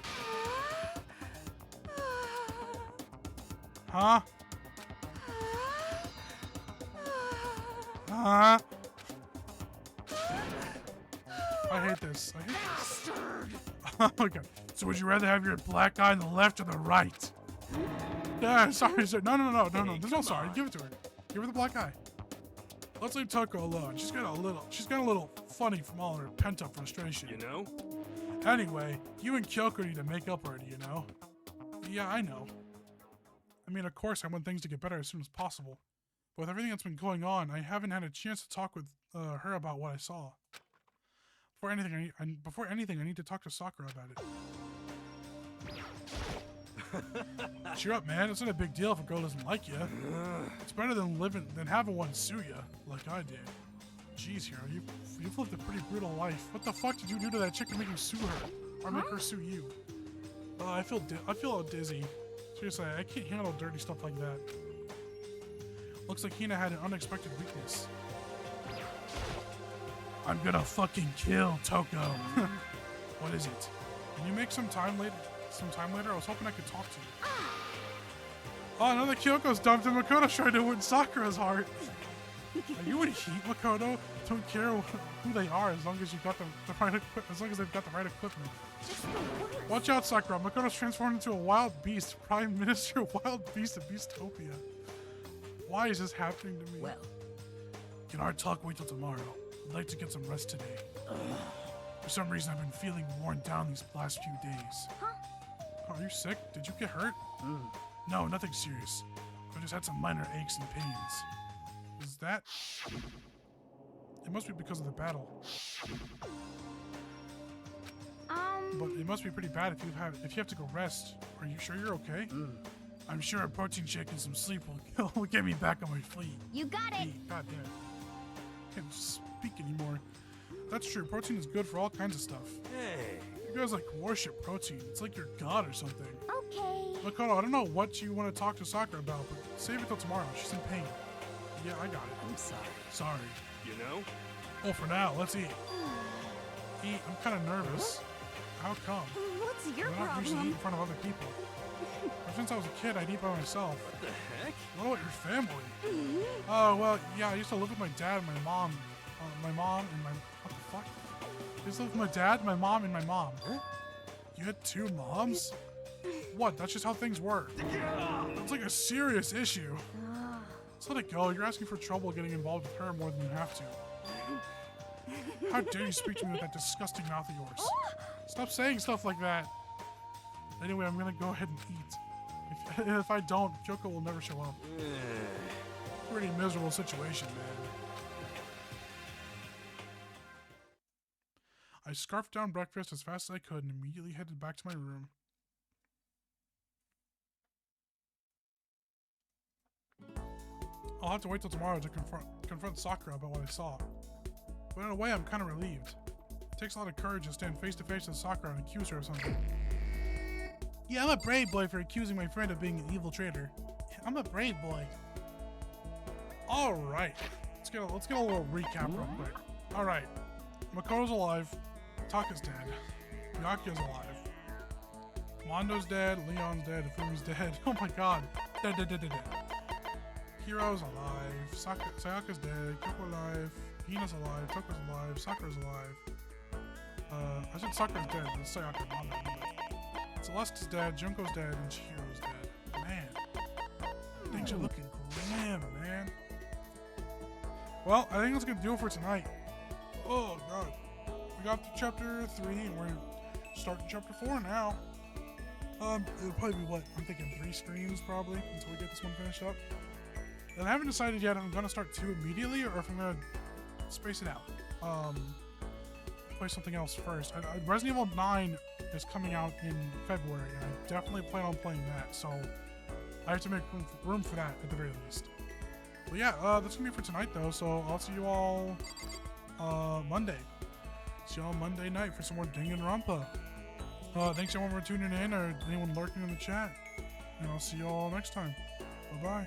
Huh? Huh? I hate this. I hate this. Oh my god. So would you rather have your black eye on the left or the right? Yeah, sorry, sir. No. There's no sorry. Give it to her. Give her the black eye. Let's leave Toko alone. She's got a little funny from all her pent-up frustration. You know? Anyway, you and Kyoko need to make up already, you know? Yeah, I know. I mean, of course, I want things to get better as soon as possible. But with everything that's been going on, I haven't had a chance to talk with her about what I saw. Before anything, I need to talk to Sakura about it. Cheer up, man. It's not a big deal if a girl doesn't like you. It's better than having one sue you, like I did. Jeez, Hiro, you've lived a pretty brutal life. What the fuck did you do to that chick to make you sue her? or make her sue you. I feel dizzy. Seriously, I can't handle dirty stuff like that. Looks like Hina had an unexpected weakness. I'm gonna fucking kill Toko. What is it? Can you make some time later? I was hoping I could talk to you. Oh, another Kyoko's dumped and Makoto's trying to win Sakura's heart. Are you in heat, Makoto? Don't care who they are as long as you got the right as long as they've got the right equipment. Watch out, Sakura. Makoto's transformed into a wild beast, Prime Minister Wild Beast of Beastopia. Why is this happening to me? Well, can our talk wait till tomorrow? I'd like to get some rest today. For some reason, I've been feeling worn down these last few days. Huh? Are you sick? Did you get hurt? No, nothing serious. I just had some minor aches and pains. Is that? It must be because of the battle. But it must be pretty bad if you have to go rest. Are you sure you're okay? I'm sure a protein shake and some sleep will get me back on my feet. You got it. God damn it. Can't speak anymore. That's true. Protein is good for all kinds of stuff. Hey. You guys like worship protein. It's like your god or something. Okay. Makoto, I don't know what you want to talk to Sakura about, but save it till tomorrow. She's in pain. Yeah, I got it. I'm sorry. Sorry. You know? Oh, for now, let's eat. Eat. I'm kind of nervous. How come? What's your I don't usually eat problem? in front of other people. Ever since I was a kid, I'd eat by myself. What the heck? What about your family? Oh, well, yeah, I used to live with my dad and my mom. My mom and my... What the fuck? I used to live with my dad, my mom, and my mom. Huh? You had two moms? What? That's just how things work. That's like a serious issue. Just let it go. You're asking for trouble getting involved with her more than you have to. How dare you speak to me with that disgusting mouth of yours? Stop saying stuff like that. Anyway, I'm gonna go ahead and eat. If I don't, Kyoko will never show up. Pretty miserable situation, man. I scarfed down breakfast as fast as I could and immediately headed back to my room. I'll have to wait till tomorrow to confront Sakura about what I saw. But in a way, I'm kind of relieved. It takes a lot of courage to stand face to face with Sakura and accuse her of something. Yeah, I'm a brave boy for accusing my friend of being an evil traitor. I'm a brave boy. All right, let's get a little recap real quick. All right, Makoto's alive. Taka's dead. Yaku's alive. Mondo's dead. Leon's dead. Fumi's dead. Oh my god. Dead. Hiro's alive. Sayaka's dead. Kyoko alive. Hina's alive. Toko's alive. Sakura's alive. I said Sakura's dead. It's Sayaka and Mondo. Celeste's dead. Junko's dead. And Chihiro's dead. Man. Things are looking grim, man. Well, I think that's gonna do it for tonight. Oh god. We got to chapter 3 and we're starting chapter 4 now. It'll probably be what? I'm thinking 3 streams probably until we get this one finished up. And I haven't decided yet if I'm gonna start 2 immediately or if I'm gonna space it out. Play something else first. Resident Evil 9 is coming out in February and I definitely plan on playing that, so I have to make room for that at the very least. But yeah, that's gonna be for tonight though, so I'll see you all Monday. See you all Monday night for some more Danganronpa. Thanks everyone for tuning in or anyone lurking in the chat. And I'll see you all next time. Bye-bye.